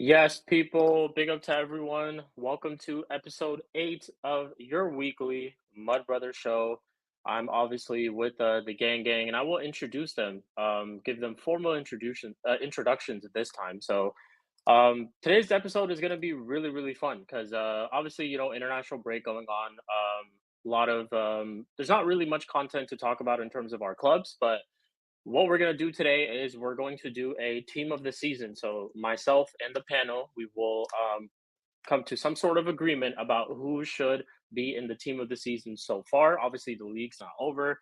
Yes, people, big up to everyone. Welcome to episode 8 of your weekly Mud Brothers show. I'm obviously with the gang, and I will introduce them, give them formal introductions this time. Today's episode is going to be really, really fun because obviously, international break going on. A lot of, there's not really much content to talk about in terms of our clubs, but what we're going to do today is we're going to do a team of the season. So myself and the panel, we will come to some sort of agreement about who should be in the team of the season so far. Obviously, the league's not over.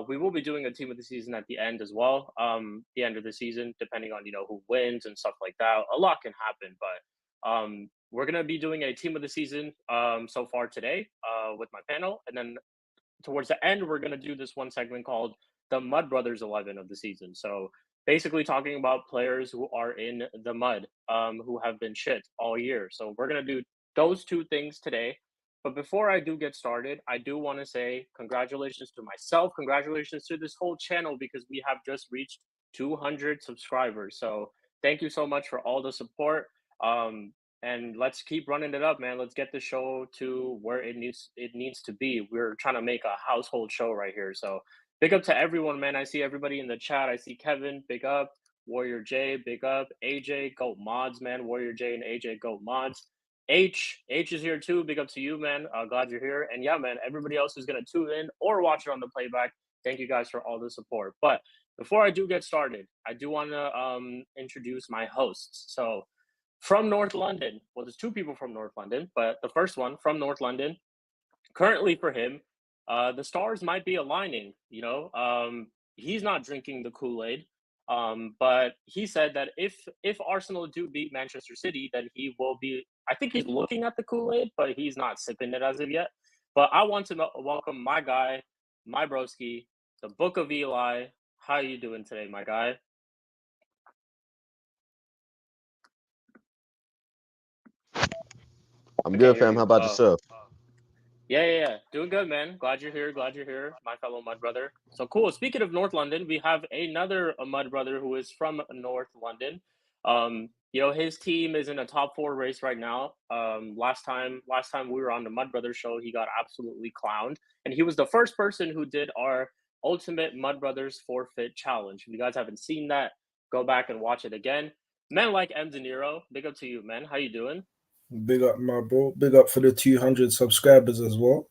We will be doing a team of the season at the end as well. The end of the season, depending on who wins and stuff like that. A lot can happen, but we're gonna be doing a team of the season so far today with my panel, and then towards the end, we're going to do this one segment called the Mud Brothers 11 of the season. So basically talking about players who are in the mud, who have been shit all year. So we're going to do those two things today. But before I do get started, I do want to say congratulations to myself. Congratulations to this whole channel because we have just reached 200 subscribers. So thank you so much for all the support. And let's keep running it up, man. Let's get the show to where it needs to be. We're trying to make a household show right here. So big up to everyone, man. I see everybody in the chat. I see Kevin, big up. Warrior J, big up. AJ, Goat Mods, man. Warrior J and AJ, Goat Mods. H is here too. Big up to you, man. Glad you're here. And yeah, man, everybody else who's gonna tune in or watch it on the playback. Thank you guys for all the support. But before I do get started, I do want to introduce my hosts. So from North London. Well, there's two people from North London, but the first one from North London, currently for him, the stars might be aligning. He's not drinking the Kool-Aid, but he said that if Arsenal do beat Manchester City, then he will be. I think he's looking at the Kool-Aid, but he's not sipping it as of yet. But I want to welcome my guy, my broski, the Book of Eli. How you doing today, my guy? I'm good, fam. How about yourself? Yeah. Doing good, man. Glad you're here, my fellow Mud Brother. So cool. Speaking of North London, we have another Mud Brother who is from North London. His team is in a top 4 race right now. Last time we were on the Mud Brothers show, he got absolutely clowned. And he was the first person who did our ultimate Mud Brothers forfeit challenge. If you guys haven't seen that, go back and watch it again. Men like M. De Niro, big up to you, man. How you doing? Big up, my bro. Big up for the 200 subscribers as well.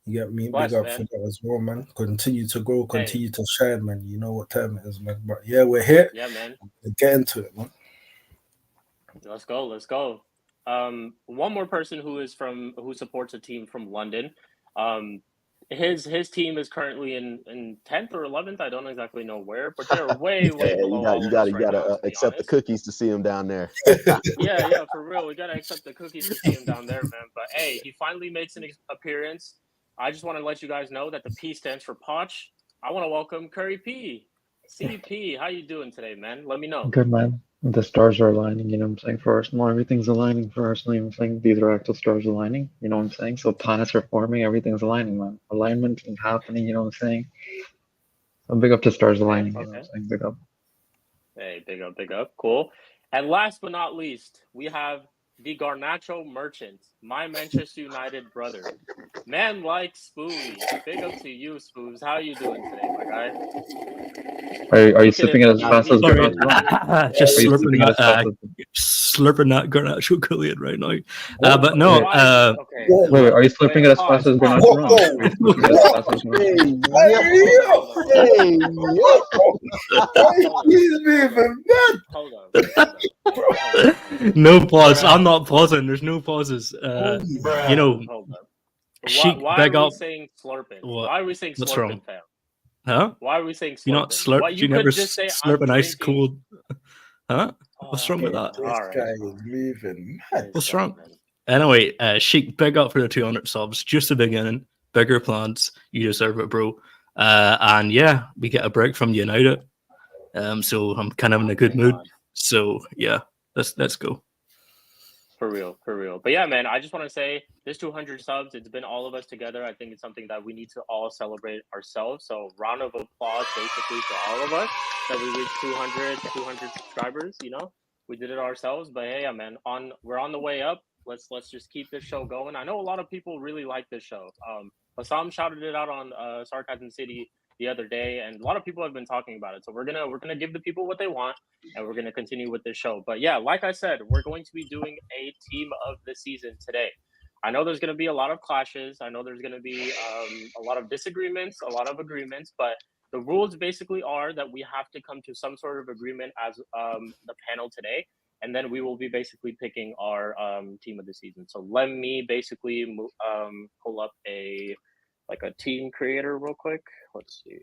You get me? Bless, Big up man. for that as well, man. Continue to grow, continue to shine, man. You know what time it is, man. But yeah, we're here. Yeah, man. Get into it, man. Let's go. One more person who supports a team from London. His team is currently in 10th or 11th. I don't exactly know where, but they're way below. You gotta accept the cookies to see him down there. yeah, for real. We gotta accept the cookies to see him down there, man. But hey, he finally makes an appearance. I just want to let you guys know that the P stands for Poch. I want to welcome Curry P. CP, how you doing today, man? Let me know. Good, man. The stars are aligning, you know what I'm saying, for Arsenal. Everything's aligning for Arsenal, you know what I'm saying? These are actual stars aligning, you know what I'm saying? So planets are forming, everything's aligning, man. Alignment is happening, you know what I'm saying? So big up to stars aligning, you know what I'm saying? Big up. Hey, big up. Cool. And last but not least, we have the Garnacho Merchant, my Manchester United brother. Man like Spoovy. Big up to you, Spoovs. How you doing today, my guy? Are you sipping it as fast as Garnacho? Just slurping that Garnacho Kool-Aid right now. But no. Wait, are you slurping it as fast as Garnacho? No pause. I'm not pausing. There's no pauses. Sheik, why are we saying slurping? Why are we saying What's slurping, wrong? fam? Huh? Why are we saying slurping? You not slurp? You never slurp an ice cold. Huh? What's wrong with that? This guy is moving. What's wrong? Anyway, Sheik, big up for the 200 subs. Just the beginning. Bigger plans. You deserve it, bro. And yeah, we get a break from United. So I'm kind of in a good mood. So yeah, let's go. For real. But yeah, man, I just want to say this 200 subs, it's been all of us together. I think it's something that we need to all celebrate ourselves. So round of applause basically for all of us that we reached 200 subscribers, We did it ourselves, but hey, man, we're on the way up. Let's just keep this show going. I know a lot of people really like this show. Bassam shouted it out on Sarcasm City the other day, and a lot of people have been talking about it. So we're gonna give the people what they want, and we're gonna continue with this show. But yeah, like I said, we're going to be doing a team of the season today. I know there's gonna be a lot of clashes. I know there's gonna be a lot of disagreements, a lot of agreements, but the rules basically are that we have to come to some sort of agreement as the panel today, and then we will be basically picking our team of the season. So let me basically pull up a team creator real quick. Let's see.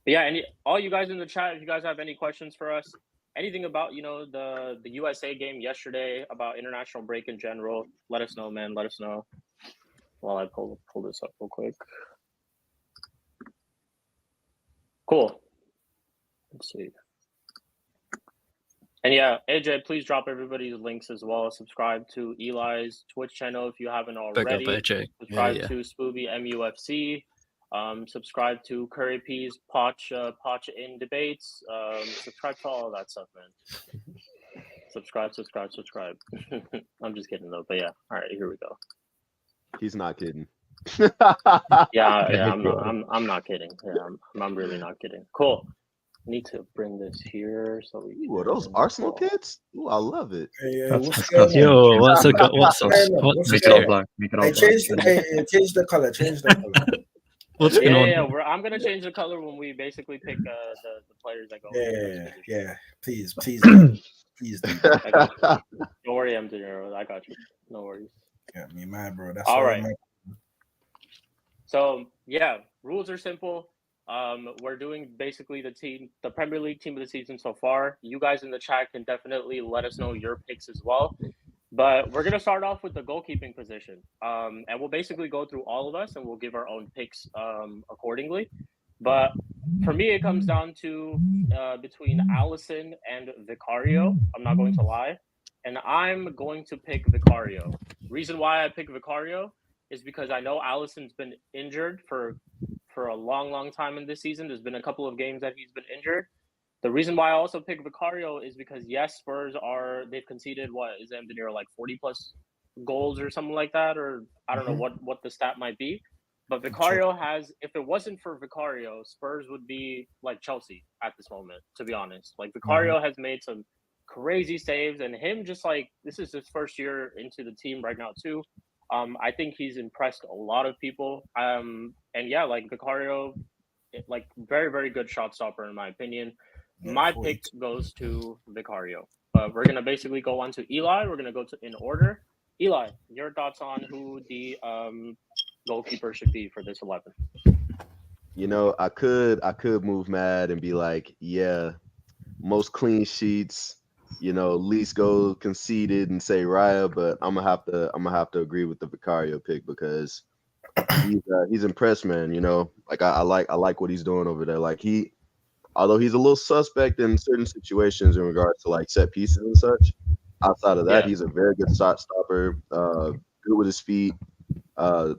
But yeah, all you guys in the chat, if you guys have any questions for us, anything about the USA game yesterday, about international break in general, let us know, man. Let us know. While I pull this up real quick. Cool. Let's see. And yeah, AJ, please drop everybody's links as well. Subscribe to Eli's Twitch channel if you haven't already. Big up, AJ. Subscribe to Spooby MUFC. Subscribe to Curry P's Poch in Debates. Subscribe to all of that stuff, man. Subscribe. I'm just kidding though, but yeah. All right, here we go. He's not kidding. Yeah, I'm not kidding. Yeah, I'm really not kidding. Cool. Need to bring this here so we. Ooh, are those Arsenal kids? Ooh, I love it. Yo, what's Make it all black. Change the color. What's going on? Yeah. I'm gonna change the color when we basically pick the players that go. Yeah. Please. Don't worry, I'm doing. I got you. No worries. Got me mad, bro. That's all right. So yeah, rules are simple. We're doing basically the Premier League team of the season so far. You guys in the chat can definitely let us know your picks as well. But we're gonna start off with the goalkeeping position, and we'll basically go through all of us, and we'll give our own picks accordingly. But for me, it comes down to between Alisson and Vicario. I'm not going to lie, and I'm going to pick Vicario. Reason why I pick Vicario is because I know Alisson's been injured for a long time in this season. There's been a couple of games that he's been injured. The reason why I also pick Vicario is because yes, Spurs they've conceded is it near like 40 plus goals or something like that, or I don't know what the stat might be. But Vicario if it wasn't for Vicario, Spurs would be like Chelsea at this moment, to be honest. Like Vicario has made some crazy saves, and him just like this is his first year into the team right now too. I think he's impressed a lot of people. And yeah, like Vicario, like very, very good shot stopper in my opinion. Yeah, my pick goes to Vicario. But we're gonna basically go on to Eli. We're gonna go in order. Eli, your thoughts on who the goalkeeper should be for this 11? I could move mad and be like, yeah, most clean sheets. Least goals conceded and say Raya, but I'm gonna have to agree with the Vicario pick because he's impressed, man. Like I like what he's doing over there. Like although he's a little suspect in certain situations in regards to like set pieces and such. Outside of that, he's a very good shot stopper. Good with his feet.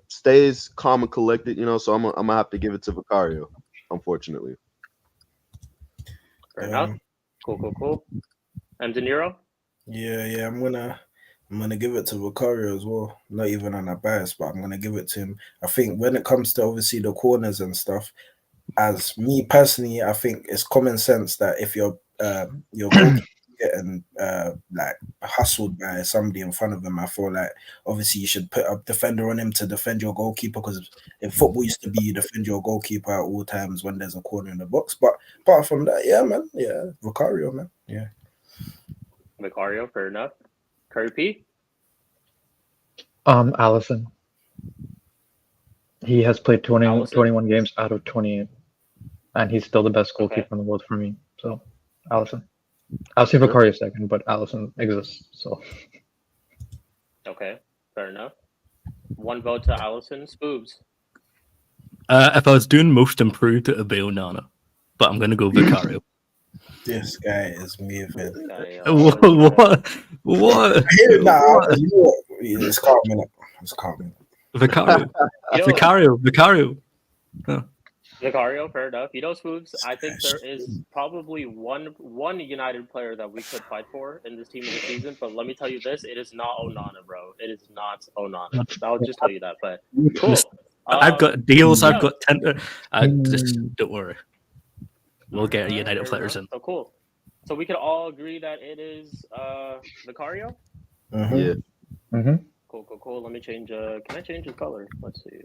Stays calm and collected. So I'm gonna have to give it to Vicario, unfortunately. Fair enough. Cool. And De Niro? Yeah, I'm gonna give it to Vicario as well. Not even on a bias, but I'm gonna give it to him. I think when it comes to obviously the corners and stuff, as me personally, I think it's common sense that if you're getting like hustled by somebody in front of him, I feel like obviously you should put a defender on him to defend your goalkeeper, because in football used to be you defend your goalkeeper at all times when there's a corner in the box. But apart from that, Vicario, man. Yeah. Vicario, fair enough. Curry P? Alisson. He has played 21 games out of 28, and he's still the best goalkeeper in the world for me. So, Alisson. I'll say Vicario second, but Alisson exists. So. Okay, fair enough. One vote to Alisson. Spoobs. If I was doing most improved, it would be Onana, but I'm going to go Vicario. This guy is moving. What? It's calming. Vicario. Vicario. Oh. Vicario, fair enough. You know, Smooths, I think there is probably one United player that we could fight for in this team of the season, but let me tell you this, it is not Onana, bro. It is not Onana. I'll just tell you that, but cool. I've got deals, yeah. I've got tender. Just don't worry. We'll get United players in. So cool. So we could all agree that it is Vicario? Yeah. Mm-hmm. Cool. Let me change can I change the color? Let's see.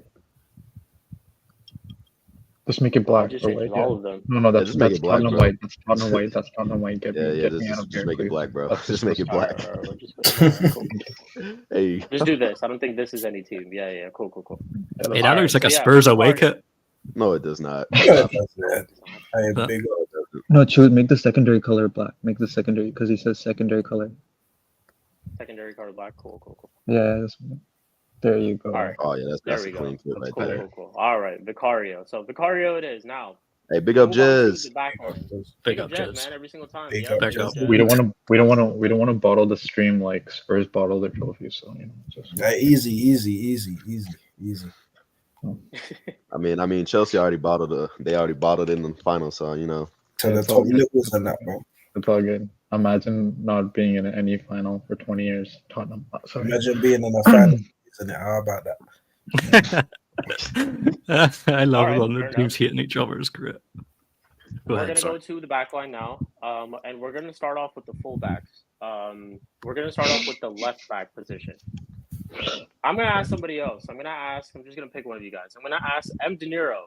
Just make it I'll black just or change white. all Yeah. of them. No, that's just make it black, Tottenham bro. white. That's Tottenham white. That's Tottenham white. Get me Just out of make here, it black, bro. please. Just make it black. Alright, we'll just put it black. Cool. Hey. Just do this. I don't think this is any team. Yeah. Cool. Hey, that Alright, looks like so a yeah, Spurs away Vicario. kit. No, it does not. Hey, big No, choose make the secondary color black. Make the secondary because he says secondary color. Secondary color black. Cool. Yeah, there you go. Alright. Oh yeah, There that's we a go. clean fit right Cool. there. All right, Vicario. So Vicario it is now. Hey, big up Move on to Jez. the back line. Big up, Jez, Jez. man, every single time. Big Yeah, up, Big Jez. up. We don't want to bottle the stream like Spurs bottle their trophies. So just Easy. I mean, Chelsea already bottled it in the final, so you know. To Yeah, the it's all top good. levels and that, bro. it's all good. Imagine not being in any final for 20 years. Tottenham. Sorry. Imagine being in a final, isn't it? How about that? I love Alright, it when fair the teams hitting each other. It's great. Go We're ahead, gonna sorry. go to the back line now, and we're gonna start off with the fullbacks. We're gonna start off with the left back position. I'm gonna ask somebody else. I'm just gonna pick one of you guys. I'm gonna ask M. De Niro.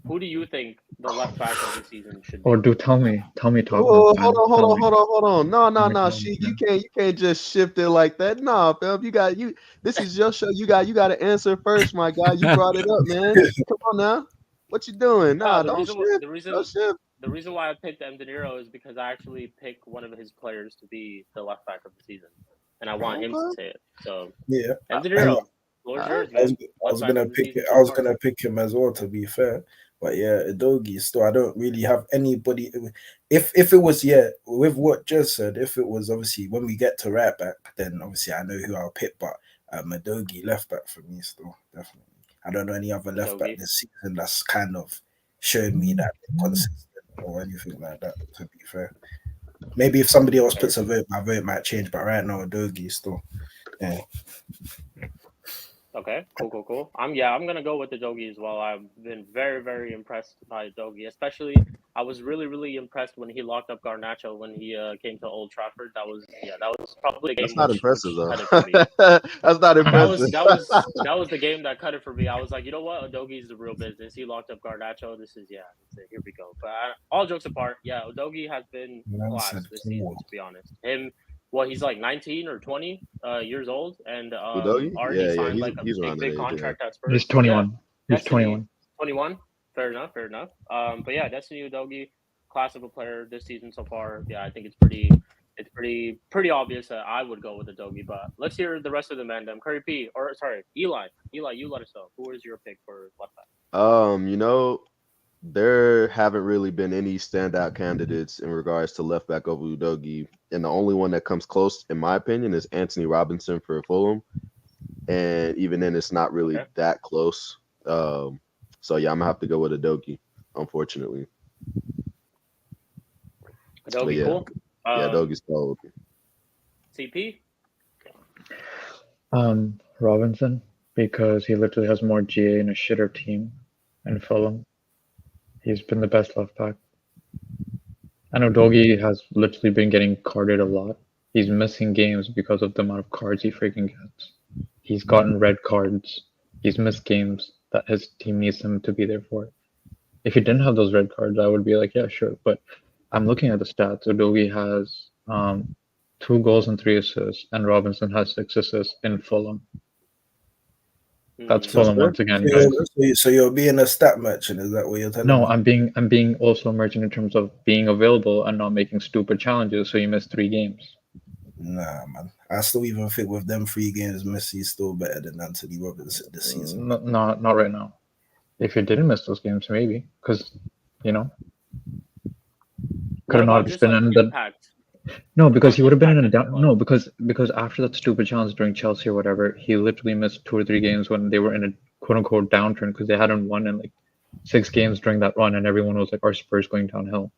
Who do you think the left back of the season should be? Or tell me, Tottenham. Oh, fan. hold Tell me. on. No. Tottenham She, fan. you can't just shift it like that. Nah, fam. This is your show. You got to answer first, my guy. You brought it up, man. Come on now. What you doing? Nah, don't shift. Don't shift. The reason why I picked M. De Niro is because I actually picked one of his players to be the left back of the season, and I want him to say it. So Yeah. M. De Niro, floor's yours, I was man. gonna Left back of the pick season it. I was so far. gonna pick him as well, to be fair. But yeah, Udogie still. I don't really have anybody. If it was with what Jez said, if it was obviously when we get to right back, then obviously I know who I'll pick. But Udogie left back for me still, definitely. I don't know any other left back Udogie. this season that's kind of showing me that they're consistent or anything like that. To be fair, maybe if somebody else puts a vote, my vote might change. But right now, Udogie still. Yeah. Okay, cool. I'm gonna go with the Udogie as well. I've been very, very impressed by Udogie. Especially, I was really, really impressed when he locked up Garnacho when he came to Old Trafford. That was probably a game. That's not impressive which though. cut it for me. That's not impressive. That was the game that cut it for me. I was like, you know what, Udogie's the real business. He locked up Garnacho. This is here we go. But all jokes apart, Udogie has been class this season. To be honest, he's like 19 or 20 years old, and already signed like a big contract at Spurs. He's 21. Yeah, He's 21. 21. Fair enough. But yeah, Destiny Udogie, class of a player this season so far. Yeah, I think it's pretty obvious that I would go with Udogie. But let's hear the rest of the man. Curry P. Or sorry, Eli. Eli, you let us know. Who is your pick for left back? There haven't really been any standout candidates in regards to left back over Udogie, and the only one that comes close, in my opinion, is Anthony Robinson for Fulham. And even then, it's not really that close. So yeah, I'm gonna have to go with Udogie, unfortunately. Udogie, cool. Yeah, Udogie's cold. CP. Robinson, because he literally has more GA and a shitter team in Fulham. He's been the best left back. I know Udogie has literally been getting carded a lot. He's missing games because of the amount of cards he freaking gets. He's gotten red cards. He's missed games that his team needs him to be there for. If he didn't have those red cards, I would be like, yeah, sure. But I'm looking at the stats. Udogie has 2 goals and 3 assists, and Robinson has 6 assists in Fulham. That's Fulham once again. So you're being a stat merchant, is that what you're telling me? No, I'm being also a merchant in terms of being available and not making stupid challenges. So you missed 3 games. Nah, man. I still even think with them 3 games, Messi's still better than Anthony Robinson this season. Not right now. If you didn't miss those games, maybe because could have not just been in the impact? No, because he would have been in a down. No, because after that stupid challenge during Chelsea or whatever, he literally missed 2 or 3 games when they were in a quote unquote downturn because they hadn't won in like 6 games during that run, and everyone was like, "Our Spurs going downhill."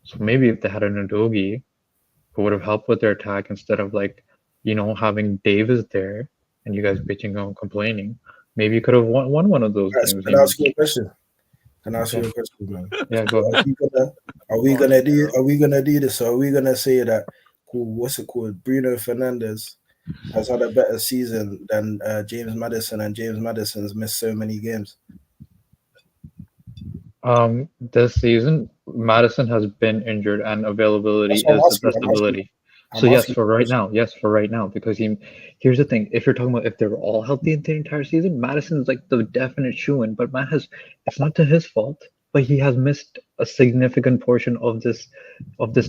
So maybe if they had an Udogi, who would have helped with their attack instead of like, having Davis there and you guys bitching and complaining, maybe you could have won one of those games. Can I ask you a question? Can I ask you a question, man? Yeah, go ahead. Are we gonna do this? So are we gonna say that what's it called? Bruno Fernandes has had a better season than James Maddison, and James Maddison's missed so many games. This season, Madison has been injured, and availability is That's what I'm the asking, best I'm asking. ability. I'm So yes, asking for you a right question. now, because here's the thing: if you're talking about if they were all healthy the entire season, Madison's like the definite shoo-in. But it's not to his fault, but he has missed a significant portion of this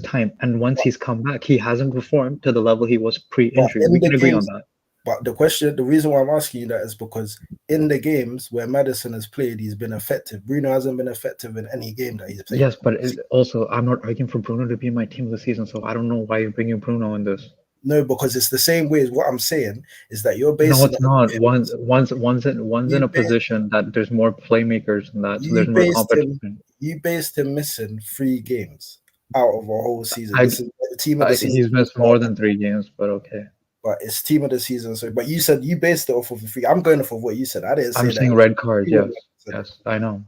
time. And once he's come back, he hasn't performed to the level he was But pre-injury. in We the can agree on games, that. but the reason why I'm asking you that is because in the games where Madison has played, he's been effective. Bruno hasn't been effective in any game that he's played. Yes, but also I'm not arguing for Bruno to be my team of the season, so I don't know why you're bringing Bruno in this. No, because it's the same way as what I'm saying is that you're basing No, it's it on not. One's in You a position that there's more playmakers than that, so there's more competition. You based him missing 3 games out of a whole season. I- This is the team of the season. He's missed more than 3 games, but okay. But it's team of the season. So, but you said you based it off of the 3. I'm going off of what you said. I didn't say I'm that. saying red cards. You Yes, said yes, I know.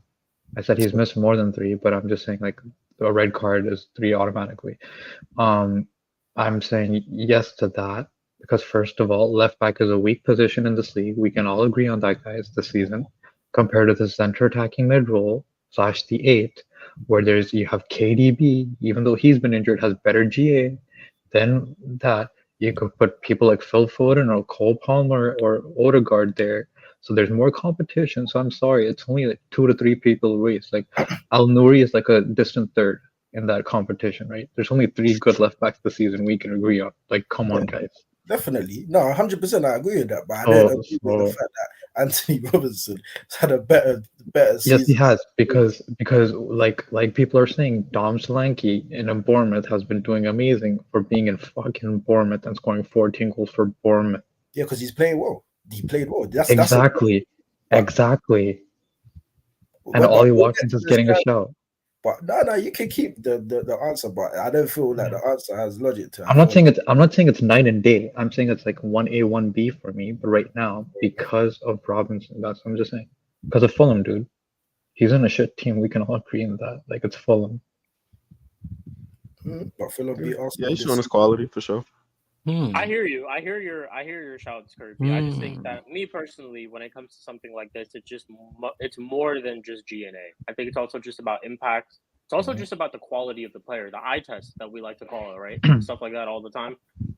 I said he's missed more than 3, but I'm just saying like a red card is 3 automatically. I'm saying yes to that because first of all, left back is a weak position in this league. We can all agree on that, guys, this season, compared to the center attacking mid role / the 8, where you have KDB, even though he's been injured, has better GA than that. You could put people like Phil Foden or Cole Palmer or Odegaard there. So there's more competition. So I'm sorry, it's only like 2 to 3 people race. Like Al Nouri is like a distant third in that competition, right? There's only 3 good left backs this season we can agree on. Like, come on, guys. Definitely. No, 100% I agree with that. But I don't agree with the fact that Anthony Robinson has had a better season. Yes, he has, because like people are saying, Dom Solanke in Bournemouth has been doing amazing for being in fucking Bournemouth and scoring 14 goals for Bournemouth. Yeah, because he's playing well. He played well. Exactly. And Ollie Watkins is getting a shout. But no, you can keep the answer, but I don't feel like the answer has logic to it. I'm not saying it's night and day. I'm saying it's like 1A, 1B for me. But right now, because of Robinson, that's what I'm just saying. Because of Fulham, dude. He's in a shit team. We can all agree on that. Like, it's Fulham. But Fulham beat Arsenal. Yeah, he's showing his quality for sure. I hear you. I hear your shouts, Kirby. I just think that me personally, when it comes to something like this, it's more than just GNA. I think it's also just about impact. It's also just about the quality of the player, the eye test that we like to call it, right? Stuff like that all the time.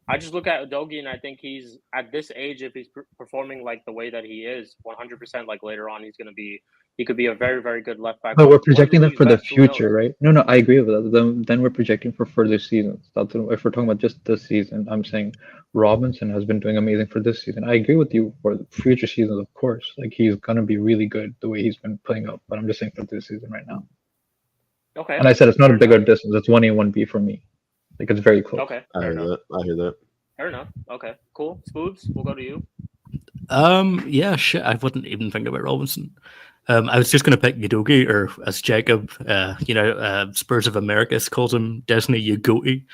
I just look at Udogie and I think he's at this age, if he's performing like the way that he is, 100%. Like later on, he could be a very, very good left back. But we're projecting that for the future, right? No, I agree with that. Then we're projecting for further seasons. If we're talking about just this season, I'm saying Robinson has been doing amazing for this season. I agree with you for the future seasons, of course. Like, he's gonna be really good the way he's been playing up. But I'm just saying for this season right now. Okay. And I said it's not a bigger distance. It's 1A, 1B for me. Like, it's very close. Okay. I hear that. Fair enough. Okay. Cool. Spoobs, we'll go to you. Yeah, shit. I wouldn't even think about Robinson. I was just going to pick Udogie, or as Jacob, Spurs of America calls him, Destiny Ugogi.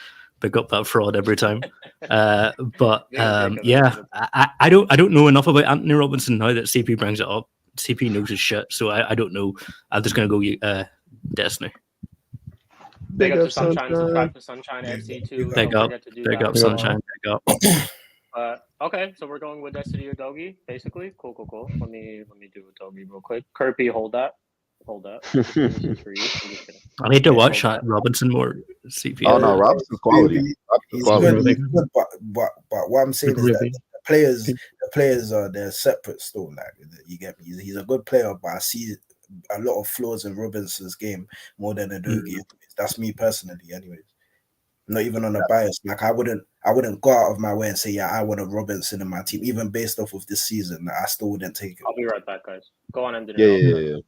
Pick up that fraud every time. But yeah, I don't know enough about Anthony Robinson now that CP brings it up. CP knows his shit, so I don't know. I'm just going to go Destiny. Big up to Sunshine. Subscribe to Sunshine FC too. Big up Sunshine. Big up. Okay, so we're going with Destiny Udogie, basically. Cool. Let me do Udogie real quick. Kirby, hold that. This is for you. I'm just kidding. I need to watch Robinson more. CP. Oh no, Robinson's quality. He's good, but what I'm saying is that the players are they're separate still. Like, you get me. He's a good player, but I see a lot of flaws in Robinson's game more than Udogie. That's me personally, anyways. Not even on a bias. Like, I wouldn't go out of my way and say, yeah, I want a Robinson in my team, even based off of this season. I still wouldn't take it. I'll be right back, guys. Go on, Anthony. Yeah.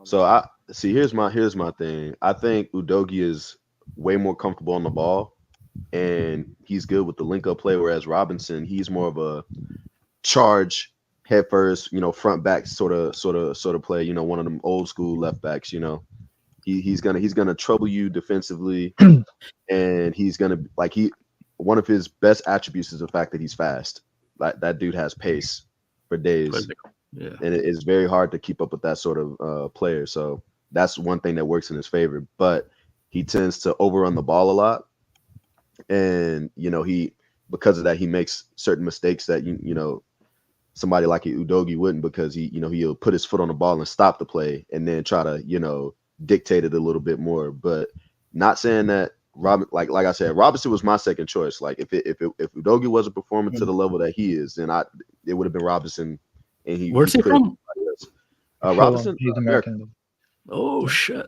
So I see. Here's my thing. I think Udogie is way more comfortable on the ball, and he's good with the link-up play. Whereas Robinson, he's more of a charge head first, front back sort of play, one of them old school left backs, he's gonna trouble you defensively, and he's gonna one of his best attributes is the fact that he's fast. Like that dude has pace for days, Yeah. and it's very hard to keep up with that sort of player. So that's one thing that works in his favor. But he tends to overrun the ball a lot, and because of that he makes certain mistakes that somebody like Udogie wouldn't, because he'll put his foot on the ball and stop the play and then try to dictate it a little bit more. But not saying that like I said, Robinson was my second choice. Like if Udogie wasn't performing to the level that he is, then it would have been Robinson. And Where's he from? Robinson, He's American. Oh shit!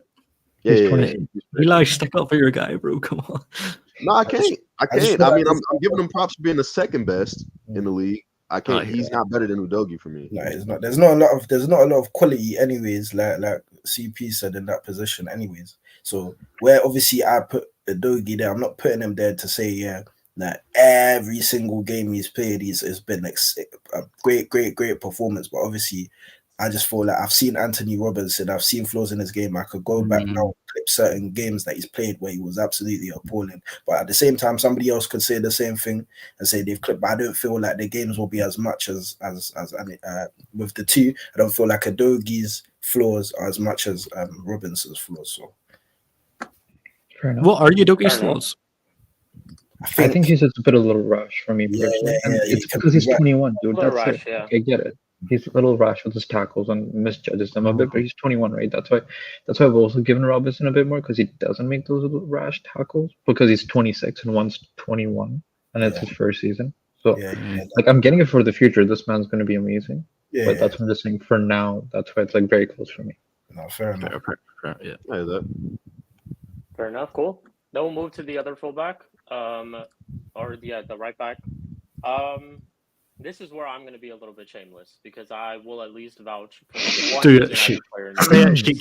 Yeah, He's yeah, 20. Eli, stick up for your guy, bro. Come on. No, I can't. I just can't. feel I like mean, I'm giving him props for being the second best in the league. I can't. Oh, He's not better than Udogie for me. Like it's not. There's not a lot of quality, anyways. Like CP said in that position, anyways. So where obviously I put Udogie there, I'm not putting him there to say that every single game he's played, has been like a great performance. But obviously, I just feel like I've seen Anthony Robinson, I've seen flaws in his game. I could go back now and clip certain games that he's played where he was absolutely appalling. But at the same time, somebody else could say the same thing and say they've clipped. But I don't feel like the games will be as much as with the two. I don't feel like Udogie's flaws are as much as Robinson's flaws. So Fair enough. What are Udogie's Fair enough. flaws? I think he's just a bit a little rash for me personally. And it's because he's 21, dude. Little That's rash, it. yeah. I get it. He's a little rash with his tackles and misjudges them a bit, but he's 21, right? That's why I've also given Robinson a bit more, because he doesn't make those little rash tackles, because he's 26 and one's 21, and it's his first season. So like I'm getting it for the future. This man's going to be amazing. But that's what I'm just saying for now. That's why it's like very close for me. No, fair enough. Yeah. Fair enough. Cool. Then we'll move to the other fullback, the right back. This is where I'm going to be a little bit shameless, because I will at least vouch for one United player.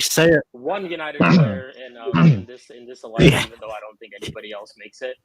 Say it. One United player in this election, even though I don't think anybody else makes it.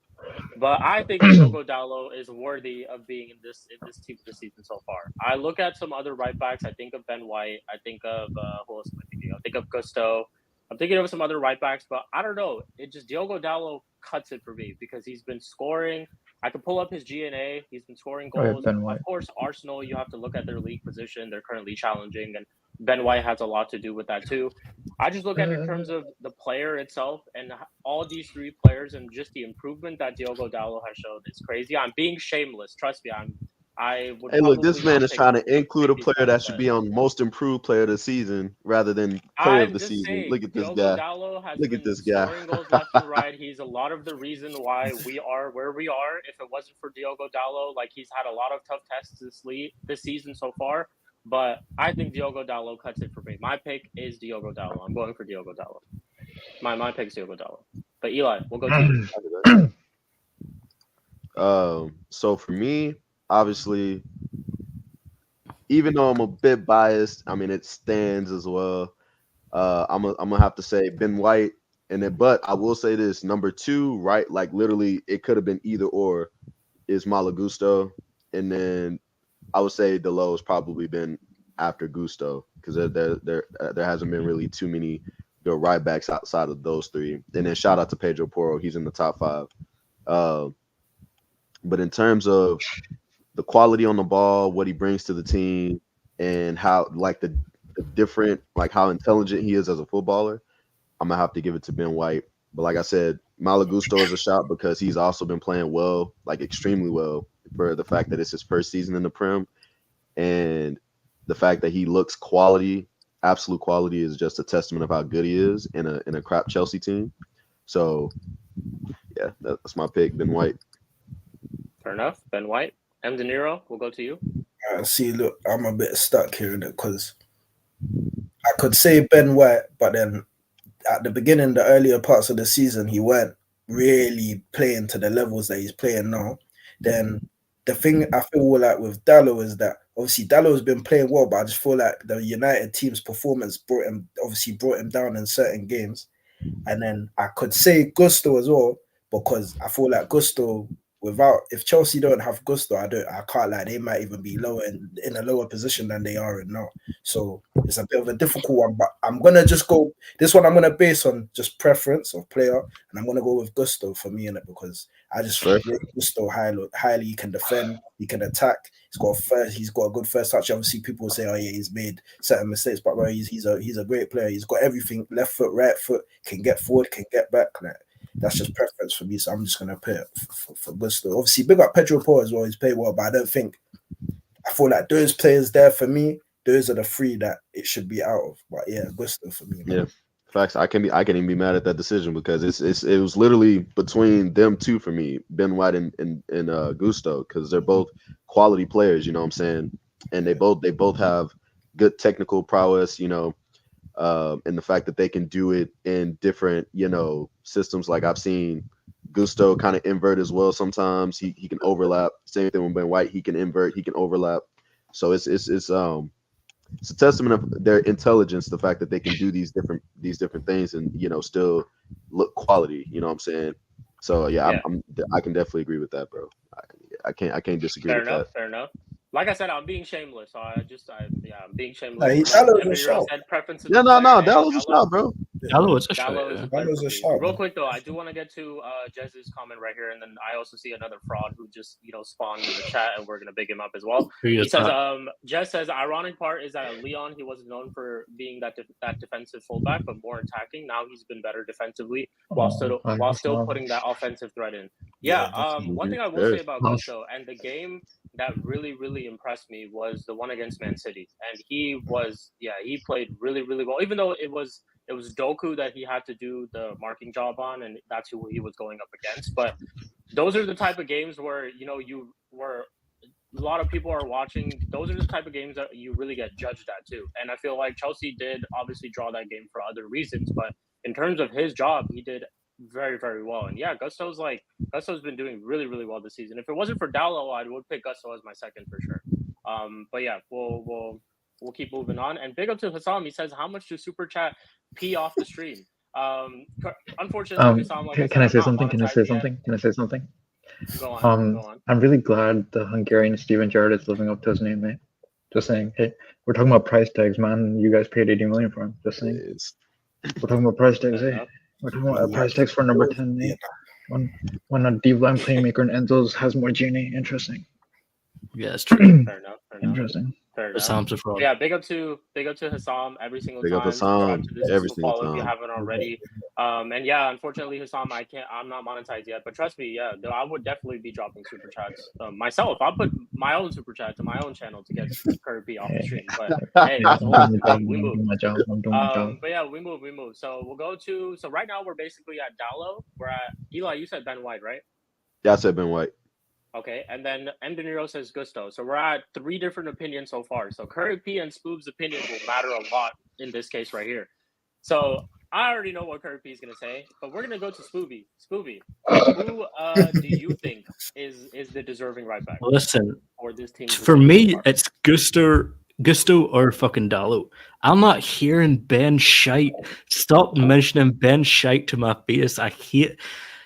But I think Diogo Dalot is worthy of being in this team this season so far. I look at some other right backs. I think of Ben White. I think of who else am I thinking of? I think of Gusto. I'm thinking of some other right backs, but I don't know. It just Diogo Dalot cuts it for me, because he's been scoring. I could pull up his GNA. He's been scoring goals. Ben White. Of course, Arsenal, you have to look at their league position. They're currently challenging, and Ben White has a lot to do with that too. I just look at it in terms of the player itself, and all these three players, and just the improvement that Diogo Dalot has shown is crazy. I'm being shameless. Trust me. I would. Hey, look, this probably man not is pick trying to include a 50 player that should be on most improved player of the season rather than player of the season. Saying, Look at this Diogo guy. Dalot has Look been at this guy. scoring goals left and right. He's a lot of the reason why we are where we are. If it wasn't for Diogo Dalot, like, he's had a lot of tough tests this season so far. But I think Diogo Dalot cuts it for me. My pick is Diogo Dalot. I'm going for Diogo Dalot. My pick is Diogo Dalot. But Eli, we'll go to you. So for me, obviously, even though I'm a bit biased, I mean, it stands as well. I'm gonna have to say Ben White, but I will say this: number two, right? Like literally, it could have been either or. Is Malo Gusto, and then I would say Dalot's probably been after Gusto, because there hasn't been really too many good right backs outside of those three. And then shout out to Pedro Porro, he's in the top 5. But in terms of the quality on the ball, what he brings to the team, and how like the different, like how intelligent he is as a footballer, I'm gonna have to give it to Ben White. But like I said, Malo Gusto is a shot because he's also been playing well, like extremely well, for the fact that it's his first season in the Prem, and the fact that he looks quality, absolute quality, is just a testament of how good he is in a crap Chelsea team. So yeah, that's my pick, Ben White. Fair enough. Ben White. M. De Niro, we'll go to you. See, look, I'm a bit stuck here in it, because I could say Ben White, but then at the beginning, the earlier parts of the season, he weren't really playing to the levels that he's playing now. Then the thing I feel like with Dalot is that obviously Dalot has been playing well, but I just feel like the United team's performance brought him down in certain games. And then I could say Gusto as well, because I feel like Gusto if Chelsea don't have Gusto, I can't lie, they might even be lower in a lower position than they are in now. So it's a bit of a difficult one, but I'm gonna just go this one. I'm gonna base on just preference of player, and I'm gonna go with Gusto for me in it because I just rate Gusto highly. He can defend, he can attack. He's got a good first touch. Obviously, people will say, "Oh yeah, he's made certain mistakes," but bro, he's a great player. He's got everything: left foot, right foot, can get forward, can get back. Like, that's just preference for me, so I'm just gonna put it for Gusto. Obviously, big up Pedro Porro as well. He's played well, but I feel like those players there for me, those are the three that it should be out of. But yeah, Gusto for me. Man. Yeah, facts. I can even be mad at that decision because it was literally between them two for me, Ben White and Gusto, because they're both quality players. You know what I'm saying? And they both have good technical prowess. And the fact that they can do it in different, systems. Like I've seen Gusto kind of invert as well. Sometimes he can overlap. Same thing with Ben White. He can invert. He can overlap. So it's a testament of their intelligence, the fact that they can do these different things and still look quality. You know what I'm saying? So yeah. I can definitely agree with that, bro. I can't disagree with that. Fair enough. Like I said, I'm being shameless. So I'm being shameless. Said preferences. Yeah, no, that was a shot, bro. Dallo is a shot. Real quick though, I do want to get to Jez's comment right here, and then I also see another fraud who just spawned in the chat, and we're gonna big him up as well. He says, Jez says, ironic part is that at Lyon he wasn't known for being that defensive fullback, but more attacking. Now he's been better defensively while still putting that offensive threat in. One thing I will say about Gusto and the game that really, really impressed me was the one against Man City, and he played really, really well, even though it was Doku that he had to do the marking job on, and that's who he was going up against. But those are the type of games where a lot of people are watching. Those are the type of games that you really get judged at too. And I feel like Chelsea did obviously draw that game for other reasons, but in terms of his job, he did very, very well. And yeah, Gusto's been doing really, really well this season. If it wasn't for Dallo, I would pick Gusto as my second for sure. But yeah, we'll keep moving on. And big up to Hassam. He says, how much do Super Chat pee off the stream? Unfortunately, Hassam, can I say something? Go on. I'm really glad the Hungarian Steven Gerrard is living up to his name, mate. Just saying, hey, we're talking about price tags, man. You guys paid 80 million for him. Just saying. We're talking about price tags, eh? We're talking about price tags for number 10, mate. When a deep line playmaker in Enzo's has more Genie. Interesting. Yeah, it's true. Fair enough. Interesting. Hassam's a fraud. Yeah, big up to Hassam every single time. Big up Hassam every single time. If you haven't already. And yeah, unfortunately, Hassam, I'm not monetized yet, but trust me, yeah, I would definitely be dropping super chats myself. I'll put my own super chat to my own channel to get Kirby off the stream. But hey, that's we move. But yeah, we move. So we'll go to. So right now we're basically at Dallo. We're at Eli. You said Ben White, right? Yeah, I said Ben White. Okay, and then M. De Niro says Gusto. So we're at 3 different opinions so far. So Curry P and Spoob's opinion will matter a lot in this case right here. So I already know what Curry P is going to say, but we're going to go to Spooby. Spooby, who do you think is the deserving right back? Listen, for this team? For me, it's Gusto or fucking Dallo. I'm not hearing Ben Shite. Stop mentioning Ben Shite to my face. I hate.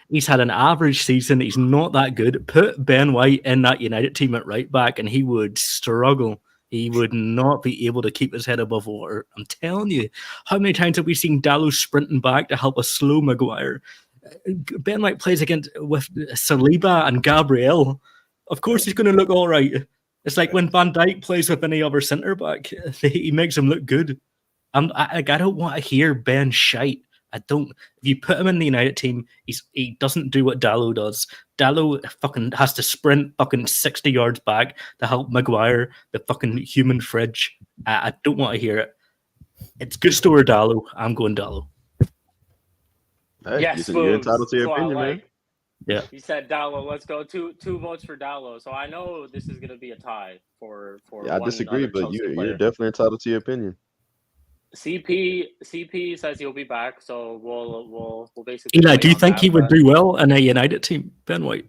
He's had an average season. He's not that good. Put Ben White in that United team at right back, and he would struggle. He would not be able to keep his head above water. I'm telling you, how many times have we seen Dallo sprinting back to help a slow Maguire? Ben White plays with Saliba and Gabriel. Of course, he's going to look all right. It's like when Van Dijk plays with any other centre back, he makes him look good. I don't want to hear Ben Shite. I don't. If you put him in the United team, he doesn't do what Dallo does. Dallo fucking has to sprint fucking 60 yards back to help Maguire, the fucking human fridge. I don't want to hear it. It's Gusto or Dallo. I'm going Dallo. Hey, yes, you're entitled to your opinion, man. Yeah. You said Dallo. Let's go. Two votes for Dallo. So I know this is going to be a tie for. Yeah, I disagree, but you're definitely entitled to your opinion. CP says he'll be back, so we'll basically. Eli, do you think he would do well in a United team, Ben White?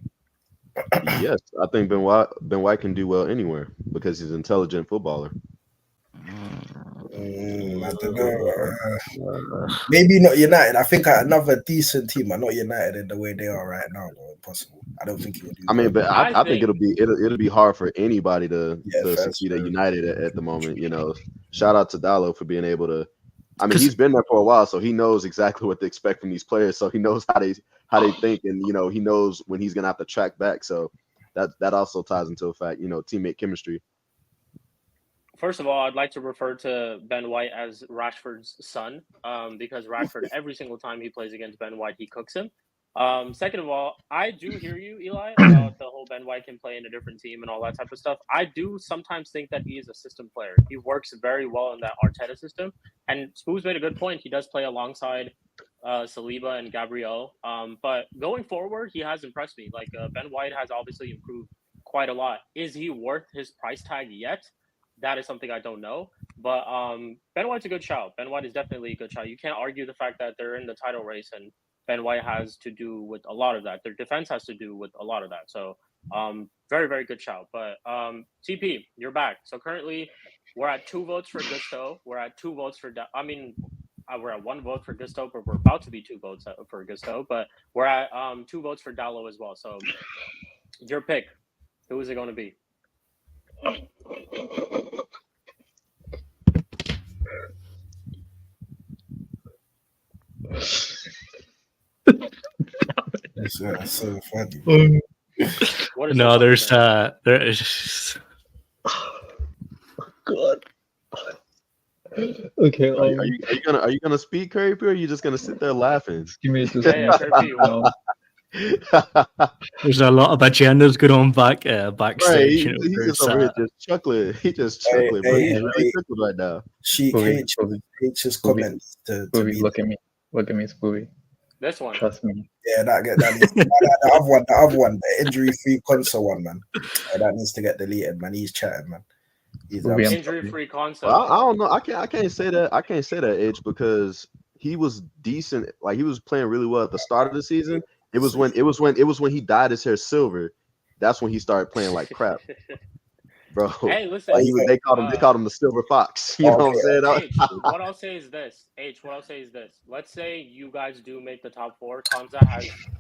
Yes, I think Ben White can do well anywhere because he's an intelligent footballer. I don't know. Maybe not United. I think another decent team, but not United in the way they are right now. Though impossible. I don't think he would do. I mean, but I I think think- it'll be hard for anybody to fair, succeed at fair. United at the moment. You know, shout out to Dallo for being able to. I mean, 'Cause- he's been there for a while, so he knows exactly what to expect from these players. So he knows how they think, and he knows when he's gonna have to track back. So that also ties into the fact, teammate chemistry. First of all, I'd like to refer to Ben White as Rashford's son, because Rashford, every single time he plays against Ben White, he cooks him. Second of all, I do hear you, Eli, about the whole Ben White can play in a different team and all that type of stuff. I do sometimes think that he is a system player. He works very well in that Arteta system. And Spoos made a good point. He does play alongside Saliba and Gabriel. But going forward, he has impressed me. Like Ben White has obviously improved quite a lot. Is he worth his price tag yet? That is something I don't know. But Ben White's a good shout. Ben White is definitely a good shout. You can't argue the fact that they're in the title race and Ben White has to do with a lot of that. Their defense has to do with a lot of that. So very, very good shout. But TP, you're back. So currently we're at 2 votes for Gusto. We're at 2 votes for we're at 1 vote for Gusto, but we're about to be 2 votes for Gusto. But we're at 2 votes for Dallo as well. So your pick. Who is it going to be? That's so funny. What is No, this there comment? is. God. Okay. Are you gonna speak, Curry, or are you just gonna sit there laughing? Give me just Yeah, Kirby, There's a lot of agendas going on Right, backstage. he's just over here just chuckling. He just chuckling, bro. hey, He's really hey. tickled right now. Sheik H's comments to Spoovy, be look at me, Spoovy. This one. Trust me. yeah, the other one, the injury-free console one, man. Yeah, that needs to get deleted, man. He's chatting, man. He's Spoovy, I'm Injury-free concept. Well, I don't know. I can't say that. I can't say that, Edge, because he was decent. Like he was playing really well at the start of the season. It was when he dyed his hair silver. That's when he started playing like crap, bro. Hey, listen. They called him the silver fox. You know what I'm saying? H, what I'll say is this. Let's say you guys do make the top 4. Kamza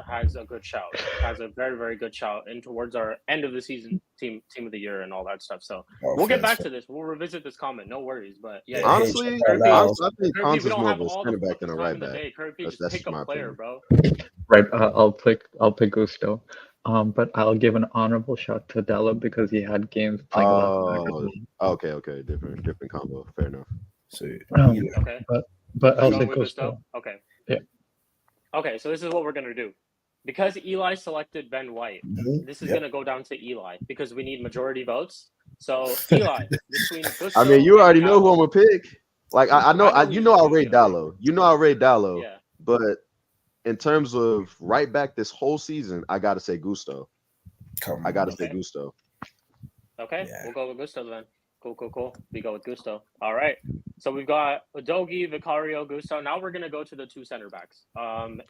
has a good shout. Has a very, very good shout in towards our end of the season team of the year and all that stuff. So we'll get back to this. We'll revisit this comment. No worries. But yeah, Honestly, Kirby, I think Kirby, we Kamza's don't more have of a all center the back than a fucking right time in the back. day. Kirby, That's just just pick my a player, opinion. bro. Right, I'll pick Gusto. But I'll give an honorable shout to Dallo because he had games playing left back. Okay, different combo. Fair enough. So Okay. But I'll Going say with Gusto. Okay. Yeah. Okay, so this is what we're gonna do. Because Eli selected Ben White, this is gonna go down to Eli because we need majority votes. So Eli, between Gusto I mean, you already and know who I'm Dallo- gonna pick. Like I know, I know you who know I you rate do, yeah. Dallo. You know I rate Dallo. Yeah. But in terms of right back this whole season, I gotta say Gusto. come I gotta say Okay. Gusto. Okay, Yeah. we'll go with Gusto then. Cool. We go with Gusto. All right. So we've got Udogie, Vicario, Gusto. Now we're gonna go to the 2 center backs. And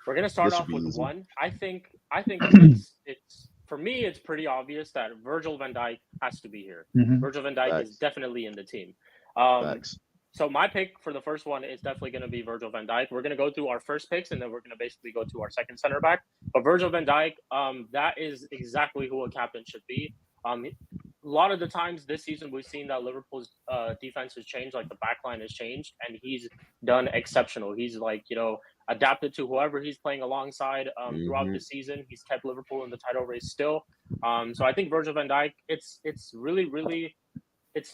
we're gonna start This off should be with easy. one. I think it's for me it's pretty obvious that Virgil van Dijk has to be here. Mhm. Virgil van Dijk is Facts. definitely in the team. Facts. So my pick for the first one is definitely going to be Virgil van Dijk. We're going to go through our first picks, and then we're going to basically go to our second center back. But Virgil van Dijk, that is exactly who a captain should be. A lot of the times this season, we've seen that Liverpool's defense has changed, like the back line has changed, and he's done exceptional. He's adapted to whoever he's playing alongside throughout the season. He's kept Liverpool in the title race still. So I think Virgil van Dijk, it's really, really...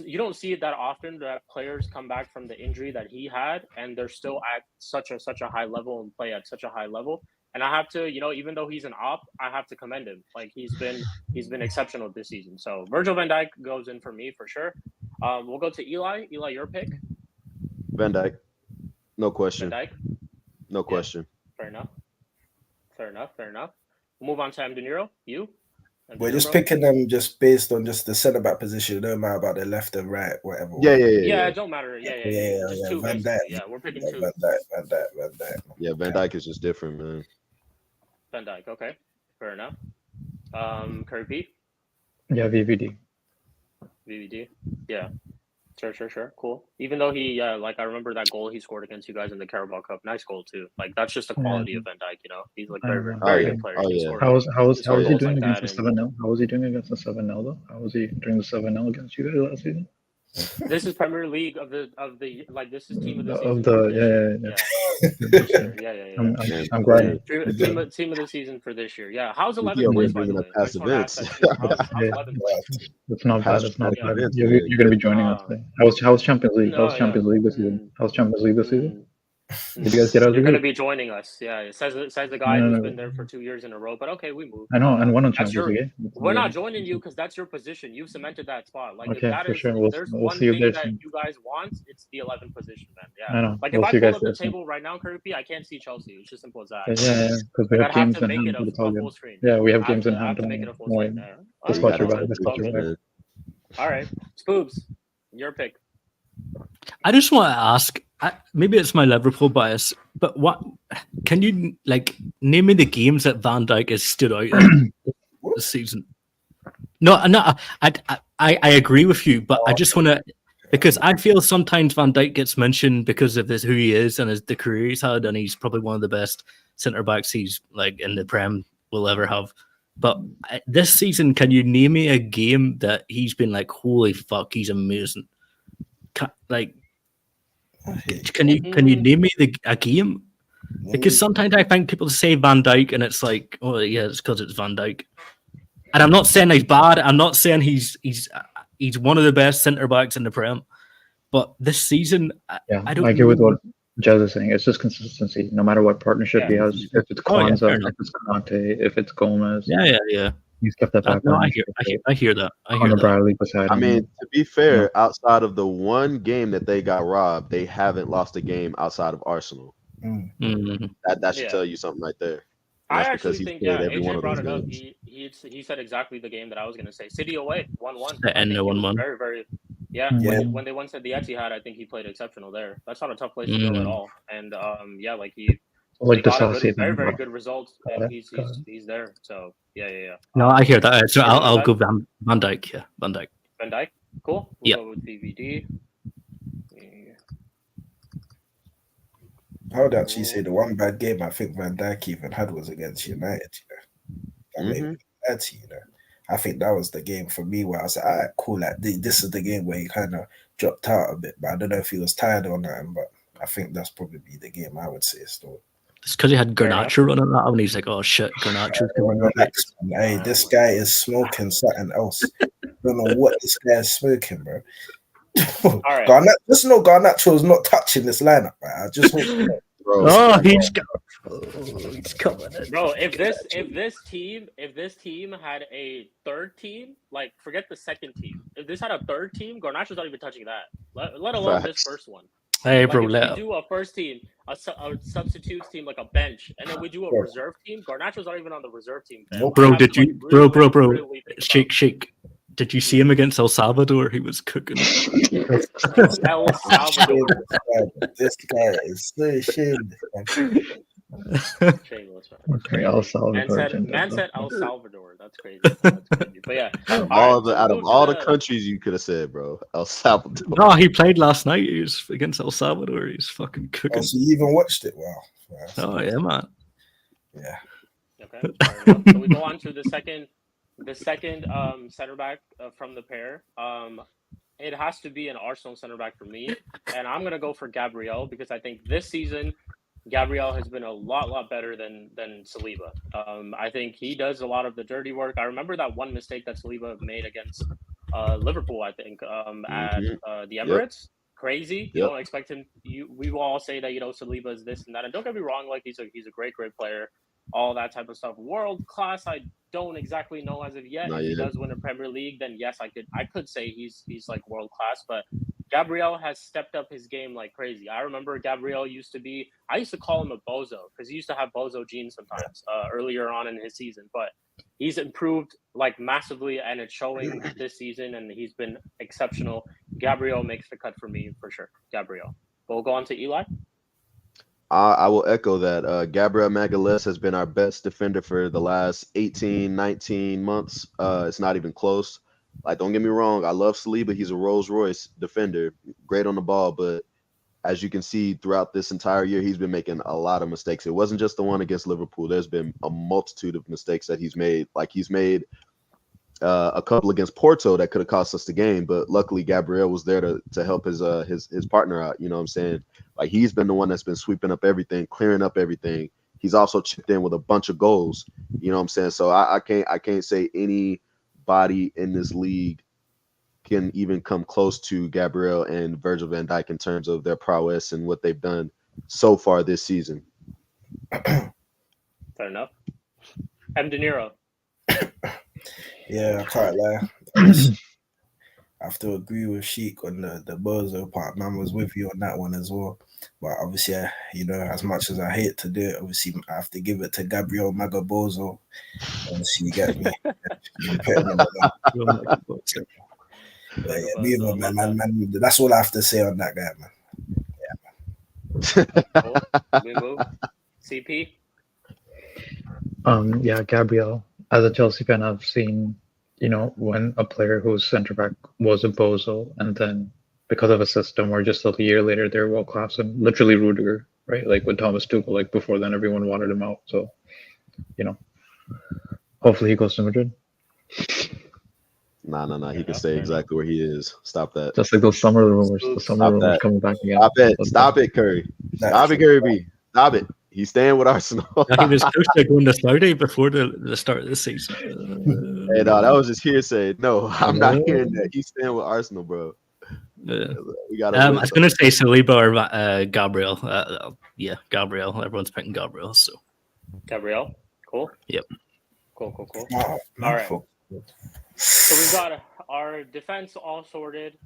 you don't see it that often that players come back from the injury that he had and they're still at such a high level and play at such a high level. And I have to, even though he's an op, I have to commend him. Like he's been exceptional this season. So Virgil van Dijk goes in for me for sure. We'll go to Eli. Eli, your pick? Van Dijk. No question. Van Dijk. No question. Fair enough. We'll move on to M. De Niro. You? we're just picking them just based on just the centre back position. It don't matter about the left and right, whatever. Yeah. It don't matter. Yeah. Just two, Van basically. Dijk. Yeah, we're picking two. Van Dijk. Yeah, Van Dijk is just different, man. Van Dijk. Okay, fair enough. Curry P. Yeah, VVD. VVD. Yeah. Sure. Cool. Even though he, like, I remember that goal he scored against you guys in the Carabao Cup. Nice goal too. Like, that's just the quality of Van Dijk. You know, he's like I very, know. Oh very yeah. good player. Oh He can yeah. score. How was score he goals doing like against that, the 7-0? How was he doing against the 7-0 though? How was he during the 7-0 against you guys last season? This is Premier League of the like this is team of the season. Of the for this year. yeah. For sure. Yeah. I'm glad. Man, Team of the season for this year. Yeah. How's he 11th over place, there by the bringing way? up I past just want to ask events. that too. How's 11th place? It's not bad. It's not Past bad. events, You're man. gonna be joining us. How's Champions League? No, How's Champions League this season? How's Champions League this season? Did you guys get out of You're the going to group? be joining us. Yeah, it says the guy No, who's no. been there for 2 years in a row. But okay, we move. I know, and won on That's Champions your. League. We're not joining you because that's your position. You've cemented that spot. Like Okay, if that for is, sure. if We'll there's see one you thing there that soon. you guys want, it's the 11th position, man. Yeah. I know. Like We'll if I see you pull guys up the there soon. table right now, Kirby, I can't see Chelsea. It's just simple as that. Yeah, because we Like have I'd have games to in make hand it for the a Italian. full screen. Yeah, we have I games in I have hand. to Don't make it worry. a full Don't worry. screen. Yeah. Just Alright, watch your cool. back. Just watch your back. Man. All right, Spoobs, your pick. I just want to ask. Maybe it's my Liverpool bias, but what can you like name me the games that Van Dijk has stood out in this season? No, I agree with you, but I just want to because I feel sometimes Van Dijk gets mentioned because of this who he is and the career he's had, and he's probably one of the best centre backs he's like in the Prem will ever have. But this season, can you name me a game that he's been like, holy fuck, he's amazing? Can you name me a game? Because sometimes I think people say Van Dijk and it's like, oh yeah, it's because it's Van Dijk. And I'm not saying he's bad. I'm not saying he's one of the best centre backs in the Prem. But this season, Yeah, I don't. I agree with what Jazz is saying. It's just consistency. No matter what partnership he has, if it's Kwanzaa, if it's Conte, if it's Gomez, Yeah. he's kept that back. No, I hear that. Conor Bradley beside him. I mean, to be fair, outside of the one game that they got robbed, they haven't lost a game outside of Arsenal. That should tell you something right there. And I that's actually because he's think, played every one AJ of brought those it up. games. He said exactly the game that I was going to say. City away, 1-1. And no 1-1. Very, very. Yeah, when they once said the Etihad, I think he played exceptional there. That's not a tough place to go at all. And like he got a very, very good result, and he's there. So yeah. No, I hear that. So I'll go Van Dijk. Yeah, Van Dijk. Van Dijk, cool. We'll go with VVD. I would actually say the one bad game I think Van Dijk even had was against United. I think that was the game for me where I was like, all right, cool. Like this is the game where he kind of dropped out a bit, but I don't know if he was tired or not. But I think that's probably the game I would say still. It's because he had Garnacho running that, and he's like, "Oh shit, Garnacho's coming up." Hey, this guy is smoking something else. I don't know what this guy is smoking, bro. All right. Just know Garnacho is not touching this lineup, man. I just hope. Oh, he's coming in. Bro, if this team had a third team, like forget the second team. If this had a third team, Garnacho's not even touching that. Let alone this first one. Hey, like bro, if we do a first team, a substitutes team, like a bench, and then we do a reserve team. Garnacho's not even on the reserve team. Bro, did you, bro, shake. Did you see him against El Salvador? He was cooking. El Salvador. This guy is so ashamed. Shameless, okay, El Salvador. Man said El Salvador. That's crazy. But yeah, out of all the countries you could have said, bro, El Salvador. No, he played last night. He was against El Salvador. He's fucking cooking. Oh, so you even watched it? Wow. Oh yeah, man. Yeah. Okay. So we go on to the second center back from the pair. It has to be an Arsenal center back for me, and I'm gonna go for Gabriel because I think this season Gabriel has been a lot better than Saliba. I think he does a lot of the dirty work. I remember that one mistake that Saliba made against Liverpool. I think at the Emirates. Crazy. You don't expect him. We will all say that Saliba is this and that, and don't get me wrong. Like he's a great player. All that type of stuff. World class, I don't exactly know as of yet. If he does win a Premier League, then yes, I could say he's like world class. But Gabriel has stepped up his game like crazy. I remember Gabriel I used to call him a bozo because he used to have bozo genes sometimes earlier on in his season. But he's improved like massively, and it's showing this season, and he's been exceptional. Gabriel makes the cut for me for sure. Gabriel. But we'll go on to Eli. I will echo that. Gabriel Magalhaes has been our best defender for the last 18, 19 months. It's not even close. Like, don't get me wrong, I love Saliba. He's a Rolls Royce defender, great on the ball, but as you can see throughout this entire year, he's been making a lot of mistakes. It wasn't just the one against Liverpool. There's been a multitude of mistakes that he's made. Like, he's made a couple against Porto that could have cost us the game, but luckily Gabriel was there to help his partner out. You know what I'm saying? Like, he's been the one that's been sweeping up everything, clearing up everything. He's also chipped in with a bunch of goals. You know what I'm saying? So I can't say anybody in this league can even come close to Gabriel and Virgil van Dijk in terms of their prowess and what they've done so far this season. Fair enough. M. De Niro. Yeah, I can't lie. I have to agree with Sheik on the Bozo part. Man was with you on that one as well. But obviously, as much as I hate to do it, obviously I have to give it to Gabriel Magabozo. Obviously, you get me. Man, that's all I have to say on that guy, man. Cool. We move. CP. Yeah, Gabriel. As a Chelsea fan, I've seen, when a player whose centre back was a bozo, and then because of a system where just a year later they're world class, and literally Rudiger, right? Like with Thomas Tuchel, like before then everyone wanted him out. So, hopefully he goes to Madrid. Nah. He can stay exactly where he is. Stop that. Just like those summer rumors. The summer rumors coming back again. Stop it, Curry. Stop it, Curry B. Stop it. He's staying with Arsenal. He was close to going to Saudi before the start of the season. Hey, no, that was just hearsay. No, I'm not hearing that. He's staying with Arsenal, bro. We got. I was going to say Saliba or Gabriel. Yeah, Gabriel. Everyone's picking Gabriel. So Gabriel. Cool. Yep. Cool. All right. So we've got our defense all sorted.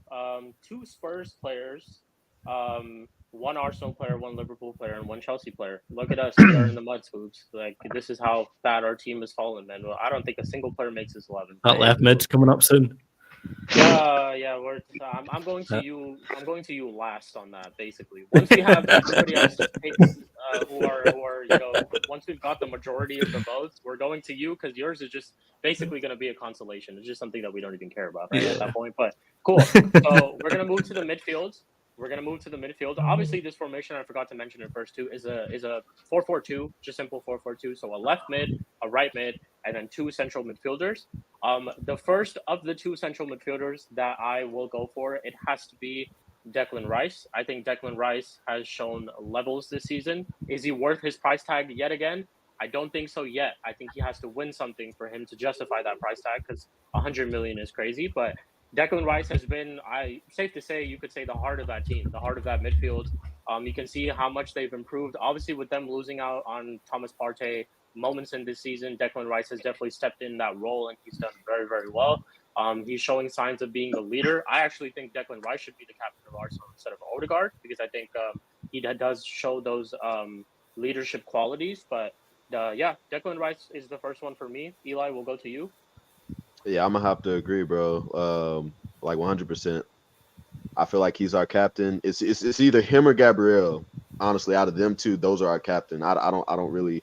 2 Spurs players, 1 Arsenal player, 1 Liverpool player, and 1 Chelsea player. Look at us, we are in the mud, Scoops. Like, this is how bad our team has fallen, man. Well, I don't think a single player makes this 11. That left mid's coming up soon. Yeah. I'm going to you. I'm going to you last on that. Basically, once we have everybody else picks, who are once we've got the majority of the votes, we're going to you because yours is just basically going to be a consolation. It's just something that we don't even care about at that point. But cool. So we're gonna move to the midfield. Obviously, this formation I forgot to mention in first two is a 4-4-2, just simple 4-4-2. So a left mid, a right mid, and then 2 central midfielders. The first of the 2 central midfielders that I will go for, it has to be Declan Rice. I think Declan Rice has shown levels this season. Is he worth his price tag yet again? I don't think so yet. I think he has to win something for him to justify that price tag because 100 million is crazy, but Declan Rice has been, safe to say, you could say the heart of that team, the heart of that midfield. You can see how much they've improved. Obviously, with them losing out on Thomas Partey moments in this season, Declan Rice has definitely stepped in that role, and he's done very, very well. He's showing signs of being the leader. I actually think Declan Rice should be the captain of Arsenal instead of Odegaard because I think he does show those leadership qualities. But, Declan Rice is the first one for me. Eli, we'll go to you. Yeah, I'm gonna have to agree, bro. Like 100%. I feel like he's our captain. It's either him or Gabriel. Honestly, out of them two, those are our captain. I don't really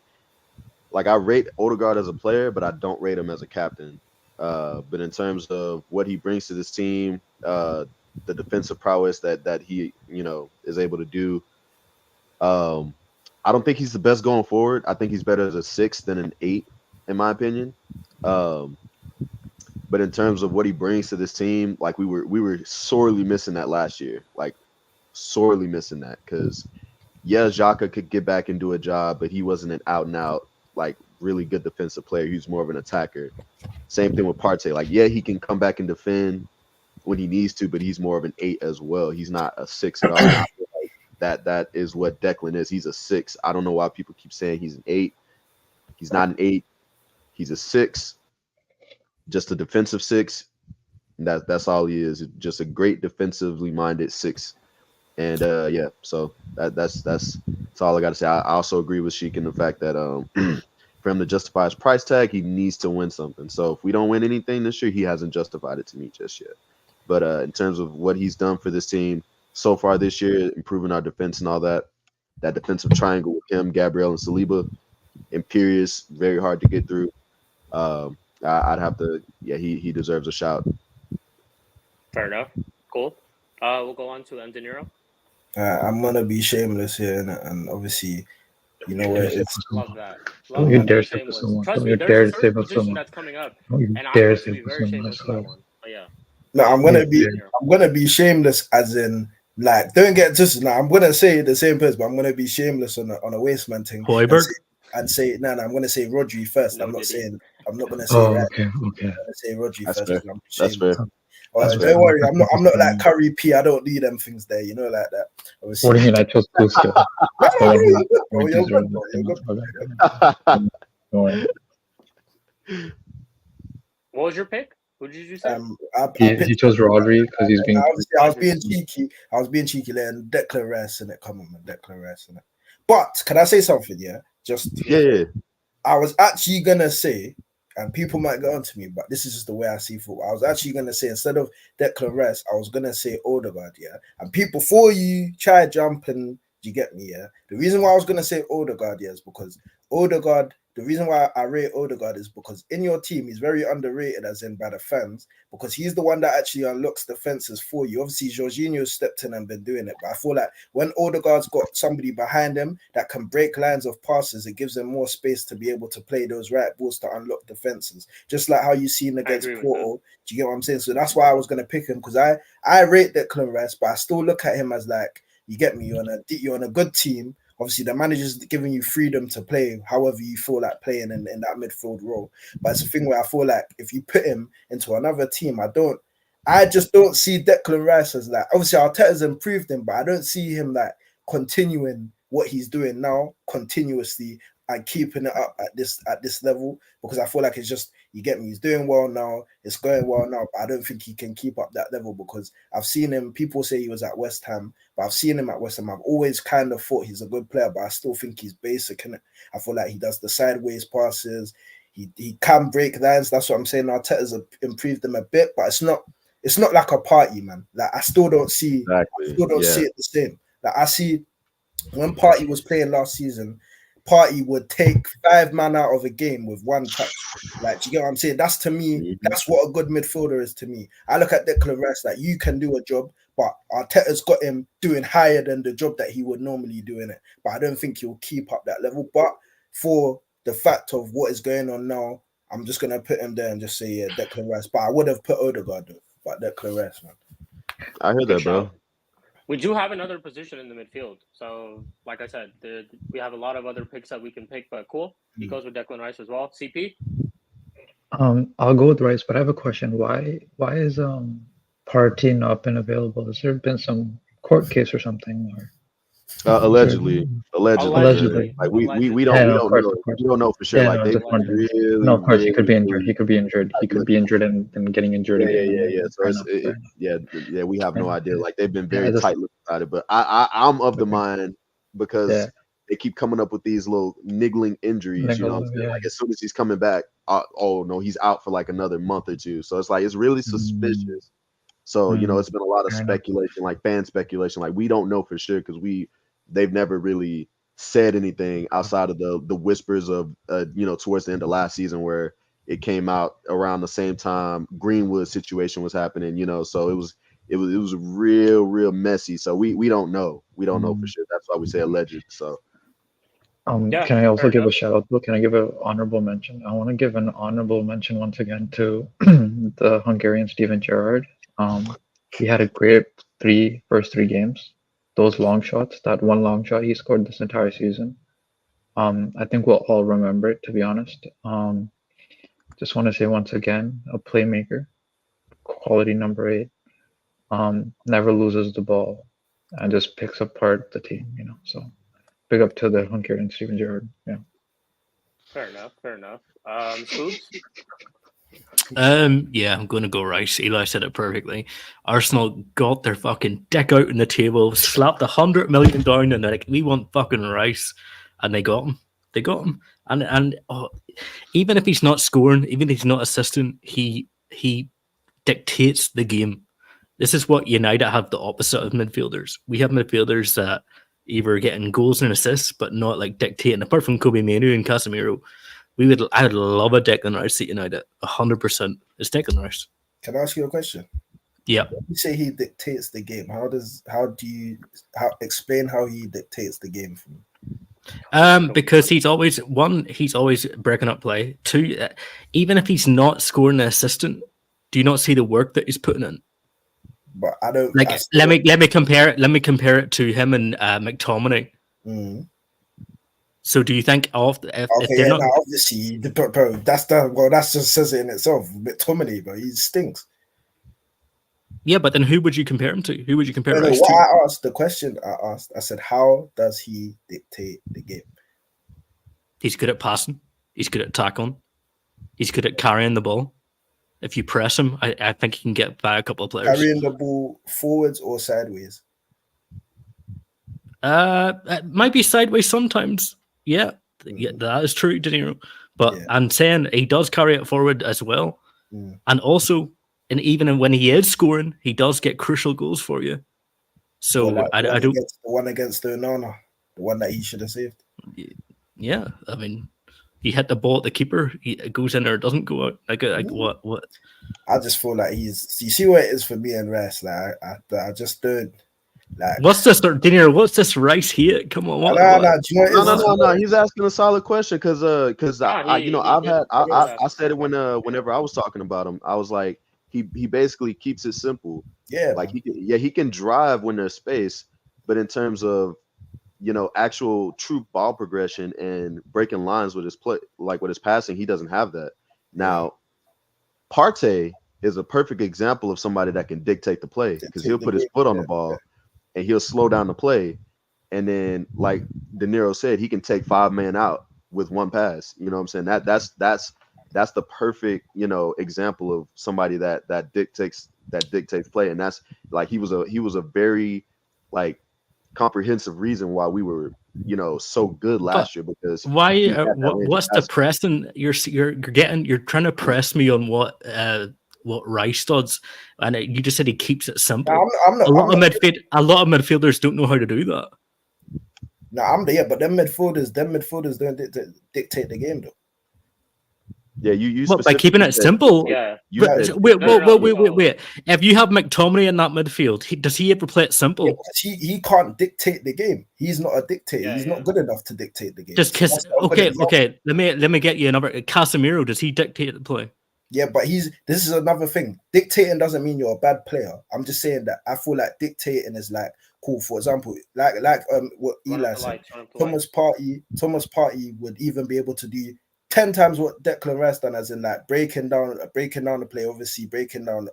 like. I rate Odegaard as a player, but I don't rate him as a captain. But in terms of what he brings to this team, the defensive prowess that he is able to do, I don't think he's the best going forward. I think he's better as a 6 than an 8, in my opinion. But in terms of what he brings to this team, like we were sorely missing that last year, like sorely missing that because Xhaka could get back and do a job, but he wasn't an out and out like really good defensive player. He was more of an attacker. Same thing with Partey. Like he can come back and defend when he needs to, but he's more of an 8 as well. He's not a 6 at all. I feel like that is what Declan is. He's a 6. I don't know why people keep saying he's an 8. He's not an 8. He's a 6. Just a defensive 6. That's all he is. Just a great defensively minded 6. And so that's all I got to say. I also agree with Sheik in the fact that for him to justify his price tag, he needs to win something. So if we don't win anything this year, he hasn't justified it to me just yet. But in terms of what he's done for this team so far this year, improving our defense and all that defensive triangle with him, Gabriel, and Saliba, imperious, very hard to get through. I'd have to, he deserves a shout. Fair enough. Cool. We'll go on to M. De Niro. I'm gonna be shameless here, and obviously, you know where it's. Love that. Don't Love you that. dare Being say for shameless. someone. Trust Don't me, you there's dare a say certain for position someone. that's coming up, Don't you and I'm dare going to say be for very someone. I shameless for that swear. one. But yeah. No, I'm Go gonna ahead, be. De Niro. I'm gonna be shameless, as in like, don't get just now. I'm gonna say the same person, but I'm gonna be shameless on a wasteman thing. Hoiberg? And say no. I'm gonna say Rodri first. No, I'm not did he? saying. I'm not gonna say Oh, right. okay. I'm gonna say Rodri That's first. fair. 'Cause I'm That's shameless. fair. Alright, That's don't fair. worry. I'm not like Curry P. I don't need them things there. You know, like that. Obviously. What do you mean? I chose Blue Skill. No, That's the no, one bro, who you're good, bro. points You're is good, bro. You're good. Don't worry. What was your pick? Who did you say? I He picked, chose Rodri because he's being. obviously, I was being cheeky. I was being cheeky, letting Declan Rice in it. Come on, man, Declan Rice in it. But can I say something? Yeah, just Yeah. I was actually gonna say, and people might get onto me, but this is just the way I see football. I was actually gonna say, instead of Declan Rice, I was gonna say Odegaard. Yeah, and people, before you try jumping, you get me? Yeah. The reason why I was gonna say Odegaard, yeah, is because Odegaard. The reason why I rate Odegaard is because in your team, he's very underrated, as in by the fans, because he's the one that actually unlocks defenses for you. Obviously, Jorginho stepped in and been doing it, but I feel like when Odegaard's got somebody behind him that can break lines of passes, it gives them more space to be able to play those right balls to unlock defenses. Just like how you've seen against agree with Porto. Do you get what I'm saying? So that's why I was going to pick him, because I rate Declan Rice, but I still look at him as like, you get me, you're on a good team. Obviously, the manager's giving you freedom to play however you feel like playing in that midfield role. But it's a thing where I feel like if you put him into another team, I just don't see Declan Rice as like, obviously Arteta's improved him, but I don't see him like continuing what he's doing now continuously and keeping it up at this level, because I feel like it's just, you get me, he's doing well now, it's going well now, but I don't think he can keep up that level, because I've seen him, people say he was at West Ham, but I've seen him at West Ham. I've always kind of thought he's a good player, but I still think he's basic, and I feel like he does the sideways passes, he can break lines. That's what I'm saying. Arteta's improved him a bit, but it's not like a party, man. Like I still don't see Exactly. see it the same. Like I see when Party was playing last season, Party would take 5 man out of a game with one touch. Like, do you get what I'm saying? That's, to me, that's what a good midfielder is to me. I look at Declan Rice, like, you can do a job, but Arteta's got him doing higher than the job that he would normally do in it. But I don't think he'll keep up that level. But for the fact of what is going on now, I'm just going to put him there and just say, yeah, Declan Rice. But I would have put Odegaard, though. But Declan Rice, man. I heard that, bro. We do have another position in the midfield. So, like I said, we have a lot of other picks that we can pick, but cool. He goes with Declan Rice as well. CP? I'll go with Rice, but I have a question. Why is Partey not been available? Has there been some court case or something? Or Allegedly. Allegedly. Like we don't we don't know for sure. Yeah, like they really, no, of course, he could be really, injured. He could be injured. He could be injured and getting injured again. Yeah. So it's, we have no idea. Like they've been very tight-lipped about it. But I'm of the mind, because they keep coming up with these little niggling injuries. You know what I'm saying? Like as soon as he's coming back, oh no, he's out for like another month or two. So it's like it's really suspicious. So you know, it's been a lot of speculation, like fan speculation. Like we don't know for sure, because they've never really said anything outside of the whispers of towards the end of last season, where it came out around the same time Greenwood situation was happening. So it was real messy. So we don't know. We don't know for sure. That's why we say alleged. So. Can I also give a shout out? Can I give an honorable mention? I want to give an honorable mention once again to the Hungarian Steven Gerrard. He had a great first three games. Those long shots, that one long shot he scored this entire season. I think we'll all remember it, to be honest. Just want to say once again, a playmaker, quality number 8. Never loses the ball and just picks apart the team, so big up to the Hungarian Steven Gerrard. Yeah. Fair enough. Scoops? Yeah, I'm going to go Rice. Eli said it perfectly. Arsenal got their fucking dick out on the table, slapped 100 million down, and they're like, we want fucking Rice, and they got him. And even if he's not scoring, even if he's not assisting, he dictates the game. This is what United have the opposite of midfielders. We have midfielders that either getting goals and assists, but not like dictating. Apart from Kobe Manu and Casemiro, I would love a Declan Rice at United. 100%. It's Declan Rice. Can I ask you a question? Yeah. You say he dictates the game. How do you explain how he dictates the game for me? Because he's always breaking up play. Two, even if he's not scoring an assistant, do you not see the work that he's putting in? But I don't Like, let me compare it. Let me compare it to him and McTominay. Mm. So, do you think if Okay, they're yeah, not? no, obviously, bro, that's just says it in itself. McTominay, bro, he stinks. Yeah, but then who would you compare him to? Who would you compare No, Rice what to? I asked, the question I asked, I said, how does he dictate the game? He's good at passing. He's good at tackling. He's good at carrying the ball. If you press him, I think he can get by a couple of players. Carrying the ball forwards or sideways? It might be sideways sometimes. Yeah, yeah, that is true, De Niro. But Yeah. I'm saying he does carry it forward as well. Mm. And also, and even when he is scoring, he does get crucial goals for you. So Well, like I don't. the one against the Onana, the one that he should have saved. Yeah, I mean, he hit the ball at the keeper. It goes in or it doesn't go out. Like what? I just feel like he's. You see what it is for me and Rice. Like I just don't like. What's this, De Niro? What's this Rice here? Come on, what? No. Do you know what it is? No. He's asking a solid question because I said it whenever I was talking about him. I was like, he basically keeps it simple. Yeah, like he can drive when there's space, but in terms of actual true ball progression and breaking lines with his play, like with his passing, he doesn't have that. Now, Partey is a perfect example of somebody that can dictate the play because he'll put his foot on the ball and he'll slow down the play, and then like De Niro said, he can take 5 men out with one pass. You know what I'm saying? That's the perfect example of somebody that dictates play, and that's like he was a very like comprehensive reason why we were so good last year, because why what's the pressing you're trying to press me on what Rice does, and you just said he keeps it simple. A lot of midfielders don't know how to do that. No, but them midfielders don't dictate the game though. Yeah, you by keeping it simple. Yeah. Wait. If you have McTominay in that midfield, does he ever play it simple? Yeah, because he can't dictate the game. He's not a dictator. He's not good enough to dictate the game. Just because. Okay. Let me get you another. Casemiro, does he dictate the play? Yeah, but this is another thing. Dictating doesn't mean you're a bad player. I'm just saying that I feel like dictating is like cool. For example, like what Eli said, Thomas Partey would even be able to do 10 times what Declan Rice done, as in like breaking down the play, obviously breaking down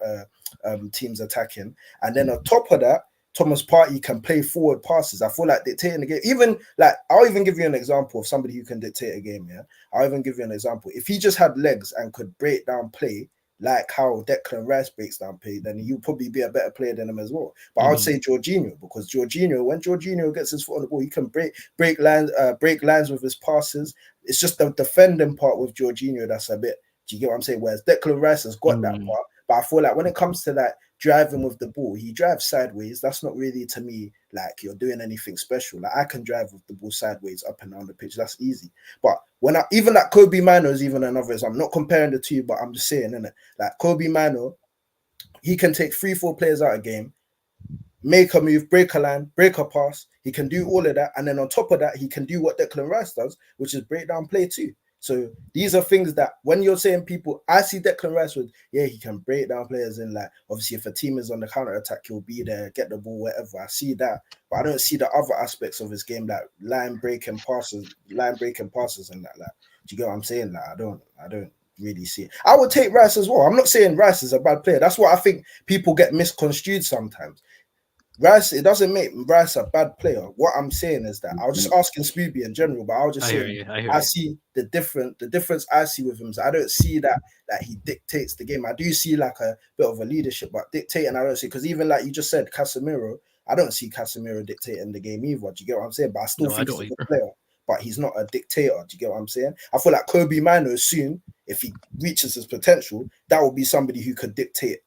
teams attacking, and then on top of that, Thomas Partey can play forward passes. I feel like dictating the game. Even like I'll even give you an example of somebody who can dictate a game. Yeah, I'll even give you an example. If he just had legs and could break down play like how Declan Rice breaks down play, then he'll probably be a better player than him as well. But I would say Jorginho, because when Jorginho gets his foot on the ball, he can break lines with his passes. It's just the defending part with Jorginho that's a bit. Do you get what I'm saying? Whereas Declan Rice has got that part, but I feel like when it comes to that driving with the ball, he drives sideways. That's not really, to me, like you're doing anything special. Like I can drive with the ball sideways up and down the pitch. That's easy. But even that Kobe Mino is even another. I'm not comparing the two, but I'm just saying, innit? Like Kobe Mino, he can take 3-4 players out of game, make a move, break a line, break a pass. He can do all of that, and then on top of that, he can do what Declan Rice does, which is break down play too. So these are things that when you're saying people, I see Declan Rice with, he can break down players in, like, obviously if a team is on the counter attack, he'll be there, get the ball, whatever. I see that, but I don't see the other aspects of his game, like line breaking passes and that. Like, do you get what I'm saying? Like, I don't really see it. I would take Rice as well. I'm not saying Rice is a bad player. That's what I think people get misconstrued sometimes. Rice, it doesn't make Rice a bad player. What I'm saying is that I was just asking Scooby in general, but I was just saying I see the difference I see with him. So I don't see that he dictates the game. I do see like a bit of a leadership, but dictating I don't see, because even like you just said, Casemiro, I don't see Casemiro dictating the game either. Do you get what I'm saying? But I still think he's a good player, but he's not a dictator. Do you get what I'm saying? I feel like Kobe Mino soon, if he reaches his potential, that will be somebody who could dictate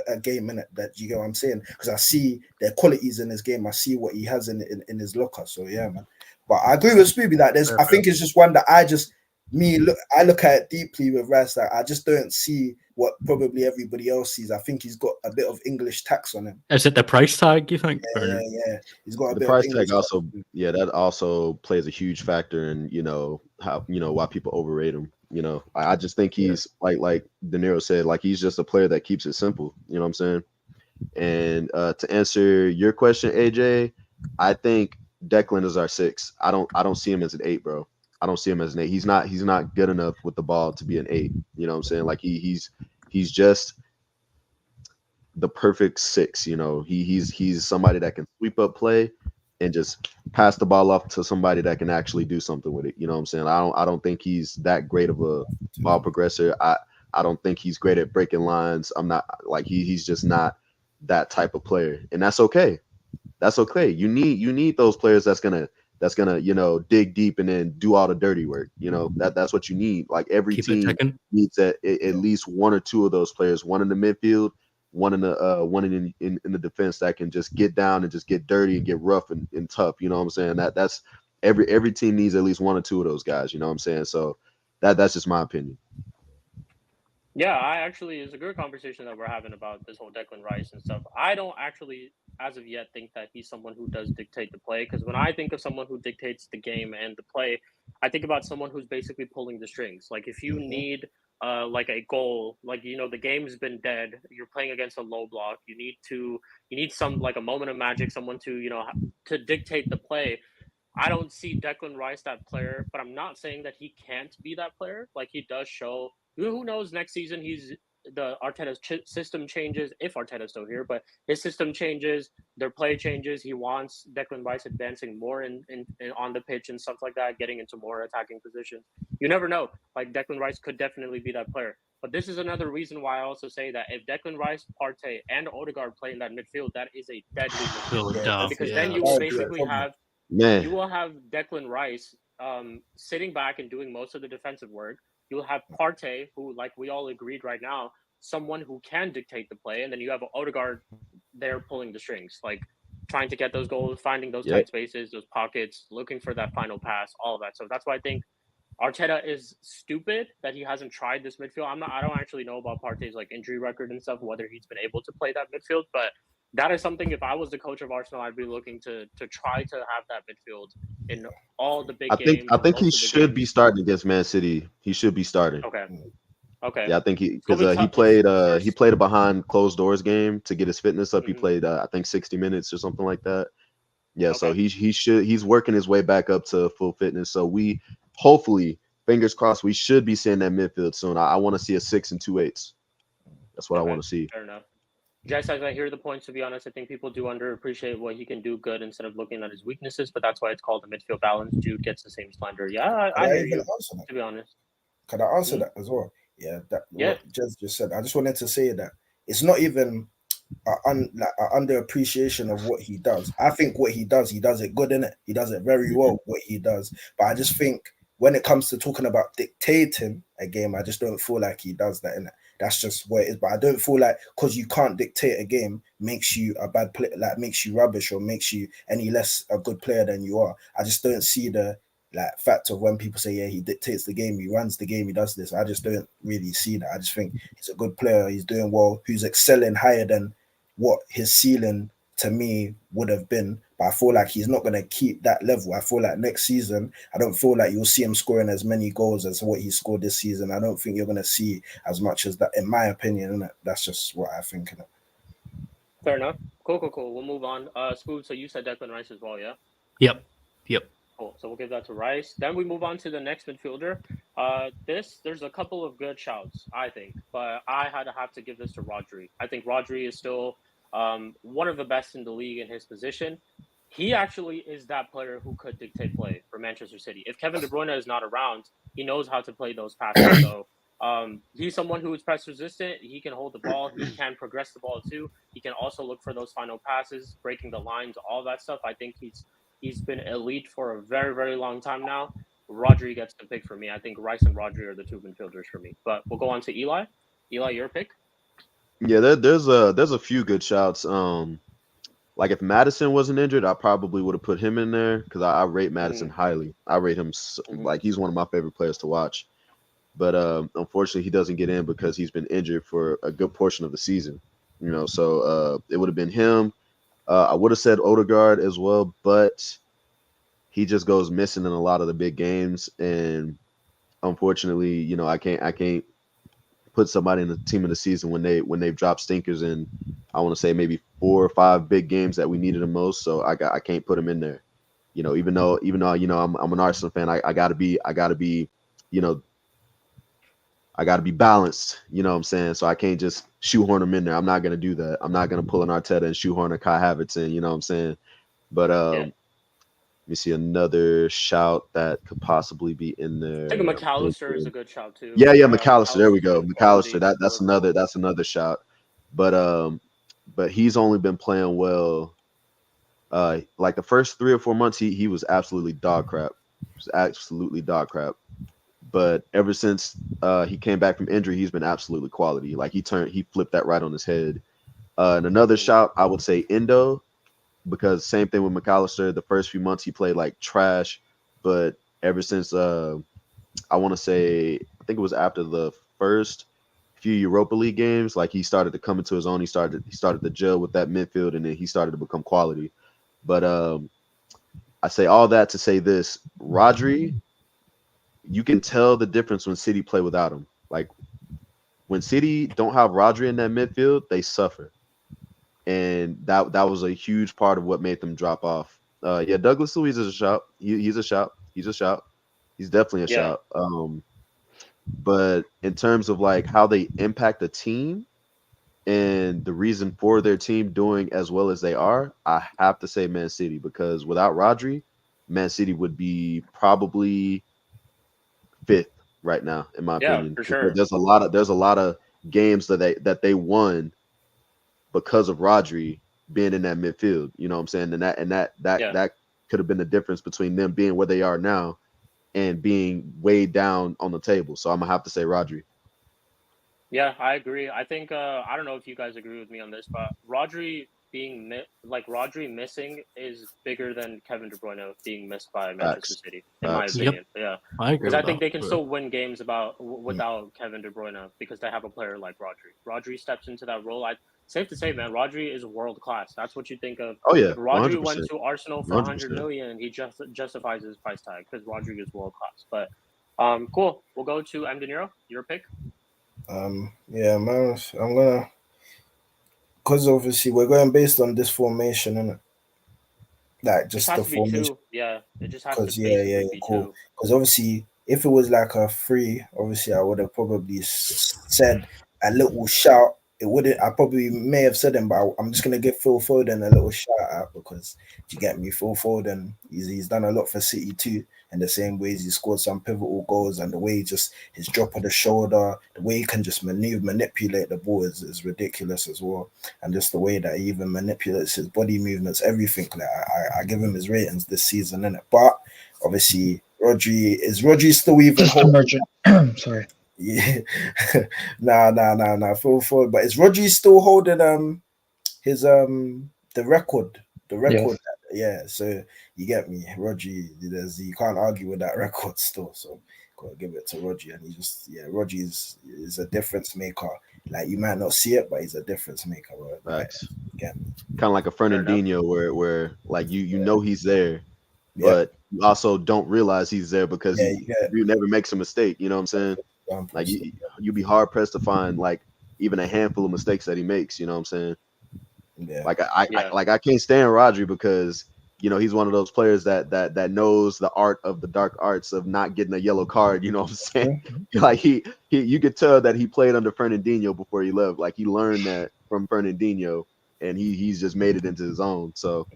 a game in it. That you get what I'm saying, because I see their qualities in his game. I see what he has in his locker. So yeah, man. But I agree with Scooby that I think it's just one that I look at it deeply with Rice. That I just don't see what probably everybody else sees. I think he's got a bit of English tax on him. Is it the price tag, you think? Yeah. He's got a The bit price of English tag also, tax. that also plays a huge factor in how why people overrate him. I just think he's like De Niro said, like he's just a player that keeps it simple. You know what I'm saying? And to answer your question, AJ, I think Declan is our 6. I don't see him as an 8, bro. I don't see him as an 8. He's not good enough with the ball to be an 8. You know what I'm saying? Like he's just the perfect 6. He's somebody that can sweep up play and just pass the ball off to somebody that can actually do something with it. You know what I'm saying? I don't think he's that great of a ball progressor. I don't think he's great at breaking lines. I'm not like he's just not that type of player, and that's okay. That's okay. You need those players that's gonna dig deep and then do all the dirty work. That's what you need. Like every Keep it team ticking. needs at least 1 or 2 of those players. One in the midfield, one in the defense that can just get down and just get dirty and get rough and tough. You know what I'm saying? That's every team needs at least 1 or 2 of those guys. You know what I'm saying? So that's just my opinion. Yeah, it's a good conversation that we're having about this whole Declan Rice and stuff. I don't actually, as of yet, think that he's someone who does dictate the play. Because when I think of someone who dictates the game and the play, I think about someone who's basically pulling the strings. Like if you need like a goal, like the game's been dead, you're playing against a low block. You need some like a moment of magic, someone to to dictate the play. I don't see Declan Rice that player, but I'm not saying that he can't be that player. Like he does show. Who knows? Next season, the Arteta's system changes if Arteta's still here, but his system changes, their play changes. He wants Declan Rice advancing more in on the pitch and stuff like that, getting into more attacking positions. You never know. Like Declan Rice could definitely be that player. But this is another reason why I also say that if Declan Rice, Partey, and Odegaard play in that midfield, that is a deadly midfield. Because then you will basically have. Man, You will have Declan Rice sitting back and doing most of the defensive work. You'll have Partey, who, like we all agreed right now, someone who can dictate the play, and then you have Odegaard there pulling the strings, like trying to get those goals, finding those tight spaces, those pockets, looking for that final pass, all of that. So that's why I think Arteta is stupid that he hasn't tried this midfield. I don't actually know about Partey's like injury record and stuff, whether he's been able to play that midfield, but that is something. If I was the coach of Arsenal, I'd be looking to try to have that midfield in all the big games. I think he should be starting against Man City. He should be starting. Okay. Yeah, I think he played a behind closed doors game to get his fitness up. Mm-hmm. He played I think 60 minutes or something like that. Yeah, so he's working his way back up to full fitness. So we hopefully, fingers crossed, we should be seeing that midfield soon. I want to see a 6 and 2 8s. That's what I want to see. Fair enough. Jess, I hear the points. To be honest, I think people do underappreciate what he can do good instead of looking at his weaknesses. But that's why it's called the midfield balance. Jude gets the same slander. Yeah, I hear you. To be honest, can I answer that as well? Yeah, what Jez just said. I just wanted to say that it's not even an underappreciation of what he does. I think what he does it good, innit? He does it very well, what he does. But I just think when it comes to talking about dictating a game, I just don't feel like he does that, innit? That's just what it is. But I don't feel like because you can't dictate a game makes you a bad player, like makes you rubbish or makes you any less a good player than you are. I just don't see the fact of when people say, yeah, he dictates the game, he runs the game, he does this. I just don't really see that. I just think he's a good player, he's doing well, who's excelling higher than what his ceiling to me would have been. But I feel like he's not going to keep that level. I feel like next season, I don't feel like you'll see him scoring as many goals as what he scored this season. I don't think you're going to see as much as that, in my opinion. And that's just what I think. Fair enough. Cool. We'll move on. Spoon, so you said Declan Rice as well, yeah? Yep. Cool. So we'll give that to Rice. Then we move on to the next midfielder. There's a couple of good shouts, I think, but I had to have to give this to Rodri. I think Rodri is still one of the best in the league in his position. He actually is that player who could dictate play for Manchester City. If Kevin De Bruyne is not around, he knows how to play those passes. So he's someone who is press resistant. He can hold the ball. He can progress the ball too. He can also look for those final passes, breaking the lines, all that stuff. I think he's been elite for a very, very long time now. Rodri gets the pick for me. I think Rice and Rodri are the two midfielders for me. But we'll go on to Eli. Eli, your pick? Yeah, there's a few good shouts. Like if Madison wasn't injured, I probably would have put him in there because I rate Madison highly. I rate him like he's one of my favorite players to watch. but unfortunately he doesn't get in because he's been injured for a good portion of the season. So it would have been him. I would have said Odegaard as well, but he just goes missing in a lot of the big games, and unfortunately, I can't put somebody in the team of the season when they've dropped stinkers in, I want to say maybe 4 or 5 big games that we needed the most. So I can't put him in there. Even though I'm an Arsenal fan, I gotta be balanced. You know what I'm saying? So I can't just shoehorn him in there. I'm not gonna do that. I'm not gonna pull an Arteta and shoehorn a Kai Havertz in. You know what I'm saying? But let me see another shout that could possibly be in there. I think McAllister is a good shout too. Yeah, McAllister. There we go. McAllister. That's another shout. But he's only been playing well. Like the first 3 or 4 months, he was absolutely dog crap. But ever since he came back from injury, he's been absolutely quality. Like he flipped that right on his head. And another shout, I would say Endo, because same thing with McAllister. The first few months he played like trash, but ever since I want to say, I think it was after the first few Europa League games, like he started to come into his own. He started to gel with that midfield, and then he started to become quality. But I say all that to say this: Rodri, you can tell the difference when City play without him. Like when City don't have Rodri in that midfield, they suffer. And that was a huge part of what made them drop off. Douglas Luiz is a shout. He's a shout. He's definitely a shout. But in terms of like how they impact the team and the reason for their team doing as well as they are, I have to say Man City, because without Rodri, Man City would be probably 5th right now, in my opinion. For sure. There's a lot of games that they won because of Rodri being in that midfield. You know what I'm saying? And that could have been the difference between them being where they are now and being way down on the table. So I'm gonna have to say Rodri. Yeah, I agree. I think I don't know if you guys agree with me on this, but Rodri missing is bigger than Kevin De Bruyne being missed by Manchester City, in my opinion. Yeah, I agree. because I think they can still win games without Kevin De Bruyne because they have a player like Rodri. Rodri steps into that role. Safe to say, man, Rodri is world class. That's what you think of. Oh yeah, Rodri 100%. went to Arsenal for 100 million. He just justifies his price tag because Rodri is world class. But cool. We'll go to M. De Niro. Your pick. Yeah, man. I'm gonna, because obviously we're going based on this formation, innit? Like just the formation. Yeah, it just has to be cool. two. Because obviously, if it was like a 3, obviously I would have probably said a little shout. It wouldn't. I probably may have said him, but I'm just gonna give Phil Foden a little shout out because you get me. Phil Foden, he's done a lot for City too. In the same ways, he scored some pivotal goals, and the way his drop of the shoulder, the way he can just manipulate the ball is ridiculous as well. And just the way that he even manipulates his body movements, everything. Like I give him his ratings this season, innit? But obviously, Rodri still even holding? Sorry. Yeah, nah. Phil Foden, but is Rodri still holding his the record? The record. Yeah, so you get me, Rodri. You can't argue with that record still. So gotta give it to Rodri, and Rodri is a difference maker. Like you might not see it, but he's a difference maker. Right? Again, kind of like a Fernandinho, where like you know he's there, but you also don't realize he's there because he never makes a mistake. You know what I'm saying? Like you'd be hard pressed to find like even a handful of mistakes that he makes. You know what I'm saying? Yeah. Like I can't stand Rodri because he's one of those players that knows the art of the dark arts of not getting a yellow card. You know what I'm saying? Like you could tell that he played under Fernandinho before he left. Like he learned that from Fernandinho, and he's just made it into his own. So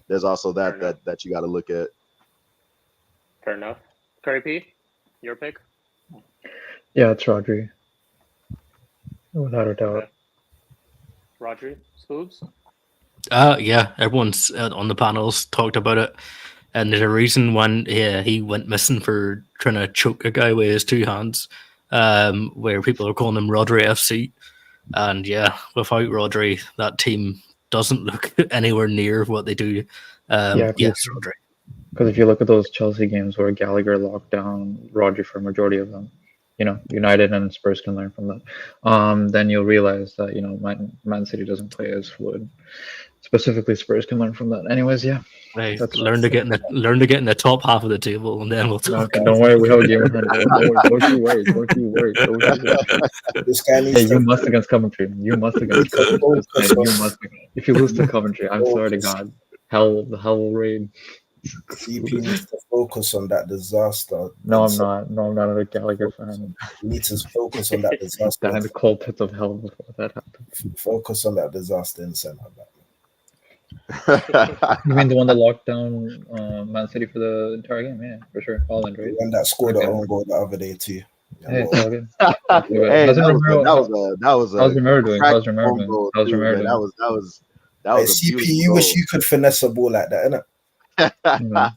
there's also that you got to look at. Fair enough. Curry P, your pick? Yeah, it's Rodri. Without a doubt. Okay. Rodri, Scoobs? Yeah, everyone's on the panels talked about it. And there's a reason when he went missing for trying to choke a guy with his 2 hands, where people are calling him Rodri FC. And without Rodri, that team doesn't look anywhere near what they do. Yes, Rodri. Because if you look at those Chelsea games where Gallagher locked down Rodri for a majority of them, United and Spurs can learn from that. Then you'll realize that Man City doesn't play as fluid. Specifically, Spurs can learn from that. Anyways, yeah. Right. That's Learn to get in the top half of the table, and then we'll talk. Don't worry, we have a game in hand. Don't you worry. Don't you worry. This guy needs Hey, to you must against Coventry. You must against Coventry. Hey, you must. If you lose to Coventry, I'm sorry to God, hell will rain. CP needs to focus on that disaster. No, I'm not. No, I'm not a Gallagher fan. He needs to focus on that disaster. Down in the cold pits of hell before that happened. Focus on that disaster in centre back. You mean the one that locked down Man City for the entire game? Yeah, for sure. Holland, right? The one that scored Okay. the own goal the other day too. Yeah, Hey, well, it's all good. Hey, How's that Romero- was a How's Romero doing? crack How's Romero home doing? goal How's too, Romero man. doing? That was hey, a CP, beautiful you wish goal. you could finesse a ball like that, innit?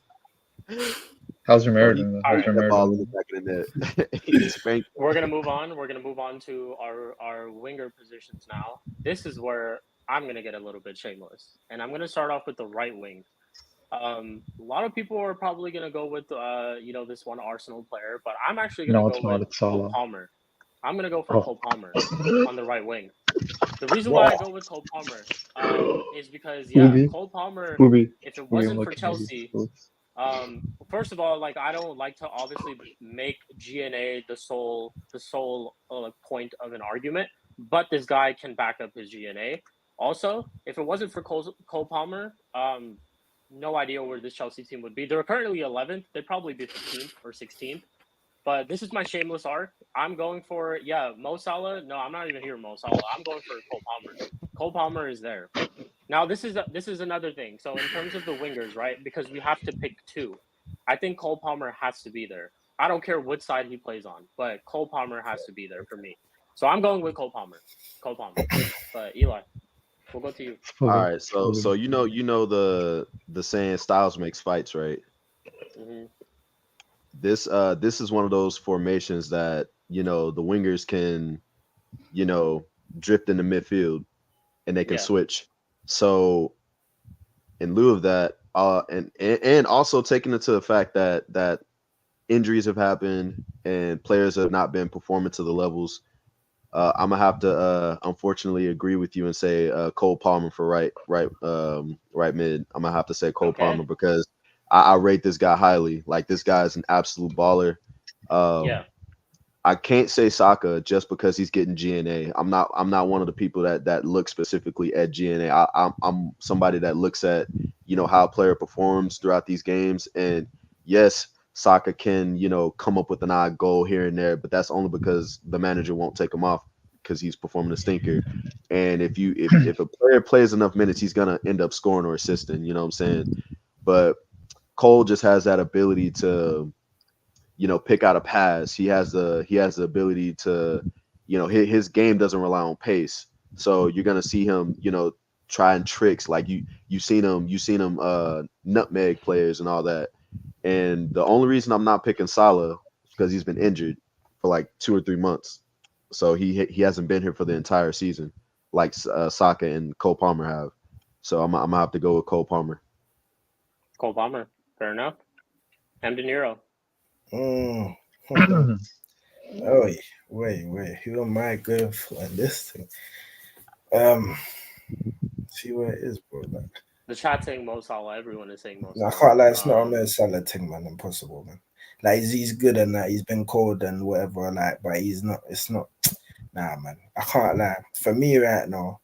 How's Romero He doing? Though? All How's right. that Romero ball in doing? the back of the net. He spanked. We're gonna move on. We're gonna move on to our winger positions now. This is where I'm gonna get a little bit shameless, and I'm gonna start off with the right wing. A lot of people are probably gonna go with this one Arsenal player, but I'm actually gonna No, go it's not. with It's Cole Salah. Palmer. I'm gonna go for Oh. Cole Palmer on the right wing. The reason why I go with Cole Palmer is because Booby. Cole Palmer. Booby. If it Booby, wasn't I'm for looking at you. Chelsea, first of all, like I don't like to obviously make GNA the sole point of an argument, but this guy can back up his GNA. Also, if it wasn't for Cole Palmer, no idea where this Chelsea team would be. They're currently 11th. They'd probably be 15th or 16th. But this is my shameless arc. I'm going for Mo Salah. No, I'm not even here Mo Salah. I'm going for Cole Palmer. Cole Palmer is there. Now this is another thing. So in terms of the wingers, right? Because we have to pick two. I think Cole Palmer has to be there. I don't care what side he plays on, but Cole Palmer has to be there for me. So I'm going with Cole Palmer. Cole Palmer. But Eli, we'll go to you. All right, so you know the saying styles makes fights, right? hmm This is one of those formations that the wingers can drift into midfield and they can Yeah. switch. So in lieu of that, and also taking into the fact that injuries have happened and players have not been performing to the levels, I'm gonna have to unfortunately agree with you and say Cole Palmer for right mid. I'm gonna have to say Cole Okay. Palmer because I rate this guy highly. Like this guy is an absolute baller. Yeah. I can't say Saka just because he's getting GNA. I'm not one of the people that look specifically at GNA. I'm somebody that looks at how a player performs throughout these games. And yes, Saka can come up with an odd goal here and there, but that's only because the manager won't take him off because he's performing a stinker. And if a player plays enough minutes, he's gonna end up scoring or assisting. You know what I'm saying? But Cole just has that ability to pick out a pass. He has the ability to, his game doesn't rely on pace. So you're gonna see him, trying tricks like you've seen him nutmeg players and all that. And the only reason I'm not picking Salah is because he's been injured for like 2 or 3 months. So he hasn't been here for the entire season like Saka and Cole Palmer have. So I'm gonna have to go with Cole Palmer. Cole Palmer. Fair enough. M. De Niro. Oh, wait. Who am I going for in this thing? See where it is, bro. Like, The chat saying Mo Salah. Everyone is saying Mo I Salah. can't lie, it's not a Mo Salah thing, man. Impossible, man. Like he's good and that he's been cold and whatever, like, but he's not. It's not. Nah, man. I can't lie. For me right now,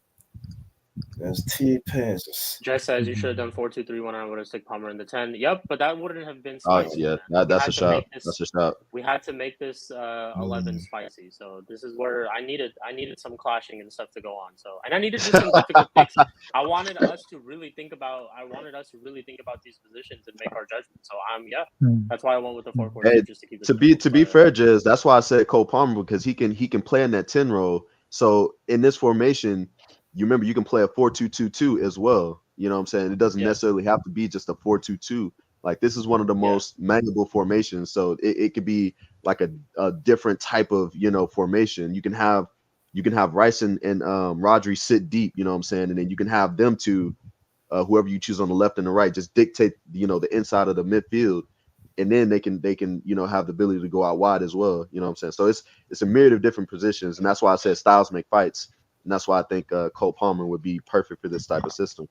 there's 2 pairs. Jess says you should have done 4-2-3-1. I would have stuck Palmer in the 10. Yep, but that wouldn't have been Oh spicy. yeah, man. that's a shot. That's a shot. We had to make this 11 spicy. So this is where I needed some clashing and stuff to go on. So and I needed just some difficult picks. I wanted us to really think about these positions and make our judgment. So that's why I went with the 4-4-2 Hey, just to keep it to be simple, fair, Jez, that's why I said Cole Palmer because he can play in that 10 role. So in this formation, you remember you can play a 4-2-2-2 as well. You know what I'm saying? It doesn't necessarily have to be just a 4-2-2. Like this is one of the most malleable formations. So it could be like a different type of formation. You can have Rice and Rodri sit deep. You know what I'm saying? And then you can have them two, whoever you choose on the left and the right, just dictate the inside of the midfield. and then they can have the ability to go out wide as well. You know what I'm saying? So it's a myriad of different positions, and that's why I said styles make fights, and that's why I think Cole Palmer would be perfect for this type of system.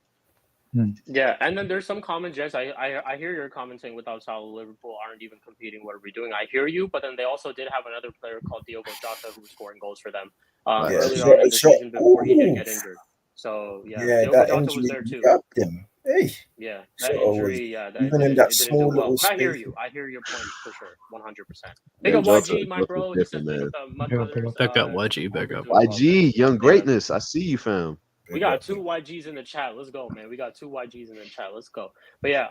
Yeah, and then there's some comments, Jess. I hear your commenting without Salah, Liverpool aren't even competing. What are we doing? I hear you, but then they also did have another player called Diogo Jota who was scoring goals for them earlier on in the season before he did get injured. So Diogo that Jota injury was there too. grabbed him. Hey, Yeah, so that injury, even in that it didn't small do well. little But I hear space. you. I hear your point for sure, 100%. Big up Jota- YG, my Jota's bro. He says different, big man. up the Mud Yeah, Brothers. Pick up YG, hope pick you're up. doing well, man. YG, young Yeah. greatness. I see you, fam. We got 2 YGs in the chat. Let's go, man. We got 2 YGs in the chat. Let's go. But yeah,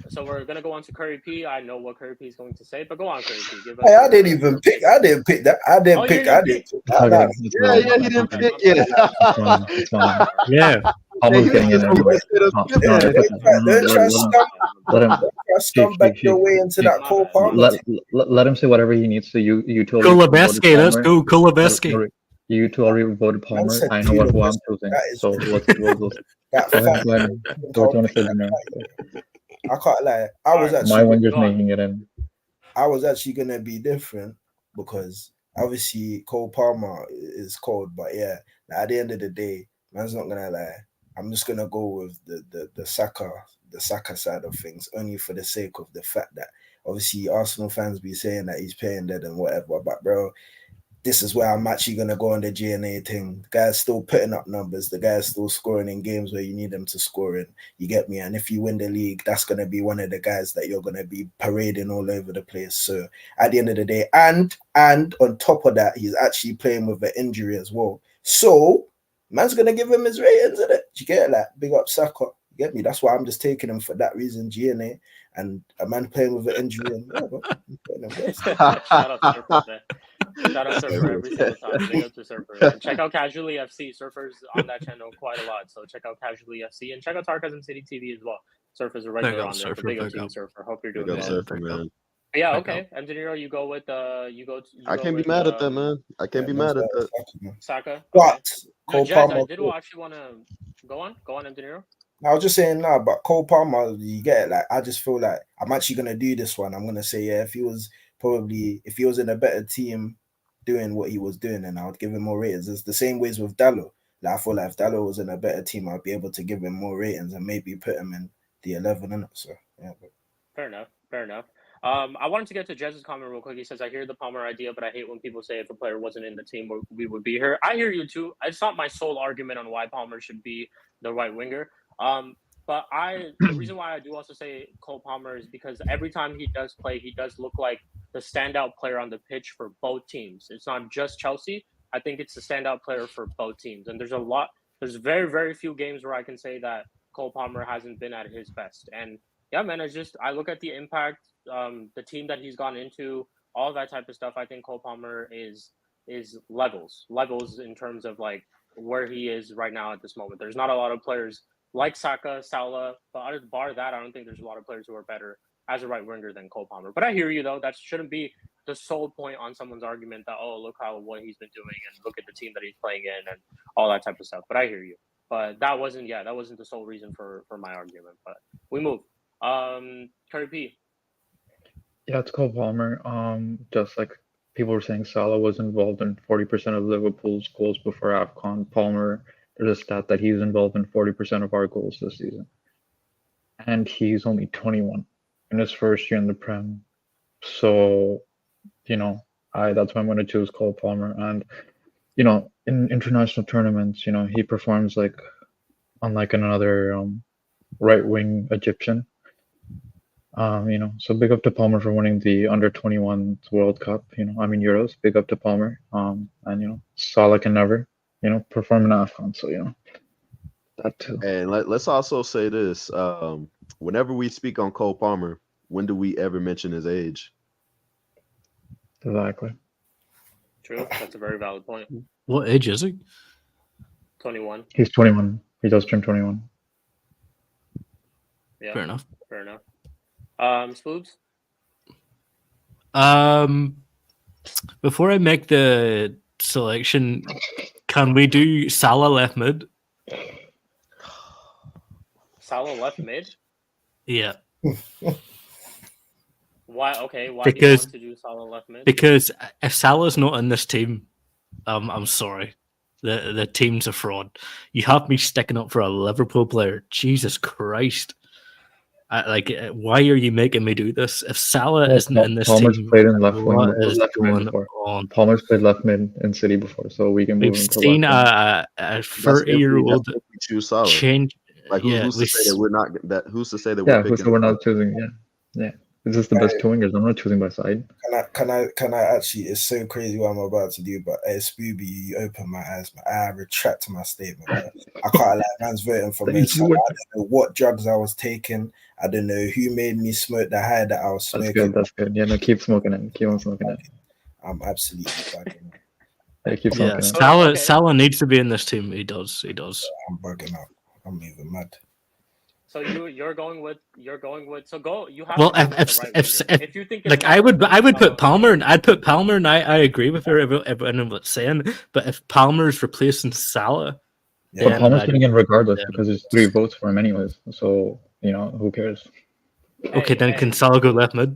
so we're gonna go on to Curry P. I know what Curry P is going to say, but go on, Curry P. Give us. Hey, I didn't even pick. I didn't pick that. I didn't Oh, you pick. didn't I pick? didn't pick. It's okay. It's Yeah, fine. yeah, he didn't Okay, pick my it. bad. It's fine. It's fine. Yeah. Palmer's getting in Just anyway. always hit us No, with no, that. it's okay. No, Don't try let him scumbag your way into that My Cole bad. Palmer. let him say whatever he needs to. You two Kulabeski, let's go, Kulabeski. You two already voted Palmer. said I know who I'm Kulabeski. choosing. That is- So let's go. That Go ahead. fat- Go ahead. Do what you want to say, Junior. I can't lie. I was Alright. My actually winger's go on. making it in. I was actually gonna be different because obviously Cole Palmer is cold, but yeah, at the end of the day, man's not gonna lie. I'm just gonna go with the Saka side of things, only for the sake of the fact that obviously Arsenal fans be saying that he's paying dead and whatever, but bro, this is where I'm actually gonna go on the GNA thing. The guy's still putting up numbers. The guy's still scoring in games where you need him to score in. You get me? And if you win the league, that's gonna be one of the guys that you're gonna be parading all over the place. So at the end of the day, and on top of that, he's actually playing with an injury as well. So man's gonna give him his ratings, isn't it? You get that? Big up Saka. You get me? That's why I'm just taking him for that reason. GNA and a man playing with an injury and whatever. I'm putting him first. Shout out to Surfer, man. Shout out Surfer every single time. Big up to Surfer. And check out Casually FC. Surfer's on that channel quite a lot. So check out Casually FC and check out Sarcasm City TV as well. Surfer's a regular Big up on there. Surfer, Big up big to you, up. Surfer. Hope you're Big doing up, well. Surfer, man. Yeah, Big okay. Engineer, you go with I can't be mad at that, man. I can't be mad at that. Saka. But Okay. Cole Jazz, I Palmer. did actually want to go on, Engineer. I was just saying now, but Cole Palmer, you get it. Like, I just feel like I'm actually gonna do this one. I'm gonna say, yeah, if he was in a better team doing what he was doing, then I would give him more ratings. It's the same ways with Dallo. Like, I feel like if Dallo was in a better team, I'd be able to give him more ratings and maybe put him in the 11 in it. So yeah. Fair enough. I wanted to get to Jez's comment real quick. He says, I hear the Palmer idea, but I hate when people say if a player wasn't in the team, we would be here. I hear you too. It's not my sole argument on why Palmer should be the right winger. But the reason why I do also say Cole Palmer is because every time he does play, he does look like the standout player on the pitch for both teams. It's not just Chelsea. I think it's the standout player for both teams. And there's very, very few games where I can say that Cole Palmer hasn't been at his best. And yeah, man, I look at the impact, the team that he's gone into, all that type of stuff. I think Cole Palmer is levels in terms of like where he is right now at this moment. There's not a lot of players like Saka, Salah, but bar that, I don't think there's a lot of players who are better as a right winger than Cole Palmer. But I hear you though. That shouldn't be the sole point on someone's argument that, oh, look what he's been doing and look at the team that he's playing in and all that type of stuff. But I hear you. But that wasn't the sole reason for my argument. But we move. Curry P. Yeah, it's Cole Palmer. Just like people were saying, Salah was involved in 40% of Liverpool's goals before AFCON. Palmer, there's a stat that he's involved in 40% of our goals this season. And he's only 21 in his first year in the Prem. So, that's why I'm going to choose Cole Palmer. And, in international tournaments, he performs like unlike another right wing Egyptian. So big up to Palmer for winning the under-21 World Cup, Euros. Big up to Palmer. And Salah can never, perform in AFCON. So, that too. And let's also say this. Whenever we speak on Cole Palmer, when do we ever mention his age? Exactly. True. That's a very valid point. What age is he? 21. He's 21. He does turn 21. Yeah. Fair enough. Spoobs? Before I make the selection, can we do Salah left mid? Salah left mid? Yeah. Why? Okay, why Because- do you want to do Salah left mid? Because if Salah's not in this team, I'm sorry. The team's a fraud. You have me sticking up for a Liverpool player. Jesus Christ. Why are you making me do this? If Salah isn't in this Palmer's team, played in left wing what before, is left mid going before. on? Palmer's played left mid in City before, so we can move We've him to seen left wing. a That's if 30-year-old we choose Salah. change. Like who's to say that we're not that? Who's to say that Yeah, we're picking? so we're not choosing. Yeah. It's just the best two wingers. I'm not choosing by side. Can I actually? It's so crazy what I'm about to do, but Spooby, you open my eyes, man. I retract my statement. Man. I can't like man's voting for me. So I don't know what drugs I was taking. I don't know who made me smoke the high that I was smoking. That's good. Yeah, no, keep smoking it. Keep on smoking it. I'm absolutely bugging out. Yeah, keep Yeah, smoking it. Salah needs to be in this team. He does. I'm bugging out. I'm even mad. So you're going with so go you have Well, to go with the right winger. If you think it's like not I would right, put Palmer and I'd put Palmer and I agree with everyone was saying, but if Palmer's replacing Salah, But then Palmer's I'd- getting in regardless yeah. because there's 3 votes for him anyways. So who cares? okay, then can Salah go left mid?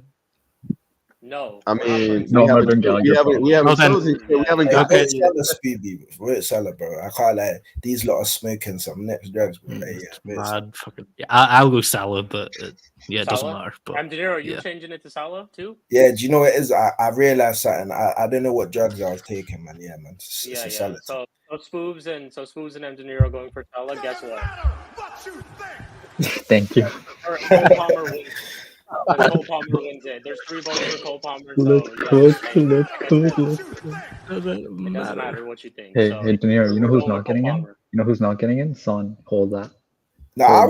No. I we're not mean, putting No, we I'm not haven't, doing Gallagher. we haven't Oh, then- chosen. We haven't Yeah, got. okay. We're at Salah, bro. I can't like these lot are smoking some next drugs, bro. Like, It's we're at Salah. mad fucking. Yeah, I'll go Salah, but it doesn't Salah? matter. But Dinero, are you yeah. changing it to Salah too? Yeah, do you know what it is? I realized something. I don't know what drugs I was taking, man. Yeah, man. It's Yeah. a Salah. So Spoobs and Dinero going for Salah. Guess what? Thank you. Or Cole Palmer wins. Cole Palmer wins it. There's 3 votes for Cole Palmer. So Let's yeah, cook. hey, Let's cook. Doesn't it doesn't matter what you think. Hey, so, hey, Deniro, you know we're who's going not with Cole getting in? Palmer. You know who's not getting in? Son, hold that. No, I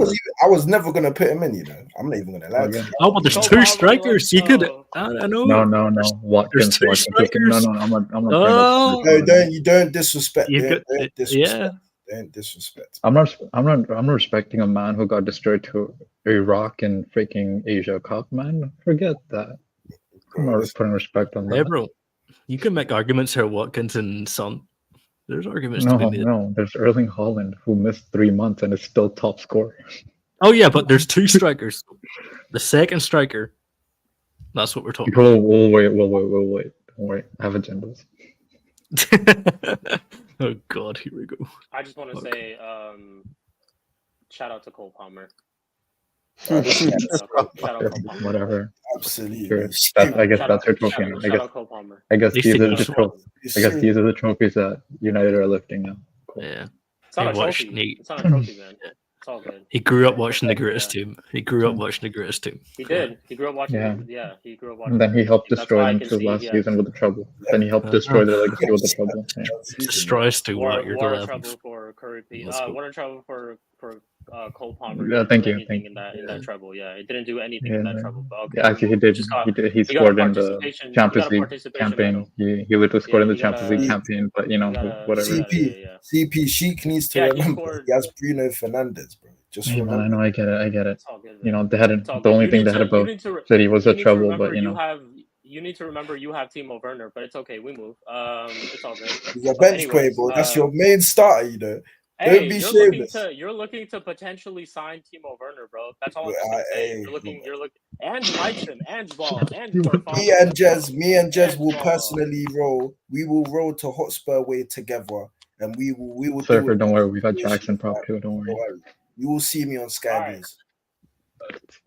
was never gonna put him in. You know, I'm not even gonna lie to Okay. you. Oh, but there's Cole 2 Palmer, strikers. let's You could. go. I know. No. Watkins. 2 Watkins. strikers. No, I'm not. Oh. No, don't disrespect. You Don't could. disrespect. Yeah. Don't disrespect. I'm not respecting a man who got destroyed to Iraq and freaking Asia Cup, man. Forget that. I'm Bro, not this- putting respect on Yeah, that. bro. You can make arguments here, Watkins and Son. There's arguments to be made. No. There's Erling Haaland who missed 3 months and is still top scorer. Oh yeah, but there's 2 strikers. The second striker. That's what we're talking about. We'll wait. Don't worry. I have agendas. Oh god, here we go. I just want to Okay. say, shout out to Cole Palmer. bro, Shout out Cole Palmer. Whatever. absolutely. Sure. I guess Shout that's your out- trophy. shout now. out- I shout guess out Cole Palmer. At least these he are the knows trophies. I guess these are the trophies that United are lifting now. Cool. Yeah. It's not He a watched trophy. Nate. It's not a trophy, man. It's all good. He grew up watching the greatest Yeah. team. He grew up watching the greatest team. He did. He grew up watching. Yeah. He grew up watching. And then he helped That's destroy why I them can to see, last yeah. season with the trouble. Then he helped destroy their legacy with the trouble. Yeah. Destroys to what? You're the War 11th. trouble for Curry P. Let's go. War trouble for Cole Palmer. Yeah, Didn't thank do you, anything thank in that you. treble. Yeah, it didn't do anything in that Yeah. treble. But okay, Yeah, actually, he did. just got- He did. He you got a scored in the participation- Champions you got a League participation campaign. medal. He literally scored in the you Champions gotta- League campaign, but You gotta- whatever. yeah, CP. yeah. CP Sheik needs to Yeah, he remember scored- he has Bruno Fernandes, bro. Just Yeah, man, I remember. know. I get it. It's all good. You man. know, they had It's all the good. only You thing need they had to- about you need to- City was you a need to trouble, remember but you know. you need to remember you have Timo Werner, but it's okay. We move. It's all good. He's a But bench anyways, player, bro. That's your main starter, you know. Hey, Don't be you're looking shameless. you're looking to potentially sign Timo Werner, bro. That's all I'm Well, just gonna say. hey. You're looking. Ange likes him. Ange ball. Ange Farfán. Me and Jez will Ball. personally roll. We will roll to Hotspur way together, and we will. Surfer, do it. don't worry. We've had Jackson prop too. Don't Don't worry. worry. You will see me on Sky Alright. News.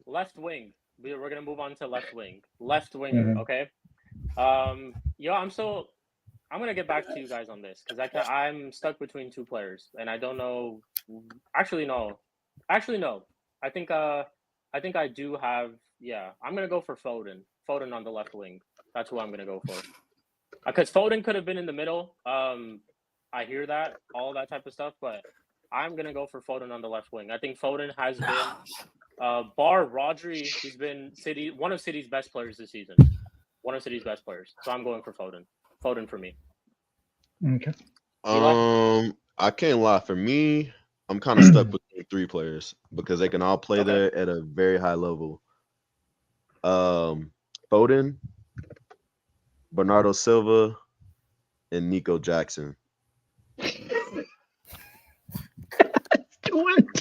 Left wing. We're gonna move on to left wing. Left winger. Mhm. Okay. I'm gonna get back to you guys on this because I'm stuck between 2 players and I don't know. Actually, no. I think I do have. Yeah, I'm gonna go for Foden. Foden on the left wing. That's who I'm gonna go for. Because Foden could have been in the middle. I hear that, all that type of stuff, but I'm gonna go for Foden on the left wing. I think Foden has been, bar Rodri, he's been one of City's best players this season. One of City's best players. So I'm going for Foden. Foden for me. Okay. I can't lie. For me, I'm kind of stuck between 3 players because they can all play Okay. there at a very high level. Foden, Bernardo Silva, and Nico Jackson.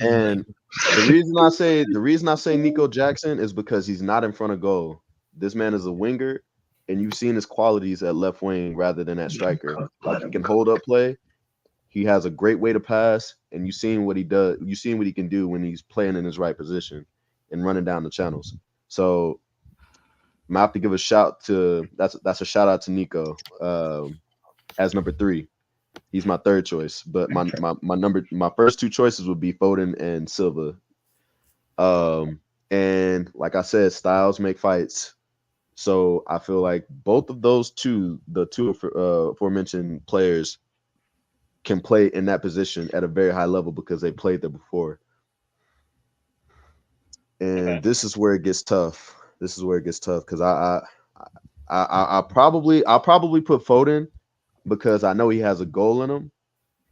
And the reason I say Nico Jackson is because he's not in front of goal. This man is a winger, and you've seen his qualities at left wing rather than at striker. Like, he can hold up play. He has a great way to pass, and you've seen what he does. You've seen what he can do when he's playing in his right position and running down the channels. So I'm gonna have to give a shout to that's a shout out to Nico as number 3. He's my third choice, but my first 2 choices would be Foden and Silva. And like I said, styles make fights. So I feel like both of those the two aforementioned players, can play in that position at a very high level because they played there before. And this is where it gets tough. Because I'll probably put Foden because I know he has a goal in him.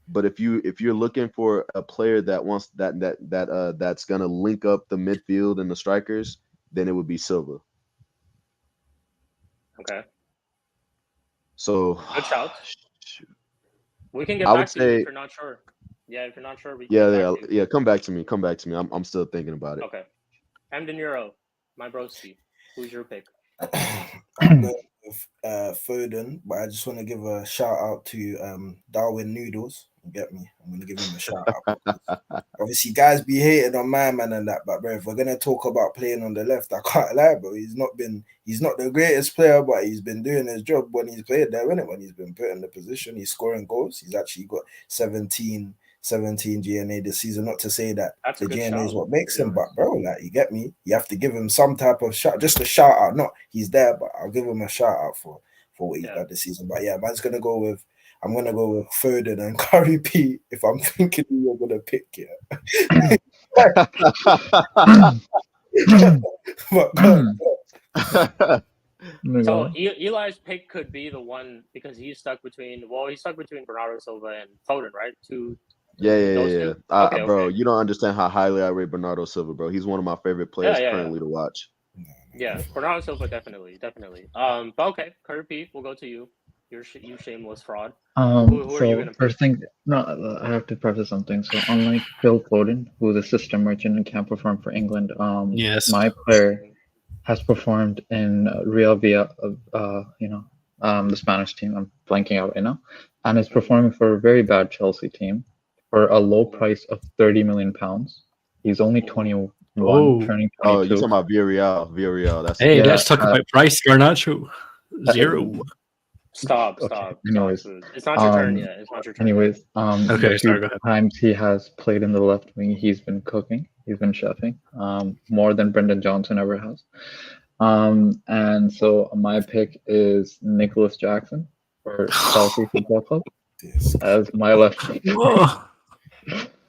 But if you're looking for a player that wants that's gonna link up the midfield and the strikers, then it would be Silva. Okay. So good shout. We can get I back would to you say, if you're not sure. Yeah, if you're not sure, we can get back to you. come back to me. I'm still thinking about it. Okay. Hamden Euro, my broski. Who's your pick? I'm going with Foden, but I just want to give a shout out to Darwin Noodles. You get me? I'm gonna give him a shout out. Obviously, guys be hating on my man and that, but bro, if we're gonna talk about playing on the left, I can't lie, bro. He's not the greatest player, but he's been doing his job when he's played there, innit? When he's been put in the position, he's scoring goals. He's actually got 17 GNA this season. Not to say that the GNA is what makes him, but bro, like, you get me? You have to give him some type of shout, just a shout out. Not he's there, but I'll give him a shout out for what he's done this season. But yeah, I'm gonna go with Foden and Curry P. If I'm thinking you're gonna pick it. So Eli's pick could be the one because he's stuck between Bernardo Silva and Foden, right? Yeah. Bro, okay. You don't understand how highly I rate Bernardo Silva, bro. He's one of my favorite players currently to watch. Yeah, Bernardo Silva definitely. But okay, Curry P, we'll go to you. You shameless fraud. Who are you gonna first thing, I have to preface something. So unlike Phil Foden, who's a system merchant and can't perform for England, my player has performed in Real Via, the Spanish team. I'm blanking out right now, and is performing for a very bad Chelsea team for a low price of £30 million. He's only 21, turning 22. Oh, you're talking about Villarreal. Let's talk about price. Garnacho 0. Stop. Anyways, it's not your turn yet. It's not your turn. Anyways, okay, sorry, go ahead. Times he has played in the left wing, he's been cooking. He's been chefing, more than Brendan Johnson ever has. And so my pick is Nicholas Jackson for Chelsea Football Club as my left wing.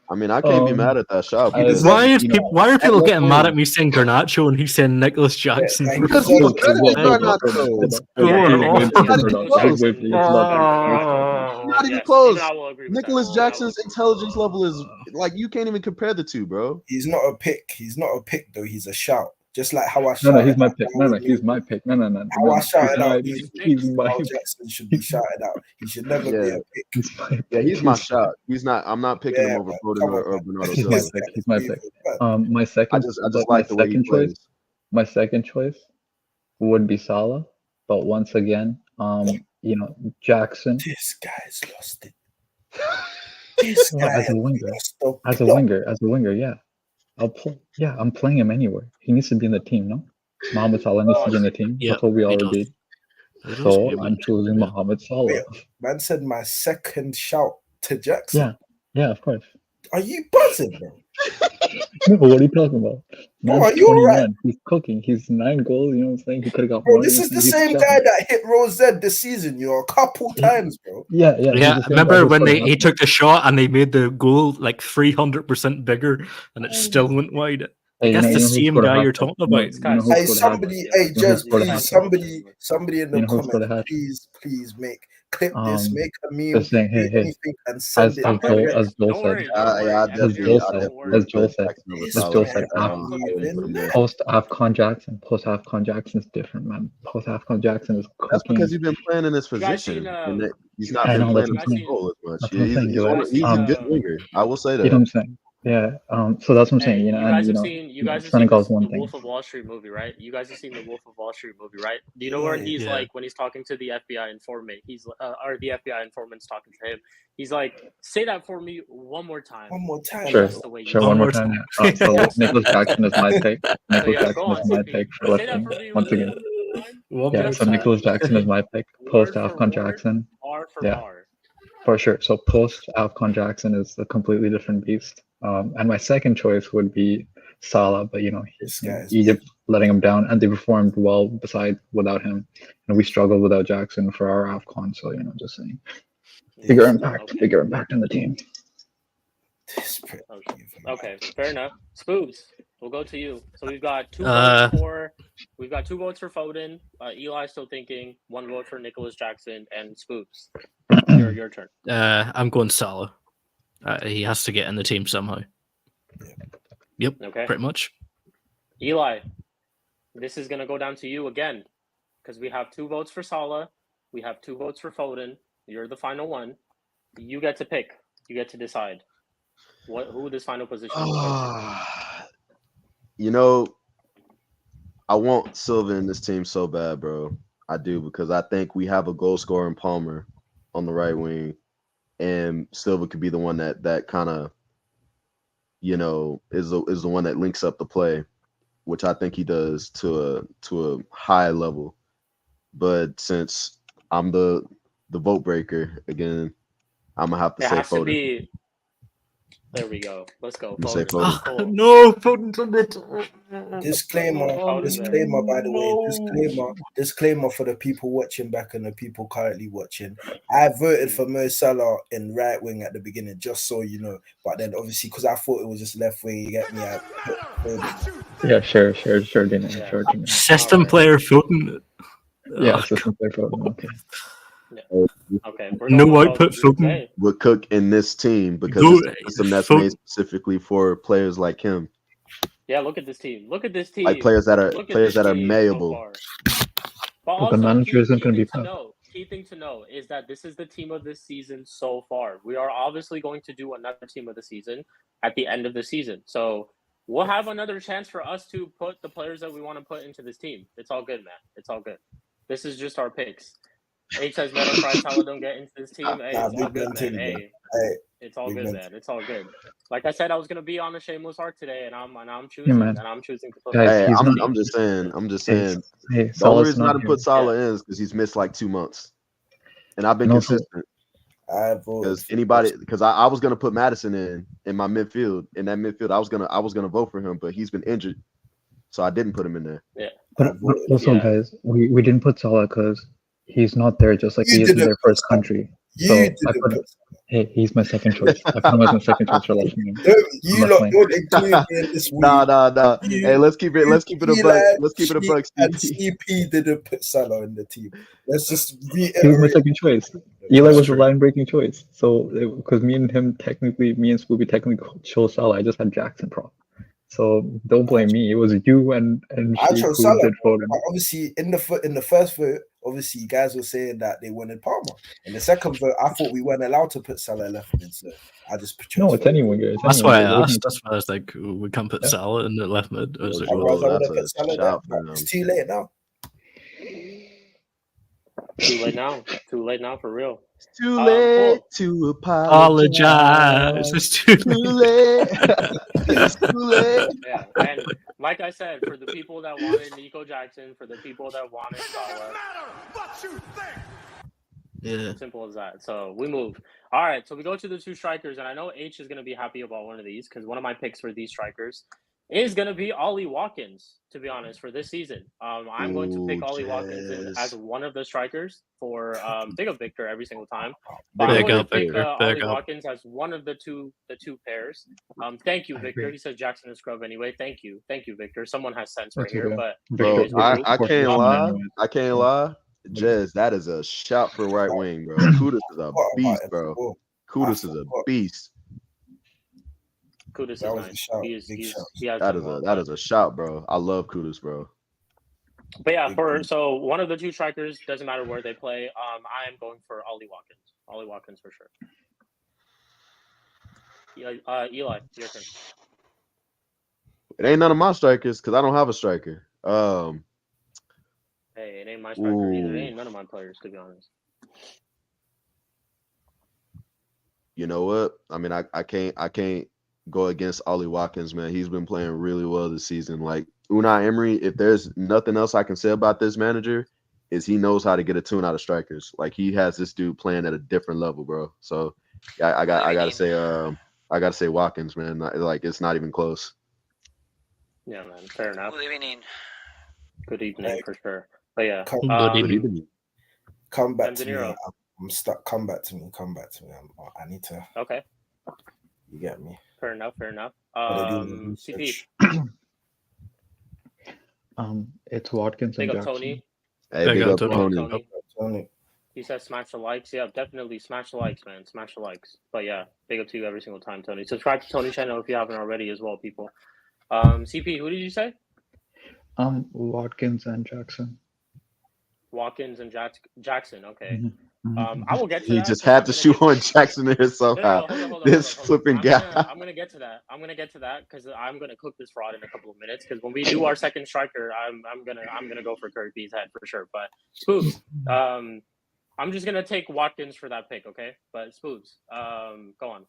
I mean, I can't be mad at that shot. Why are people getting mad at me saying Garnacho and he's saying Nicholas Jackson? Because not even close. Nicholas Jackson's intelligence level is like, you can't even compare the two, bro. He's not a pick though. He's a shout. Just like how I shouted. No, he's my pick. He's my pick. No. How I shouted out, Jackson should be shouted out. He should never be a pick. He's my shout. He's not. I'm not picking him over Foden or Bernardo Silva. He's my pick. My second. I just like the way he plays. My second choice would be Salah, but once again, Jackson. This guy's lost it. This guy as a winger, yeah. I'm playing him anywhere. He needs to be in the team, no? Mohamed Salah needs to be in the team. That's what we all agreed. So I'm choosing Mohamed Salah. Man said my second shout to Jackson. Yeah, of course. Are you buzzing, bro? No, what are you talking about? Bro, are you alright? He's cooking. He's 9 goals. You know what I'm saying? He could have got more. Bro, this is the same guy that hit Rose this season, a couple times, bro. Yeah. Remember when he took the shot and they made the goal like 300% bigger and it still went wide? That's the same guy you're talking about. Somebody in the comments, please clip this, make a meme, hey, and send it. As Joel said, post AFCON Jackson is different, man. Post AFCON Jackson is cooking. That's because you've been playing in this position. He's not been playing as much. He's a good winger. I will say that. You know what I'm saying? Yeah. So that's what I'm saying. Hey, You know, you and guys you have know, seen you guys have seen Senegal's this one the thing. Wolf of Wall Street movie, right? You guys have seen the Wolf of Wall Street movie, right? Do you know when he's Yeah. like when he's talking to the FBI informant, he's or the FBI informant's talking to him. He's like, "Say that for me one more time." One more time. And Sure. that's the way you Sure. say One it. more more time. time. Yeah. So Yes. Nicholas Jackson is my pick. So Nicholas yeah, go Jackson on, is my CP. pick for Say left that wing for me once again. One Yeah. more So time. Nicholas Jackson is my pick. Post Word for Afcon word, Jackson. bar for Yeah. bar. For sure. So post Afcon Jackson is a completely different beast. And my second choice would be Salah, but This guy's Egypt letting him down, and they performed well without him. And we struggled without Jackson for our Afcon. So just saying, bigger impact in the team. Okay, fair enough. Spoobs, we'll go to you. So we've got two votes for Foden. Eli's still thinking. One vote for Nicholas Jackson and Spoobs. Your turn. I'm going Salah. He has to get in the team somehow. Yep. Okay. Pretty much. Eli, this is gonna go down to you again, because we have 2 votes for Salah, we have 2 votes for Foden. You're the final one. You get to pick. You get to decide who this final position will go to. I want Silva in this team so bad, bro. I do, because I think we have a goal scorer in Palmer on the right wing, and Silva could be the one that kind of, is the one that links up the play, which I think he does to a high level. But since I'm the vote breaker again, I'm gonna have to say has to Foden. be. There we go. Let's go. I'm gonna say Foden. Foden. Cool. No, Foden's on it. Disclaimer, by the way, disclaimer for the people watching back and the people currently watching. I voted for Mo Salah in right wing at the beginning, just so you know. But then obviously, because I thought it was just left wing, you get me out. Yeah, sure, Dina. Yeah. Sure, Dina. System player Foden. Yeah, system player Foden. Okay. Okay. No output Foden. Hey, Would cook in this team because Go- it's a system that's Foden- made specifically for players like him, yeah, look at this team. Look at this team. like players that are Look at this team malleable. So far. But Well, the manager isn't going to be Pep. Key thing to know is that this is the team of this season so far. We are obviously going to do another team of the season at the end of the season. So we'll have another chance for us to put the players that we want to put into this team. It's all good, man. It's all good. This is just our picks. H says Metal Cry Salah don't get into this team. Hey, it's all good, man. Hey, it's all good, man. It's all good. Like I said, I was gonna be on a shameless heart today, and I'm choosing, man. and I'm choosing to put. Guys, Hey, he's not- I'm just saying. Hey, The only Salah's reason I not didn't here. put Salah in is because he's missed like 2 months, and I've been And also- consistent. I voted Because I was gonna put Madison in my midfield. In that midfield, I was gonna vote for him, but he's been injured, so I didn't put him in there. But also, guys, we didn't put Salah because he's not there just like he is in their first country. Hey, he's my second choice. I put him as my second choice for left wing. You lot don't include me in this week. Nah. Hey, let's keep it a buck. Let's keep it a buck. And CP didn't put Salah in the team. Let's just He was my reiterate. second choice. Eli was the line-breaking choice. So, because me and Spoopy technically chose Salah, I just had Jackson prop. So don't blame me. It was you and I Sheik chose who Salah. did Foden. But obviously, in the first vote, obviously, you guys were saying that they wanted Palmer. In the second vote, I thought we weren't allowed to put Salah left mid, so I just chose No, it's Foden. anyone, guys. That's why anyone. I asked. That's why I was like, we can't put Salah in the left mid. I was like, Otherwise, I would that's have put a Salah there, shout but for it's them. too late now. Too late now. Too late now for real. It's too Cool. late to apologize. It's too Too late. late. It's too late. Yeah, and like I said, for the people that wanted Nico Jackson, for the people that wanted Salah, Yeah. simple as that. So we move. All right, so we go to the 2 strikers, and I know H is going to be happy about one of these because one of my picks for these strikers is going to be Ollie Watkins, to be honest, for this season. I'm going to pick Ooh, Ollie Watkins yes. as one of the strikers for big up Victor every single time. But Big I'm Big going up, to pick Victor. Big Ollie up. Watkins as one of the two pairs. Thank you, I Victor. agree. He said Jackson is scrub anyway. Thank you, Victor. Someone has sense right That's here, okay. but Bro, anyways, we I move. can't Support lie. anyways. I can't lie. Jez, that is a shout for right wing, bro. Kudus is a beast, bro. Kudus is a beast. Kudus is That was a nice. shout. He is, Big shout. he has That done is well, that is a shout, bro. I love Kudus, bro. But yeah, Big so one of the 2 strikers, doesn't matter where they play. I am going for Ollie Watkins. Ollie Watkins for sure. Eli, your turn. It ain't none of my strikers because I don't have a striker. Hey, it ain't my striker either. It Ooh. ain't none of my players, to be honest. You know what? I mean, I can't go against Ollie Watkins, man. He's been playing really well this season. Like Unai Emery, if there's nothing else I can say about this manager, is he knows how to get a tune out of strikers. Like he has this dude playing at a different level, bro. So yeah, I gotta say Watkins, man. Like it's not even close. Yeah, man. Fair enough. Good evening. Good evening for sure. But yeah, Come, Good evening. come back And to De me. Niro. I'm stuck. Come back to me. I need to. Okay. You get me? Fair enough. Gotta do the CP, research. It's Watkins big and up Jackson. Tony. Hey, Big big up up Tony. Tony. Tony, He says smash the likes. Yeah, definitely smash the likes, man. Smash the likes. But yeah, big up to you every single time, Tony. Subscribe to Tony's channel if you haven't already as well, people. CP, who did you say? Watkins and Jackson. Watkins and Jackson. Okay. Mhm. I will get to He that. just 'cause had I'm to gonna shoe get- on Jackson there No, somehow. hold This on. flipping guy. I'm gonna get to that. I'm gonna get to that because I'm gonna cook this fraud in a couple of minutes. Because when we do our second striker, I'm gonna go for Kirby's head for sure. But Spoobs, I'm just gonna take Watkins for that pick, okay? But Spoobs, go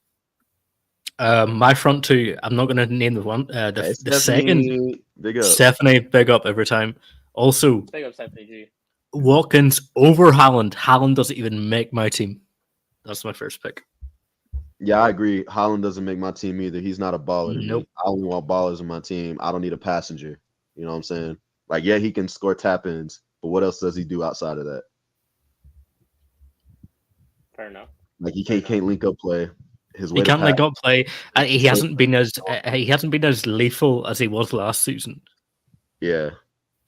on. My front two, I'm not going to name the one. Hey, The second, Stephanie, big up. Stephanie, big up every time. Also, Big up Stephanie G. Watkins over Haaland. Haaland doesn't even make my team. That's my first pick. Yeah, I agree. Holland doesn't make my team either. He's not a baller to me. Nope. I only want ballers in my team. I don't need a passenger. You know what I'm saying? Like, yeah, he can score tap-ins, but what else does he do outside of that? Fair enough. Like, he can't link up play. His way He to can't like pass- up play. He hasn't been as lethal as he was last season. Yeah.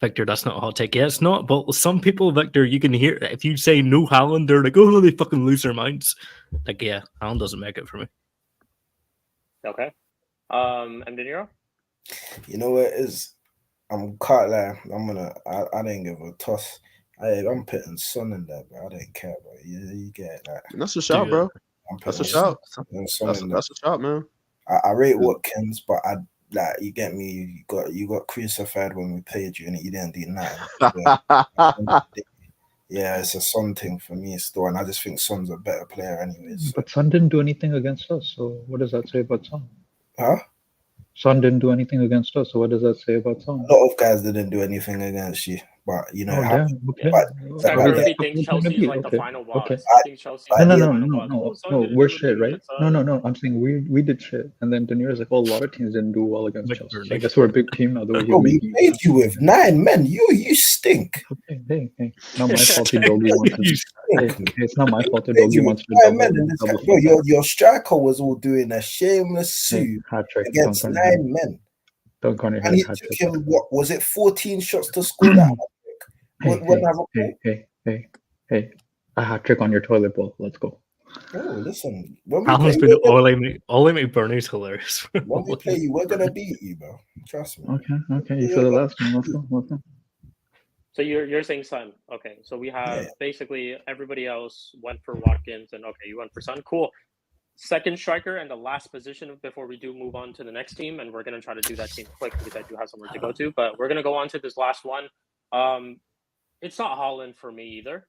Victor, that's not a hot take. Yeah, it's not. But some people, Victor, you can hear if you say no Haaland, they're like, oh, they fucking lose their minds. Like, yeah, Haaland doesn't make it for me. Okay. And De Niro? you know what it is? I'm can't lie. I didn't give a toss. I'm putting Son in there, but I didn't care, bro. You get it, like And that's a shot, Dude. bro. I'm That's a putting shot. Son in there. That's a shot, man. I rate Watkins, but I like you get me. You got crucified when we played you, and you didn't do nothing. Yeah, it's a Son thing for me still, and I just think Son's a better player, anyways. But Son didn't do anything against us, so what does that say about Son? Huh? Son didn't do anything against us, so what does that say about Son? A lot of guys didn't do anything against you, but you know, Oh, damn. Okay. but- So Yeah, everybody but- thinks Chelsea's like the Okay. final boss. Okay. I think Chelsea's No, like no, the no, final boss. Oh, Son didn't we're do shit, anything right? against us. No. I'm saying we did shit, and then De Niro's like, oh, a lot of teams didn't do well against Victor, Chelsea. So I guess we're a big team now. The way bro, we you played you with 9 men. You stink. Hey, not my fault. Doggy wants You to. It's not my fault. Played Doggy you wants with to 9 men in this game. Bro, your striker was all doing a shameless sue hat trick against Don't 9 men. Don't call your And head it hat took trick. him, what was it, 14 shots to score that hat trick? Hey, a hat trick on your toilet bowl. Let's go. Oh, listen, when we Haaland's play been you, oiling me Bernie's hilarious. when we play you, we're gonna beat you, bro. Trust me. Okay. You said the last one. Let's go. So you're saying Son. Okay. So we have Yeah. basically everybody else went for Watkins, and okay, you went for Son. Cool. Second striker and the last position before we do move on to the next team, and we're gonna try to do that team quick because I do have somewhere to go to. But we're gonna go on to this last one. It's not Haaland for me either.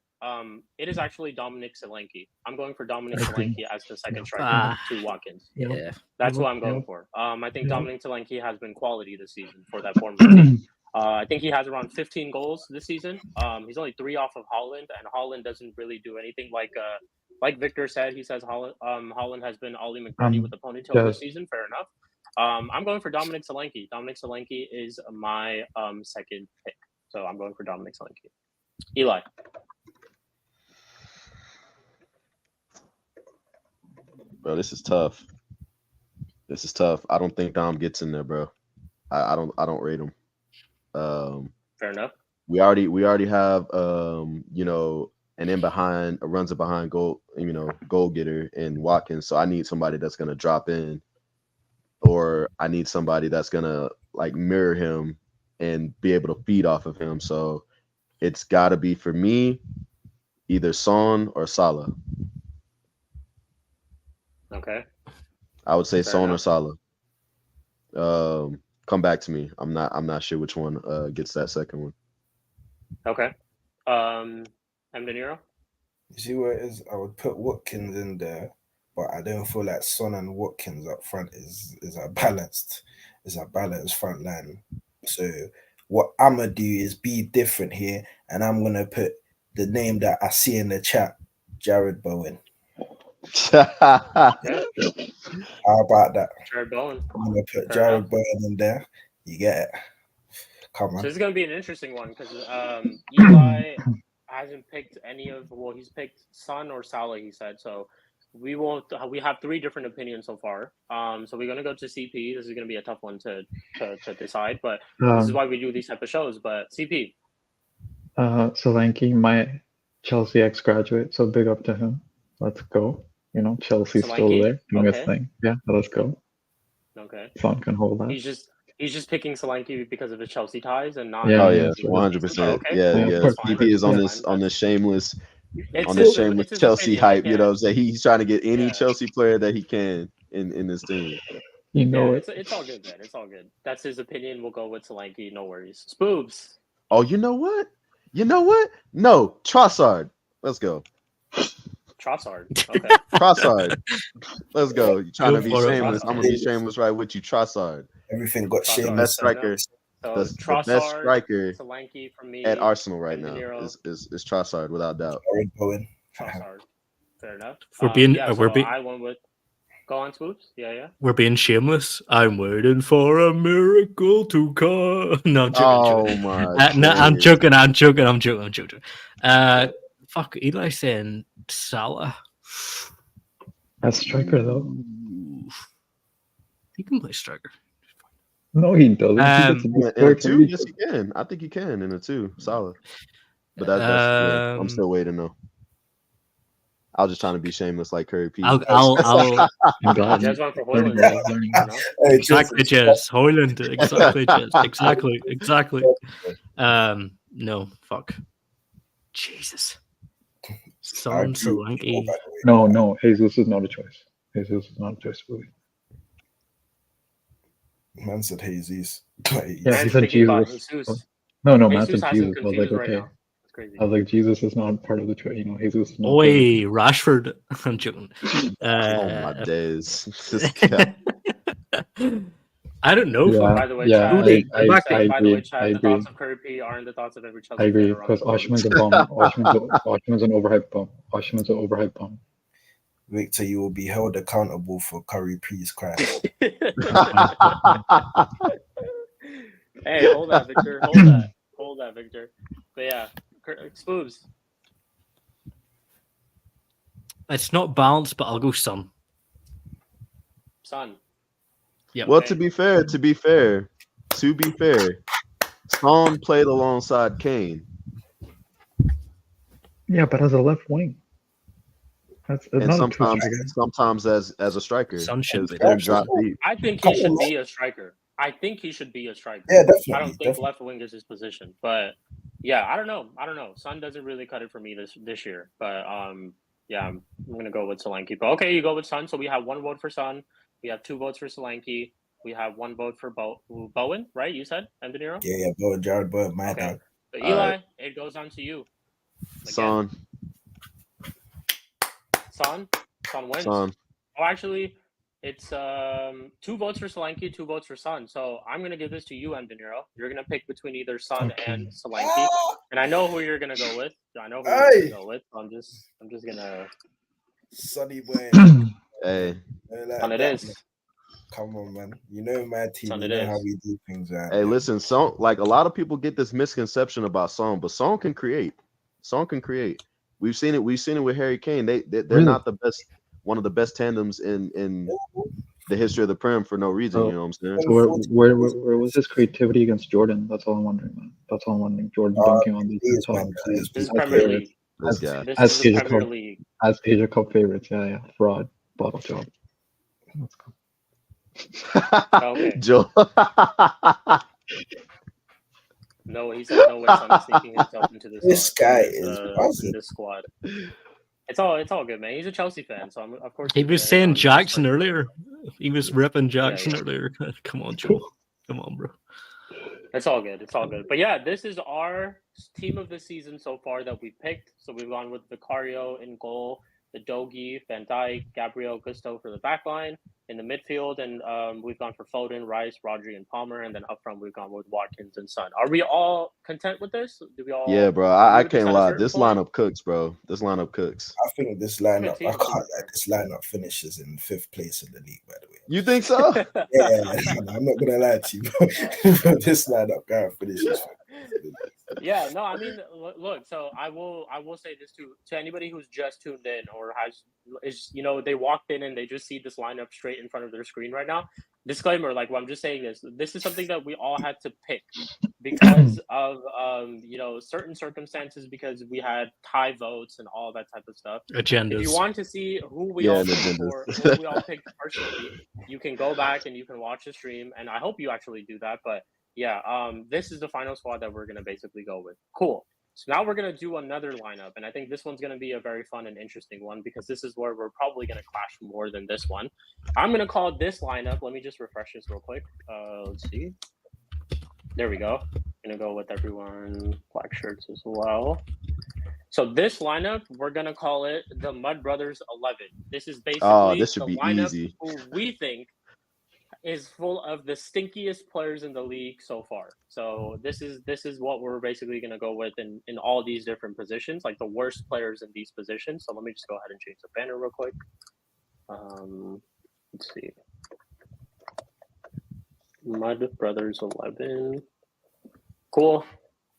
It is actually Dominic Solanke. I'm going for Dominic Solanke as the second striker to Watkins. Yeah. That's what I'm going Yep. for. I think Yep. Dominic Solanke has been quality this season for that Bournemouth team. I think he has around 15 goals this season. He's only 3 off of Haaland, and Haaland doesn't really do anything. Like Victor said, he says Haaland has been Ollie McBurney with the ponytail this season. Fair enough. I'm going for Dominic Solanke. Dominic Solanke is my second pick, so I'm going for Dominic Solanke. Eli. Bro, this is tough. I don't think Dom gets in there, bro. I don't rate him. Fair enough. We already have an in behind, a runs it behind goal getter in Watkins. So I need somebody that's gonna drop in, or I need somebody that's gonna like mirror him and be able to feed off of him. So it's gotta be for me, either Son or Salah. Okay. I would say Fair Son or enough. Salah. Come back to me. I'm not sure which one gets that second one. Okay. M. De Niro? You see where it is? I would put Watkins in there, but I don't feel like Son and Watkins up front is a balanced front line. So what I'm gonna do is be different here, and I'm gonna put the name that I see in the chat, Jared Bowen. Yeah, How about that? Jared Bowen. I'm gonna put Fair Jared enough. Bowen in there. You get it? Come So on. this is gonna be an interesting one because Eli hasn't picked any of. Well, he's picked Son or Salah. He said so. We won't. We have 3 different opinions so far. So we're gonna go to CP. This is gonna be a tough one to decide, but this is why we do these type of shows. But CP, Solanke, my Chelsea ex-graduate, so big up to him. Let's go. You know, Chelsea's still Solanke? there doing his Okay. thing. Yeah, let's go. okay, Son can hold that. he's just picking Solanke because of his Chelsea ties and not. Yeah, Oh yeah, yeah, that's right. 100%. Okay, Yeah, cool. yeah. That's fine. PP is on That's this fine. shameless It's his Chelsea opinion. I hype. You know what I'm saying? He's trying to get any Yeah. Chelsea player that he can in this team. You know Yeah, it. it's all good, man. It's all good. That's his opinion. We'll go with Solanke. No worries. Spoobs. Oh, you know what? No, Trossard. Let's go. Trossard. Okay. Trossard. Let's go. You trying Go to be for it, shameless? man. I'm gonna be shameless right with you, Trossard. Everything got Trossard. The shameless. best striker, So the best Trossard, striker Solanke for me. at Arsenal right M. De now Niro. is Trossard without doubt. Jared Bowen. Trossard. Fair enough. We're being yeah, we're so being I went with. Go on, Spoobs. Yeah. we're being shameless. I'm waiting for a miracle to come. No, I'm joking. I'm joking. my No, I'm days. joking. I'm joking. Fuck, Eli saying Salah. That's striker though. Ooh. He can play striker. No, he doesn't. He gets to be In a scored for 2, each. yes, he can. I think he can in a 2. Solid. But that's yeah, I'm still waiting though. I was just trying to be shameless like Curry P. I'll I'm glad. You guys went for Learning, Hoyland. learning. Hey, exactly, Jesus. Jez. Hoyland. Exactly, Jez. Exactly. No, fuck. Jesus. I Son agree with you, Solanke. by the way. No, Jesus is not a choice. Jesus is not a choice, really. Man said Jesus. Yeah, he Man's said thinking about Jesus. Jesus. No, man Jesus said has him Jesus. I was like, confused right okay. now. It's crazy. I was like, Jesus is not part of the choice. You know, Jesus is not part of Oi, Rashford. I'm joking. Oh my days. This guy. I don't know. Yeah. fuck. By the way, Yeah, Chad, Rudy, I by the way, agree. Chad, I the agree. thoughts of Curry P aren't the thoughts of every Chelsea I agree fan around because the world. Oshman's a bum. Oshman's an overhyped bum. Oshman's an overhyped bum. Victor, you will be held accountable for Curry P's crimes. Hey, hold that, Victor. Hold that, Victor. But yeah, Spoobs. It's not balanced, but I'll go Son. Son. Yep. Well, Okay. to be fair, Son played alongside Kane. Yeah, but as a left wing. That's And not a two striker. sometimes as a striker. Son should His be player there. drop deep. I think he should be a striker. I think he should be a striker. Yeah, definitely. I don't think definitely. left wing is his position, but yeah, I don't know. Son doesn't really cut it for me this year, but yeah, I'm gonna go with Solanke. But okay, you go with Son. So we have 1 vote for Son. We have 2 votes for Solanke. We have 1 vote for Bowen, right? You said M. De Niro. Yeah, Bowen, Jared Bowen, my Okay. dad. So All Eli, right. it goes on to you. Again. Son. Son wins. Son. Oh, actually, it's 2 votes for Solanke, 2 votes for Son. So I'm gonna give this to you, M. De Niro. You're gonna pick between either Son Okay. and Solanke, and I know who you're gonna go with. So I'm just gonna. Sonny boy. Hey. Son it is. Come on, man. You know my team. Son You it know is. how we do things, man. Hey, listen, Son, like a lot of people get this misconception about Son, but Son can create. We've seen it with Harry Kane. They're Really? not the best, one of the best tandems in the history of the Prem for no reason. So- You know what I'm saying? So where was his creativity against Jordan? That's all I'm wondering, man. That's all I'm wondering. Jordan dunking on these Please, top man, please. This is Okay. Premier League. This guy. This As is the Asia Premier Cup. League. as Asia Cup favorites. Yeah, fraud, bottle job. Let's go. Okay. Joe. No, he said no way. Son is sneaking himself into this. This guy is in buzzing. this squad. It's all good, man. He's a Chelsea fan, so of course He he's was gonna hate saying on his Jackson first earlier. He was ripping Jackson yeah. earlier. Come on, Joe. Come on, bro. It's all good. It's all good. But yeah, this is our team of the season so far that we picked. So we've gone with Vicario in goal, the Dogi, Van Dijk, Gabriel, Gusto for the back line. In the midfield, and we've gone for Foden, Rice, Rodri, and Palmer. And then up front, we've gone with Watkins and Son. Are we all content with this? Do we all Yeah, bro. agree I with this can't at a lie. certain This point? lineup cooks, bro. This lineup cooks. I think this lineup, team, I to can't be fair. this lineup finishes in 5th place in the league, by the way. You think so? Yeah, I'm not gonna lie to you, bro. This lineup can't finishes 5th. Yeah, no, I mean, look. So I will say this to anybody who's just tuned in or is they walked in and they just see this lineup straight in front of their screen right now. Disclaimer, like, well, I'm just saying this is something that we all had to pick because of certain circumstances, because we had tie votes and all that type of stuff. Agendas. If you want to see who we Yeah, all and picked agendas. who we all picked personally, you can go back and you can watch the stream, and I hope you actually do that. But yeah, this is the final squad that we're gonna basically go with. Cool. So now we're gonna do another lineup, and I think this one's gonna be a very fun and interesting one because this is where we're probably gonna clash more than this one. I'm gonna call this lineup. Let me just refresh this real quick. Let's see. There we go. I'm gonna go with everyone black shirts as well. So this lineup, we're gonna call it the Mud Brothers 11. This is basically this should the be lineup easy. who we think is full of the stinkiest players in the league so far. So this is what we're basically gonna go with in all these different positions, like the worst players in these positions. So let me just go ahead and change the banner real quick. Let's see. Mud Brothers 11. Cool.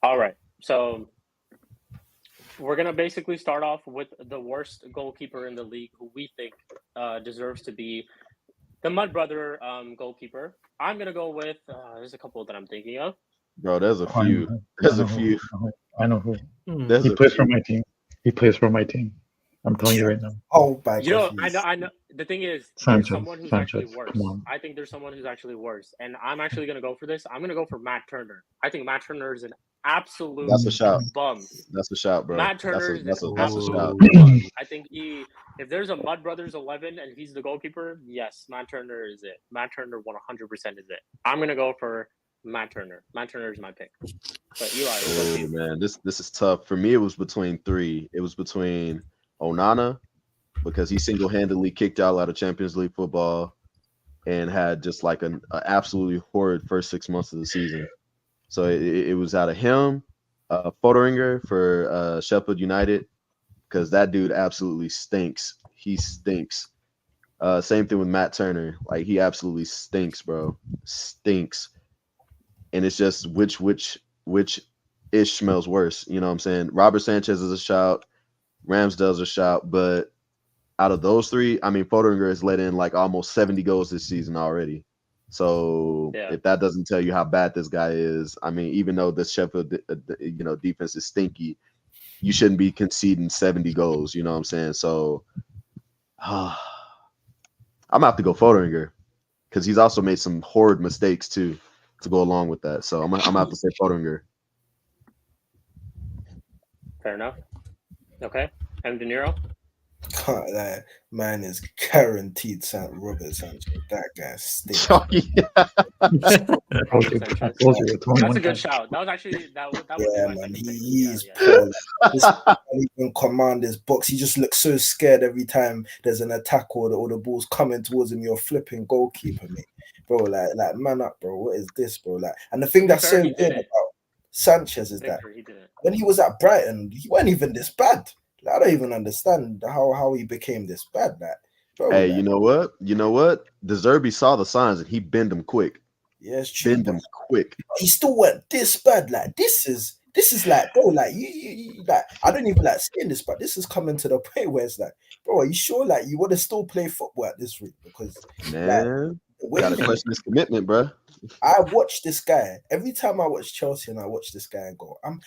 All right. So we're gonna basically start off with the worst goalkeeper in the league, who we think deserves to be the Mud Brother goalkeeper. I'm gonna go with. There's a couple that I'm thinking of. Bro, there's a few. There's a few. I know who. There's He a plays few. for my team. He plays for my team. I'm telling you right now. Oh my god. I know. The thing is, Sanchez, there's someone who's Sanchez, actually worse. come on. I think there's someone who's actually worse, and I'm actually gonna go for this. I'm gonna go for Matt Turner. I think Matt Turner is an absolute That's a shout. bum. That's a shout, bro. Matt Turner is That's a an shout. absolute bum. I think if there's a Mud Brothers 11 and he's the goalkeeper, yes, Matt Turner is it. Matt Turner 100% is it. I'm gonna go for Matt Turner. Matt Turner is my pick. But Eli, what's Oh you? man, this is tough. For me, it was between three. It was between Onana, because he single-handedly kicked y'all out of Champions League football and had just like an absolutely horrid first 6 months of the season. So it was out of him, Foteringer for Sheffield United, because that dude absolutely stinks. He stinks. Same thing with Matt Turner. Like, he absolutely stinks, bro. Stinks. And it's just which ish smells worse. You know what I'm saying? Robert Sanchez is a shout. Ramsdale's a shout. But out of those three, I mean, Foteringer has let in like almost 70 goals this season already. So if that doesn't tell you how bad this guy is, I mean, even though this Sheffield, defense is stinky, you shouldn't be conceding 70 goals. You know what I'm saying? So I'm gonna have to go Foteringer, because he's also made some horrid mistakes too to go along with that. So I'm gonna have to say Foteringer. Fair enough. Okay. M. De Niro? Can't lie, man is guaranteed Robert Sanchez. That guy stinks. Oh, yeah. I told you, That's a good shout. That was actually that was Yeah, my man, second pick. he's Yeah. poor. This guy can't even command his box. He just looks so scared every time there's an attack or the ball's coming towards him. You're flipping goalkeeper, mate. Bro, like man up, bro. What is this, bro? Like, and the thing that's so he good didn't. about Sanchez is that Victor, he didn't. when he was at Brighton, he wasn't even this bad. I don't even understand how he became this bad. Like, bro, Hey, like, you know what? De Zerbi saw the signs and he bent them quick. yeah, it's true. Bend them quick. He still went this bad. Like, this is like, bro, like you like, I don't even like saying this, but this is coming to the point where it's like, bro, are you sure like you want to still play football at this rate? Because Man, like, gotta question his commitment, bro. I watch this guy every time I watch Chelsea and I watch this guy and go, I'm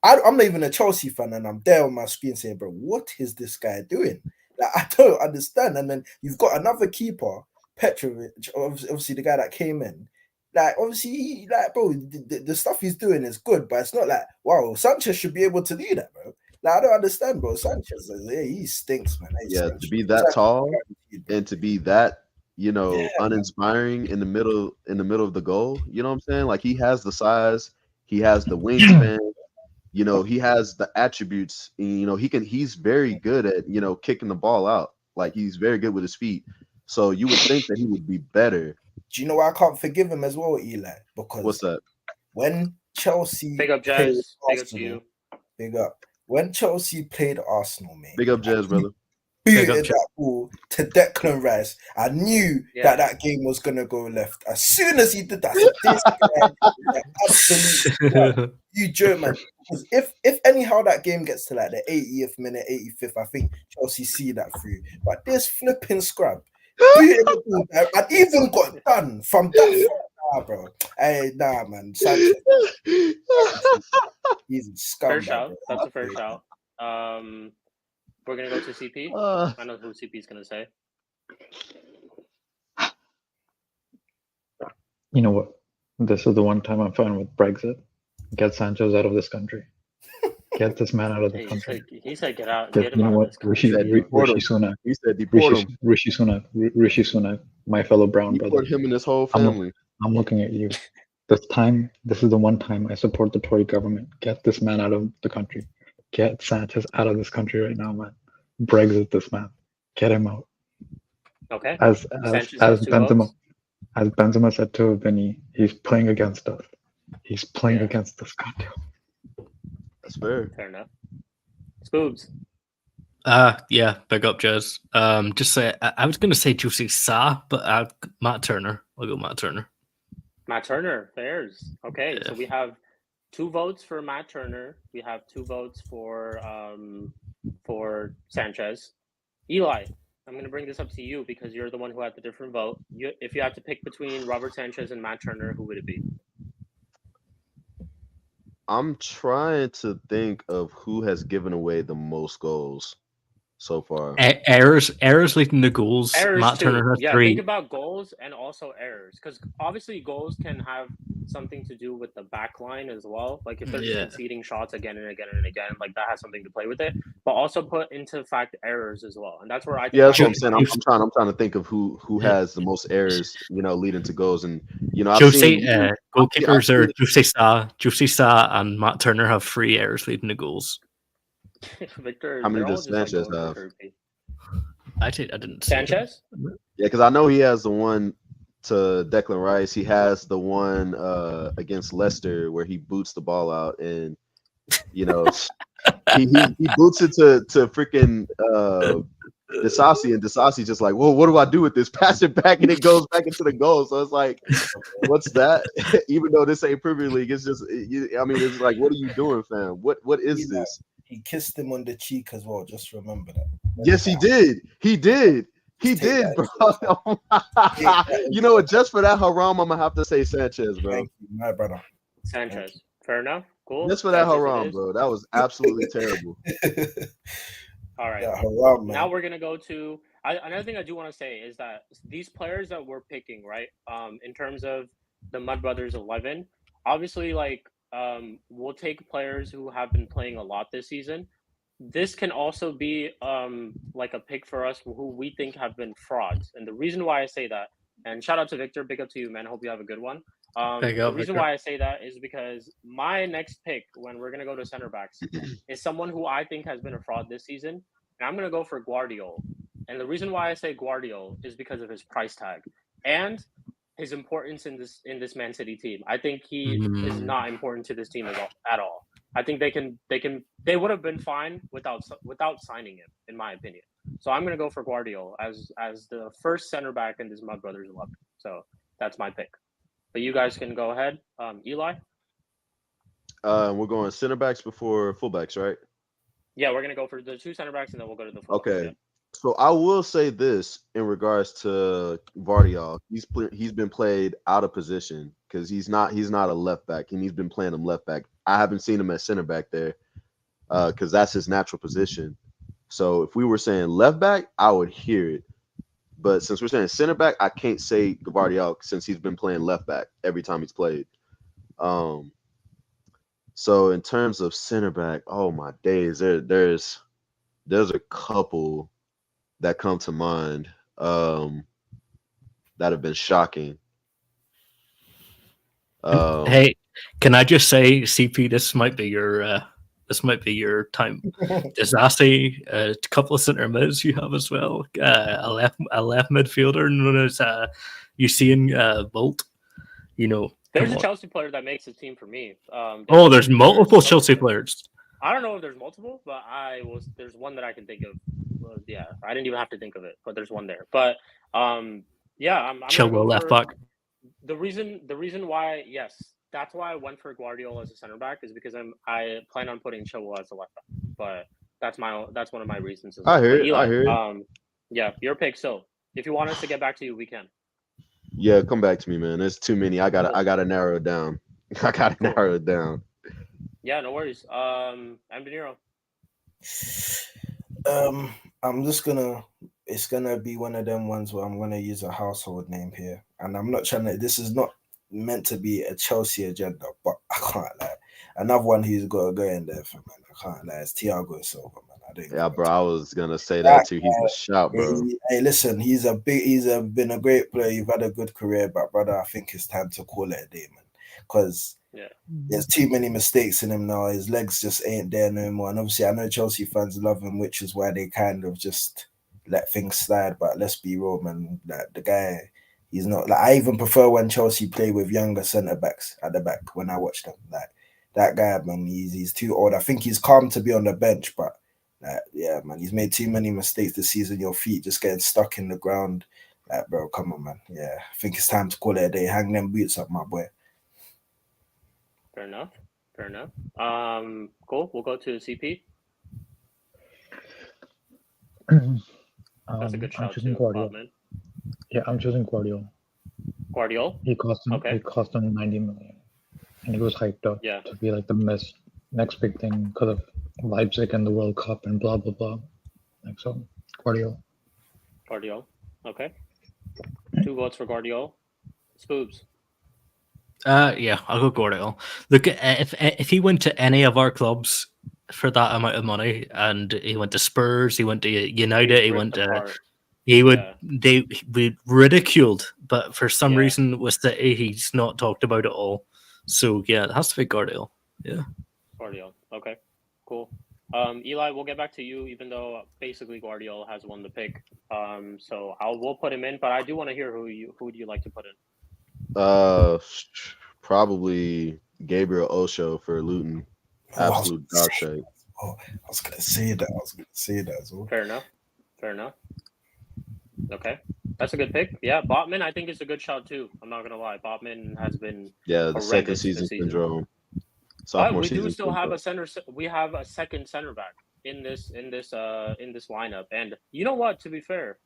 not even a Chelsea fan, and I'm there on my screen saying, bro, what is this guy doing? Like, I don't understand. And then you've got another keeper, Petrovic, obviously the guy that came in. Like, obviously, bro, the stuff he's doing is good, but it's not like, wow, Sanchez should be able to do that, bro. Like, I don't understand, bro. Sanchez, he stinks, man. Hey, Yeah, to Sanchez. be that tall Guaranteed, bro. and to be that, you know, Yeah, man. uninspiring in the middle of the goal. You know what I'm saying? Like he has the size, he has the wingspan, you know, he has the attributes, and, you know, he's very good at, you know, kicking the ball out. Like he's very good with his feet. So you would think that he would be better. Do you know why I can't forgive him as well, Eli? Because What's that? when Chelsea Big up, played Jazz. Big up to Arsenal, you. big up. When Chelsea played Arsenal, mate, Big up Jazz, brother. Big up, booted that ball to Declan Rice. I knew Yeah. that game was gonna go left. As soon as he did that, I said, "This guy is absolutely you joke, man." Because if anyhow that game gets to like the 80th minute, 85th, I think Chelsea see that through. But this flipping scrub, booted the ball down, and even got done from that. Nah, bro. Hey, nah, man. Sanchez, he's a scumbag. Fair shout. Bro. That's a fair shout. We're gonna go to CP. I know who CP is gonna say. You know what? This is the one time I'm fine with Brexit. Get Sanchez out of this country. Get this man out of the Hey, country. he said get out. Get Get, him you know out of what? this Rishi country. Deport him. Sunak. He said deport him. Rishi Sunak, my fellow brown brother. Deport him and his whole I'm family. I'm looking at you. This is the one time I support the Tory government. Get this man out of the country. Get Sanchez out of this country right now, man. Brexit this man. Get him out. Okay. As Sanchez has 2 votes. As Benzema said to Vinny, he's playing against us. He's playing Yeah. against us. Goddamn. That's fair. Fair enough. Spoobs. Yeah, big up, Jazz. Just say I was gonna say Juicy Sa, but Matt Turner. I'll go Matt Turner. Matt Turner, theirs. Okay, Yeah. so we have 2 votes for Matt Turner. We have 2 votes for Sanchez. Eli, I'm going to bring this up to you because you're the one who had the different vote. If you had to pick between Robert Sanchez and Matt Turner, who would it be? I'm trying to think of who has given away the most goals so far. Errors leading to goals. Errors Matt too. Turner has Yeah, 3. think about goals and also errors, because obviously goals can have something to do with the back line as well. Like if they're just Yeah. conceding shots again and again and again, like that has something to play with it. But also put into fact errors as well, and that's where I think Yeah, that's what I'm Matt saying. I'm trying to think of who has the most errors, you know, leading to goals. And you know, I've Josie, seen goalkeepers I've are seen- Juicy Sa, and Matt Turner have 3 errors leading to goals. Victor, How many they're all does just like Sanchez going have? for therapy. I didn't see them. Sanchez? Yeah, because I know he has the one to Declan Rice. He has the one against Leicester where he boots the ball out, and you know he boots it to freaking Disasi, and Disasi just like, well, what do I do with this? Pass it back, and it goes back into the goal. So it's like, what's that? Even though this ain't Premier League, it's just, I mean, it's like, what are you doing, fam? What is this? He kissed him on the cheek as well. Just remember that. Yes, he did. He did. He Just take did, that bro. You know what? Just for that haram, I'm gonna have to say Sanchez, bro. Thank you, my brother. Sanchez. Fair enough. Cool. Just for that Sanchez it haram, is. bro. That was absolutely terrible. All right. Yeah, haram, man. Now we're gonna go to another thing I do want to say is that these players that we're picking, right? In terms of the Mud Brothers 11, obviously, like, we'll take players who have been playing a lot this season. This can also be like a pick for us who we think have been frauds, and the reason why I say that, and shout out to Victor, big up to you, man. Hope you have a good one. Big The up, reason Victor. why I say that is because my next pick, when we're gonna go to center backs, is someone who I think has been a fraud this season, and I'm gonna go for Guardiola. And the reason why I say Guardiola is because of his price tag and his importance in this Man City team. I think he is not important to this team at all. I think they would have been fine without signing him, in my opinion. So I'm gonna go for Guardiola as the first center back in this Mud Brothers 11. So that's my pick. But you guys can go ahead. Eli? We're going center backs before fullbacks, right? Yeah, we're gonna go for the 2 center backs and then we'll go to the fullbacks. Okay. Yeah. So I will say this in regards to Vardiol. He's been played out of position because he's not a left back, and he's been playing him left back. I haven't seen him at center back there because that's his natural position. So if we were saying left back, I would hear it. But since we're saying center back, I can't say Vardiol since he's been playing left back every time he's played. So in terms of center back, oh my days, there's a couple that come to mind that have been shocking. Hey, can I just say, CP, this might be your time. Disasi, a couple of centre mids you have as well. A left midfielder known as Usain Bolt. You know, There's come a on. Chelsea player that makes the team for me. Oh, there's multiple players. Chelsea players. I don't know if there's multiple, but there's one that I can think of. Well, yeah, I didn't even have to think of it, but there's one there. But yeah, I'm gonna Chilwell go left for back. the reason why, yes, that's why I went for Guardiola as a center back, is because I plan on putting Chilwell as a left back. But that's one of my reasons as well. I hear But it. Eli, I hear it. yeah, your pick. So if you want us to get back to you, we can. Yeah, come back to me, man. There's too many. I gotta narrow it down. I gotta Cool. narrow it down. Yeah, no worries. M. De Niro. I'm just gonna. It's gonna be one of them ones where I'm gonna use a household name here, and I'm not trying to. This is not meant to be a Chelsea agenda, but I can't lie. Another one who's got to go in there for, man. I can't lie. It's Thiago Silva, man. Yeah, bro. I was gonna say that too. He's a shot, bro. Hey, listen. He's been a great player. You've had a good career, but brother, I think it's time to call it a day, man. Because there's too many mistakes in him now. His legs just ain't there no more. And obviously, I know Chelsea fans love him, which is why they kind of just let things slide. But let's be real, man. Like, the guy, he's not like, I even prefer when Chelsea play with younger centre backs at the back when I watch them. Like that guy, man, he's too old. I think he's calm to be on the bench, but yeah, man, he's made too many mistakes this season. Your feet just getting stuck in the ground. Like, bro, come on, man. Yeah, I think it's time to call it a day. Hang them boots up, my boy. Fair enough. Cool. We'll go to CP. That's a good shout too, Botman. Yeah, I'm choosing Guardiola. Guardiola? He cost him 90 million, and he was hyped up to be like the next big thing because of Leipzig and the World Cup and blah blah blah. Like, so, Guardiola. Okay. 2 votes for Guardiola. Spoobs. Yeah, I'll go Guardiola. Look, if he went to any of our clubs for that amount of money, and he went to Spurs, he went to United, they would ridiculed, but for some reason with the he's not talked about at all. So yeah, it has to be Guardiola. Yeah. Guardiola. Okay. Cool. Eli, we'll get back to you, even though basically Guardiola has won the pick. So we'll put him in, but I do want to hear who do you like to put in? Probably Gabriel Osho for Luton. Absolute dog shit. Oh, I was gonna say that as well. Fair enough. Okay, that's a good pick. Yeah, Botman, I think is a good shot too. I'm not gonna lie, Botman has been the second season syndrome. But we do still have we have a second center back in this lineup, and you know what? To be fair,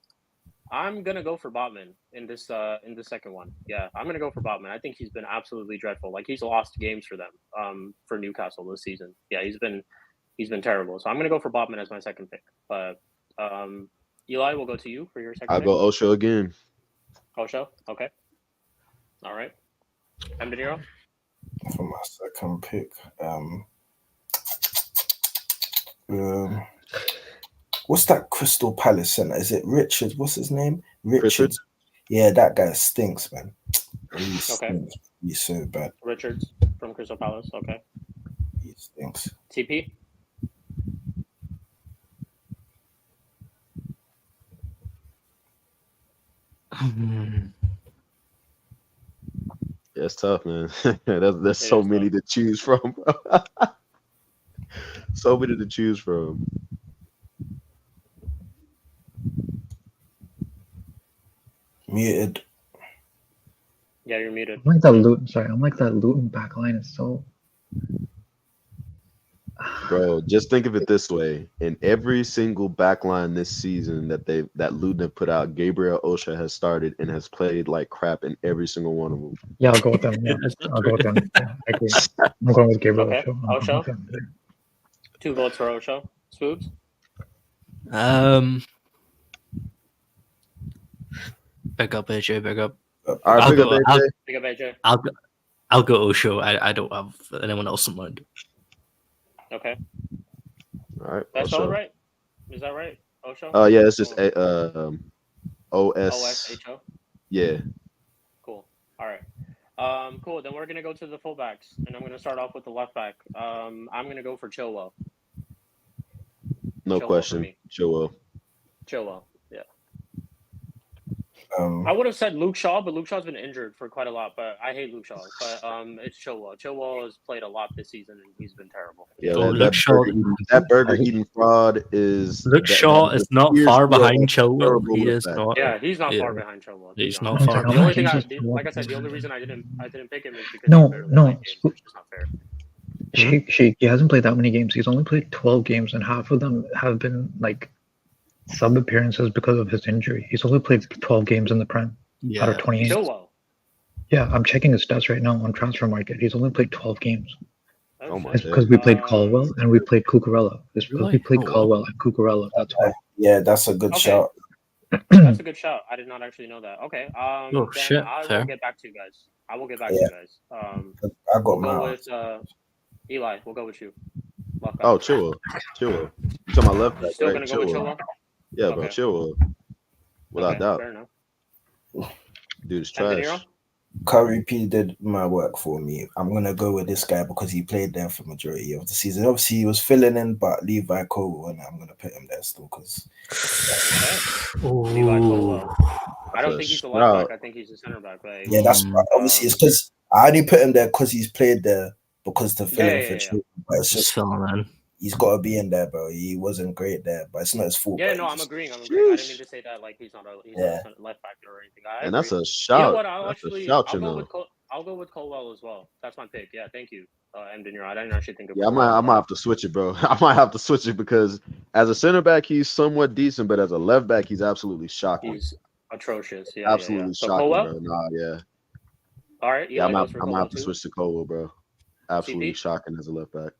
I'm gonna go for Botman in this second one. Yeah, I'm gonna go for Botman. I think he's been absolutely dreadful. Like, he's lost games for them, for Newcastle this season. Yeah, he's been terrible. So I'm gonna go for Botman as my second pick. But Eli, we'll go to you for your second. I'll go Osho again. Osho, okay. All right. M. De Niro. For my second pick, what's that Crystal Palace center? Is it Richards? What's his name? Richards. Yeah, that guy stinks, man. He stinks. He's so bad. Richards from Crystal Palace. Okay. He stinks. TP. Yeah, it's tough, man. There's so many to choose from. So many to choose from. Muted. Yeah, you're muted. I'm like that Luton backline is so. Bro, just think of it this way: in every single backline this season that Luton have put out, Gabriel Osho has started and has played like crap in every single one of them. Yeah, I'll go with them. Yeah, I'll go with them. Yeah, I agree. I'm going with Gabriel Osho. 2 votes for Osho. Spoobs. Pick up AJ. Pick up. All right, pick up AJ. Pick up AJ. I'll go Osho. I don't have anyone else in mind. Okay. All right. That's Osho. all right. Is that right? Osho? Yeah, it's just Cool. OS. OSHO? Yeah. Cool. All right. Cool. Then we're gonna go to the fullbacks, and I'm gonna start off with the left back. I'm gonna go for Chilwell. No Chilwell for question. me. Chilwell. Chilwell. Yeah. Um, I would have said Luke Shaw, but Luke Shaw's been injured for quite a lot. But I hate Luke Shaw. But it's Chilwell. Chilwell has played a lot this season, and he's been terrible. Yeah, Oh, that, Luke Shaw. that burger eating fraud is. Luke Shaw is not appears far to be a behind Chilwell. terrible He left is back. not. Yeah, he's not Yeah. far behind Chilwell. to He's be not honest. far How The only many thing, games has Chilwell like I said, the played? only reason I didn't pick him is because No, he barely no, played games, which is not fair. He hasn't played that many games. He's only played 12 games, and half of them have been like sub appearances because of his injury. He's only played 12 games in the Prem out of Yeah. 28. Chilwell. Yeah, I'm checking his stats right now on Transfer Market. He's only played 12 games. Oh my It's God. because we played Caldwell and we played Cucurella. It's because Really? we played Oh, wow. Caldwell and Cucurella. That's why. yeah, that's a good Okay. shot. That's a good shout. I did not actually know that. Okay. Oh, Then shit, I fair. will get back to you guys. I will get back to you guys. I got We'll mine. go with Eli. We'll go with you. Left back. Oh, Chilwell. You talking about left You back, still right? gonna go with Chilwell? Yeah, bro. Okay. Chilwell. Without Okay, doubt. fair enough. Dude is And De trash. Niro? Curry P did my work for me. I'm gonna go with this guy because he played there for majority of the season. Obviously, he was filling in, but Levi Colwell, and I'm gonna put him there still because Levi Colwell. I don't That's think a he's the left shout. back. I think he's a center back. Like, yeah, that's obviously it's because I only put him there because he's played there because to fill in for yeah. Chilwell. But it's Just just filling in. he's got to be in there, bro. He wasn't great there, but it's not his fault. Yeah, but no, he I'm just- agreeing. I didn't mean to say that like he's not a Yeah. left back or anything. I And that's agree. a shout. You know what? That's a shout, I'll you go know. with I'll go with Colwell as well. That's my pick. Yeah, thank you, M. De Niro. I didn't actually think of. Yeah, I might have to switch it, bro. I might have to switch it because as a center back, he's somewhat decent, but as a left back, he's absolutely shocking. He's atrocious. Yeah, absolutely So shocking, Colwell? bro. Nah, yeah. All right. Yeah, Eli I'm goes for gonna Colwell have to too. switch to Colwell, bro. Absolutely CP? shocking as a left back.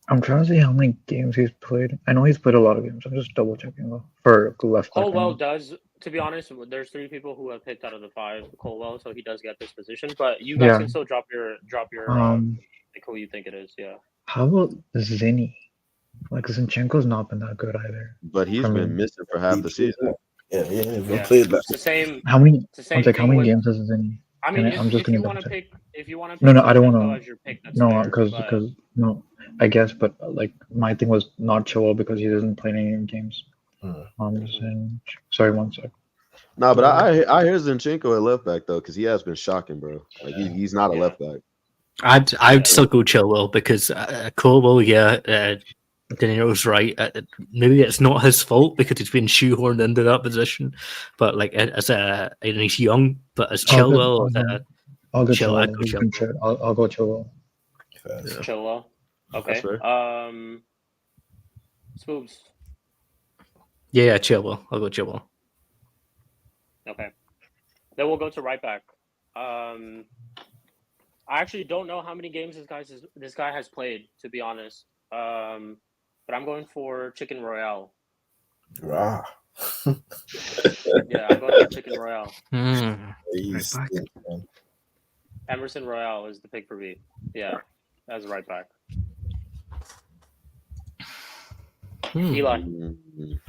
I'm trying to see how many games he's played. I know he's played a lot of games. I'm just double checking though for left back. Colwell does. To be honest, there's 3 people who have picked out of the 5 Colwell, so he does get this position. But you guys Yeah. can still drop your like who you think it is. Yeah. How about Zinni? Like Zinchenko's not been that good either. But he's From- been missing for half the season. Yeah, they've Yeah. played that. It's the same. How many? It's the same One sec, how thing many with- games has Zinni? I mean, I'm just if you gonna want to double pick, No, I don't Zinchenko wanna- as your pick, that's No, fair, because but- no, I guess, but like my thing was not Chilwell because he doesn't play any games. Sorry, one sec. No, but I hear Zinchenko at left back though, because he has been shocking, bro. Like he's not a Yeah. left back. I'd still go Chilwell because Colwell, De Niro's right. Maybe it's not his fault because he's been shoehorned into that position, but like and he's young, but as Chilwell, I'll go Chilwell, I'd Chilwell. go He's been Chilwell. shit. I'll go Chilwell. Chilwell. Okay. fair. Spoobs. yeah, Chilwell. I'll go Chilwell. Okay. Then we'll go to right back. I actually don't know how many games this guy has played, to be honest. But I'm going for Chicken Royale. Rah. Yeah, I'm going for Chicken Royale. He's- back. Emerson Royale is the pick for me. Yeah, as right back. Eli. Mm.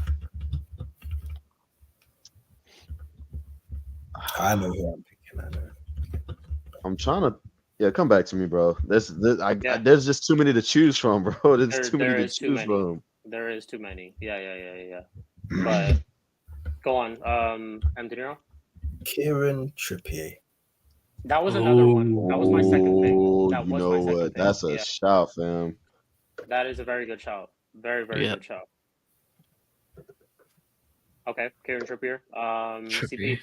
I know who I'm picking. I know. I'm trying to. Yeah, come back to me, bro. There's Yeah. there's just too many to choose from, bro. There's There- too there many to is too choose many. from. There is too many. Yeah. But go on. M. De Niro. Kieran Trippier. That was another one. That was my second pick. Ooh, That you was know my second what? pick. That's a Yeah. shout, fam. That is a very good shout. Very Yeah. good shout. Okay, Kieran Trippier. Trippier. CP.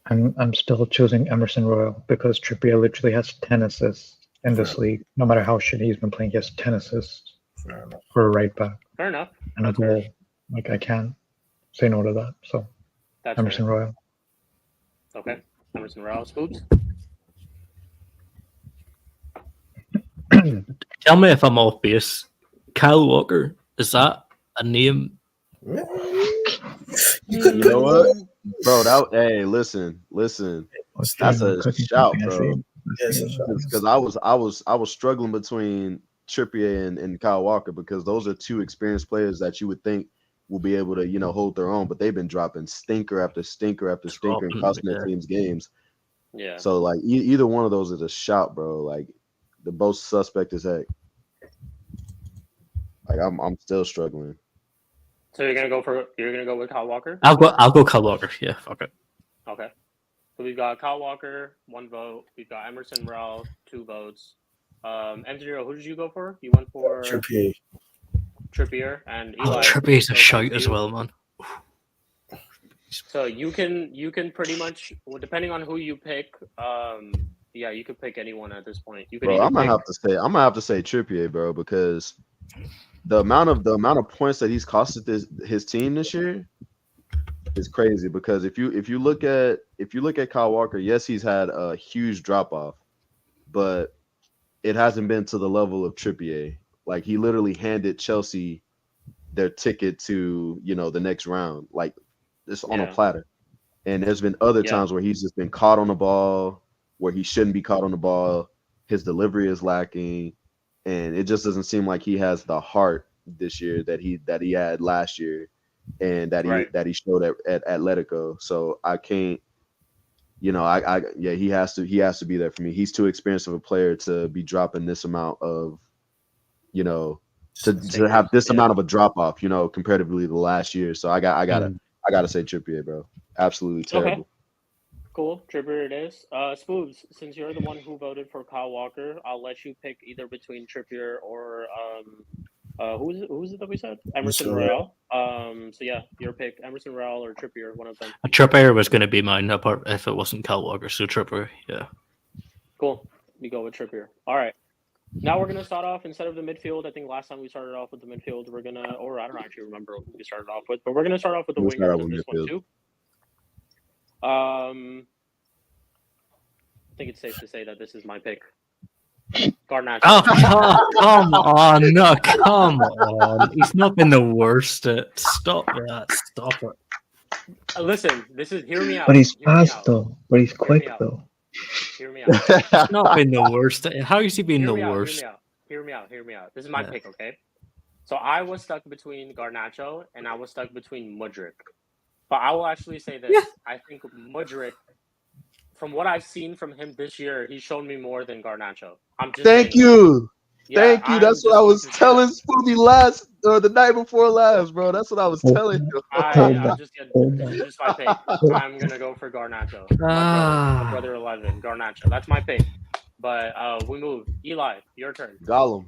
I'm still choosing Emerson Royal because Trippier literally has 10 assists in this league. No matter how shitty he's been playing, he has 10 assists Fair enough. for a right back Fair enough. and a That's fair. goal. Like I can't say no to that. So That's Emerson fair. Royal. Okay. Emerson Royale. Scoops. Tell me if I'm off base. Kyle Walker, is that a name? You You could know what? Bro, hey, listen. That's a shout, bro. Yes, it's Because I was struggling between Trippier and Kyle Walker because those are two experienced players that you would think will be able to, hold their own, but they've been dropping stinker after stinker after stinker and Dropping, costing their yeah. teams games. Yeah. So like either one of those is a shout, bro. Like the both suspect is heck. Like I'm still struggling. So you're gonna go with Kyle Walker? I'll go Kyle Walker. Yeah, fuck it. Okay. So we've got Kyle Walker, 1 vote. We've got Emerson Morel, 2 votes. Engineer, who did you go for? You went for Trippier and Eli. Trippier's a so shout thank as you. well, man. So you can pretty much, well, depending on who you pick, yeah, you could pick anyone at this point. You could Bro, either I'm gonna pick, have to say Trippier, bro, because the amount of points that he's costed his team this year is crazy. Because if you look at Kyle Walker, yes, he's had a huge drop off, but it hasn't been to the level of Trippier. Like he literally handed Chelsea their ticket to the next round, like just on a platter. And there's been other times where he's just been caught on the ball where he shouldn't be caught on the ball. His delivery is lacking, and it just doesn't seem like he has the heart this year that he had last year, and that he showed at Atletico. So I can't, he has to be there for me. He's too experienced of a player to be dropping this amount of, to have this amount of a drop off, comparatively to last year. So I gotta say Trippier, bro. Absolutely terrible. Okay. Cool, Trippier it is. Spoobs, since you're the one who voted for Kyle Walker, I'll let you pick either between Trippier or who's it that we said? Emerson Royale. So yeah, your pick, Emerson Royale or Trippier, one of them. Trippier was going to be mine apart if it wasn't Kyle Walker, so Trippier, yeah. Cool. We go with Trippier. All right. Now we're gonna start off instead of the midfield. I think last time we started off with the midfield. We're gonna, or I don't actually remember who we started off with, but we're gonna start off with the wingers of this one too. I think it's safe to say that this is my pick. Garnacho. Oh, come on. No, come on. He's not been the worst. Stop that. Stop it. Listen, hear me out. But he's fast though. But he's quick though. Hear me out. He's not been the worst. How has he been the worst? Hear me out. This is my pick, okay? So I was stuck between Garnacho and I was stuck between Mudryk. But I will actually say this. Yeah. I think Mudryk, from what I've seen from him this year, he's shown me more than Garnacho. Thank you. That's what I was telling Spoonie the night before last, bro. That's what I was telling you. This is just my pick. I'm gonna go for Garnacho. My brother 11, Garnacho. That's my pick. But we move. Eli, your turn. Gollum.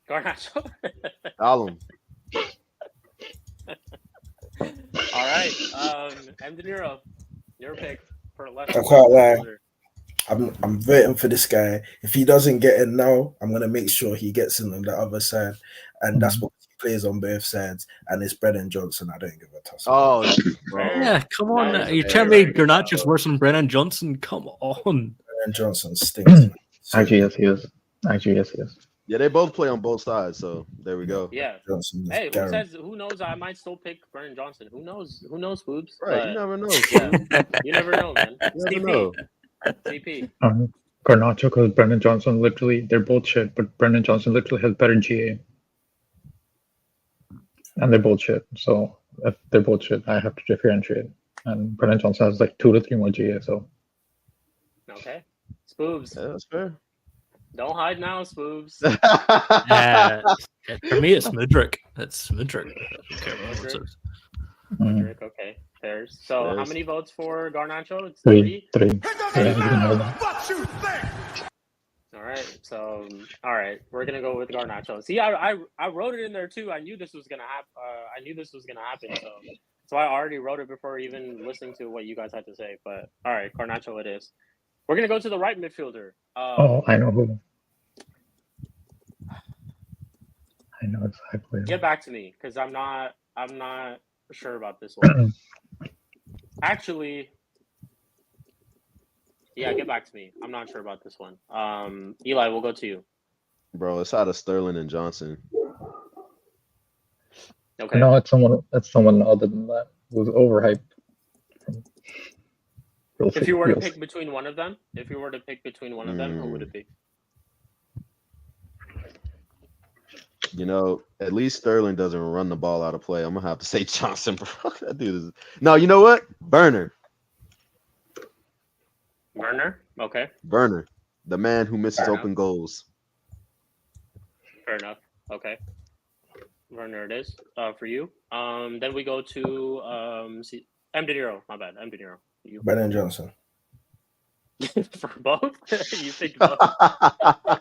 Garnacho. Gollum. All right, M. De Niro, your pick for left. I can't lie. I'm voting for this guy. If he doesn't get in now, I'm gonna make sure he gets in on the other side, and that's what he plays on both sides. And it's Brennan Johnson. I don't give a toss. Oh, yeah, come on! You tell me Garnacho's worse than Brennan Johnson? Come on! Brennan Johnson stinks. Actually, yes, he is. Yeah, they both play on both sides, so there we go. Yeah. Hey, who knows? I might still pick Brennan Johnson. Who knows? Boobs? Right, but you never know. Yeah, you never know, man. You never know. CP. Garnacho, because Brennan Johnson they're both shit, but Brennan Johnson literally has better GA. And they're both shit. So if they're both shit, I have to differentiate. And Brennan Johnson has like 2 to 3 more GA, so. Okay. Spoobs. Yeah, that's fair. Don't hide now, Spoobs. For me, it's Mudryk. It's Mudryk. Mudryk, okay. Fairs. So how many votes for Garnacho? It's 3. All right. So, all right. We're going to go with Garnacho. See, I wrote it in there too. I knew this was going to happen. So I already wrote it before even listening to what you guys had to say. But all right, Garnacho it is. We're going to go to the right midfielder. I know who. I know exactly. Get back to me, because I'm not sure about this one. Actually, yeah, get back to me. I'm not sure about this one. Eli, we'll go to you. Bro, it's out of Sterling and Johnson. Okay. No, it's someone other than that. was overhyped. If you were to pick between one of them, who would it be? You know, at least Sterling doesn't run the ball out of play. I'm gonna have to say Johnson, bro. That dude is. No, you know what? Burner. Okay. Burner, the man who misses open goals. Fair enough. Okay. Werner it is for you. Then we go to M. De Niro. My bad. M. De Niro. You. Brennan Johnson. For both? You think both?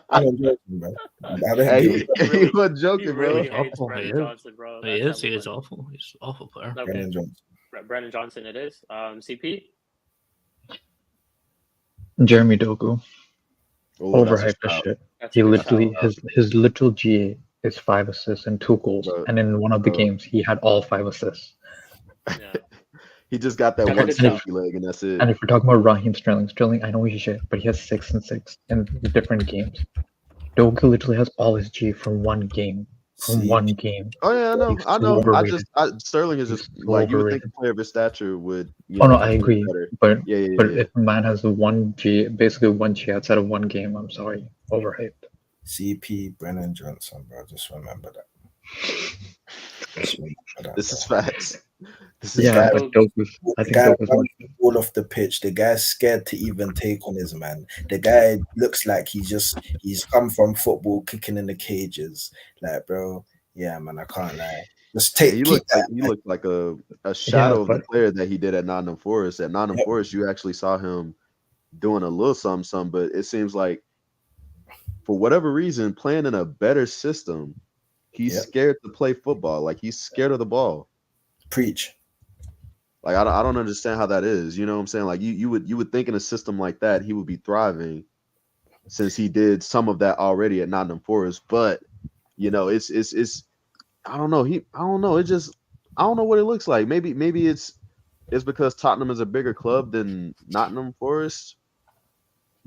Brennan Johnson, bro. I don't Hey, give he was joking, He bro. really hates Awful, Brennan he is. Johnson, bro. He That's is. He hella is funny. awful. He's an awful player. a Okay. Brennan Johnson. Brennan Johnson it is. CP? Jeremy Doku. Oh, that's a Overhyped as shout. shit. That's He a good literally shout. his literal GA is 5 assists and 2 goals, Bro, and in one of the bro. games he had all 5 assists. Yeah. He just got that That's a one good safety shout. leg, and that's it. And if we're talking about Raheem Sterling, I know he's shit, but he has 6 and 6 in different games. Doku literally has all his GA from one game. See, One game. Oh yeah, I know, He's I so know. overrated. Sterling is just He's so like you would think overrated. a player of his stature would. You Oh know, no, I do agree. better. But Yeah. if a man has one G, basically one G outside of one game, I'm sorry, overhyped. CP Brennan Johnson, bro. Just remember that. Just remember that, This bro. is facts. This is Yeah, facts. but Doku's. I The think guy Doku's runs much. the ball off the pitch. The guy's scared to even take on his man. The guy looks like he's come from football, kicking in the cages. Like, bro, yeah, man, I can't lie. Just He keep looked that. like a shadow of the but- player that he did at Nottingham Forest. At Nottingham Yep. Forest, you actually saw him doing a little something, but it seems like for whatever reason, playing in a better system, he's Yep. scared to play football. Like he's scared of the ball. Preach. Like I don't understand how that is. You know what I'm saying? Like you would think in a system like that he would be thriving, since he did some of that already at Nottingham Forest. But you know, it's I don't know. I don't know. It just I don't know what it looks like. Maybe it's because Tottenham is a bigger club than Nottingham Forest.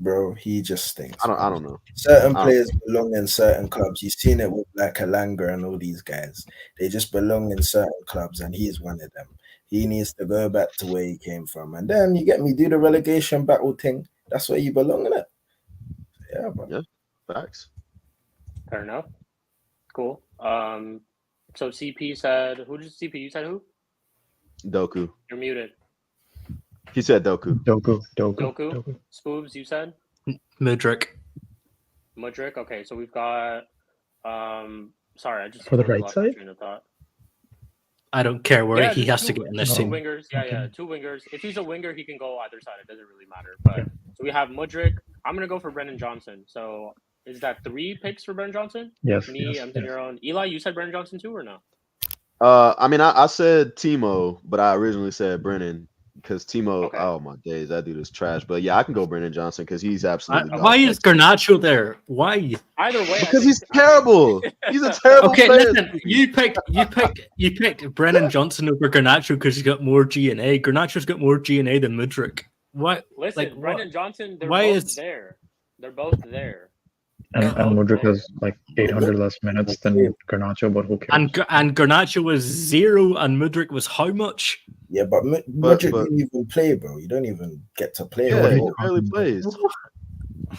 Bro, he just stinks. I don't know. Certain I don't- players belong in certain clubs. You've seen it with like Alanga and all these guys. They just belong in certain clubs, and he's one of them. He needs to go back to where he came from. And then you get me, do the relegation battle thing. That's where you belong in it. Yeah, bro. Facts. Fair enough. Cool. So CP said, who did CP? You said who? Doku. You're muted. He said Doku. Doku. Spoobs, you said? Mudryk. Mudryk. Okay, so we've got sorry, I just For the totally right lost my side? train of thought. I don't care where Yeah, he there's has to two- get in this two team. wingers. Yeah, Okay. two wingers. If he's a winger, he can go either side. It doesn't really matter. But so we have Mudryk. I'm gonna go for Brennan Johnson. So is that 3 picks for Brennan Johnson? Yes. Me, yes, I'm yes. your own. Eli, you said Brennan Johnson too, or no? I mean, I said Timo, but I originally said Brennan because Timo. Okay. Oh my days, that dude is trash. But yeah, I can go Brennan Johnson because he's absolutely. Why dog is shit. Garnacho there? Why? Either way, I Because think- he's terrible. He's a terrible Okay, player. listen. You picked Brennan Johnson over Garnacho because he's got more G&A. Garnacho's got more G&A than Mudryk. Why? Listen, Like, Brennan what? Johnson. They're Why both is- there. They're both there. And Oh, Mudryk okay. has like 800 less minutes than Garnacho, but who cares? And Garnacho was 0, and Mudryk was how much? Yeah, but But- Mudryk didn't even play, bro. You don't even get to play. Yeah, at he all. barely plays.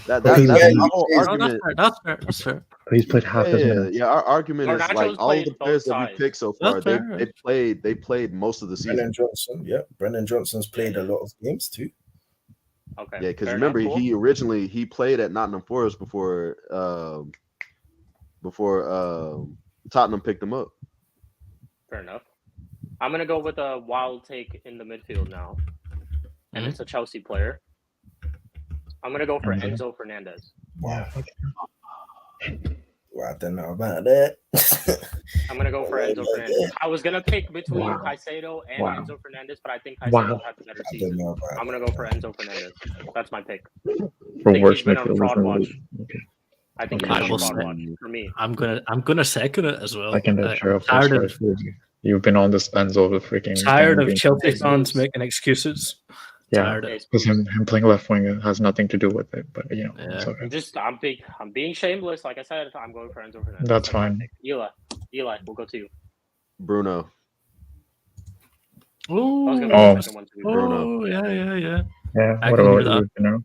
That But he's that's barely my whole plays. No, argument. that's fair. He's played half his minutes. Yeah. Our argument is Garnacho's like all played the players both that we sides. picked so far. That's They fair. they played most of the season. Brennan Johnson, yeah. Brennan Johnson's played a lot of games too. Okay. Yeah, because fair remember enough, cool. he originally played at Nottingham Forest before Tottenham picked him up. Fair enough. I'm gonna go with a wild take in the midfield now, and Mhm. it's a Chelsea player. I'm gonna go for Okay. Enzo Fernandez. Wow. Well, I don't know about that. I'm gonna go for Oh, Enzo my Fernandez. I was gonna pick between Wow. Caicedo and Wow. Enzo Fernandez, but I think Caicedo Wow. had the better I don't season. know about I'm gonna go for Enzo Fernandez. That's my pick. For think worst he's been on midfielders fraud in the watch. league. Okay. I think Okay. he's I on will fraud say- watch for me. I'm gonna second it as well. Second that, sure. I'm Of course, you've been on this Enzo the freaking. tired thing of being- Chelsea fans making excuses. Yeah. Tired of it. Because him playing left wing has nothing to do with it, but you know, it's Yeah. okay. I'm being shameless. Like I said, I'm going for Enzo Fernandez. That's my fine. pick. Eli, we'll go to you. Bruno. That was gonna be Oh, my second one to be fair. oh, yeah. Yeah. I What can hear about you, Bruno?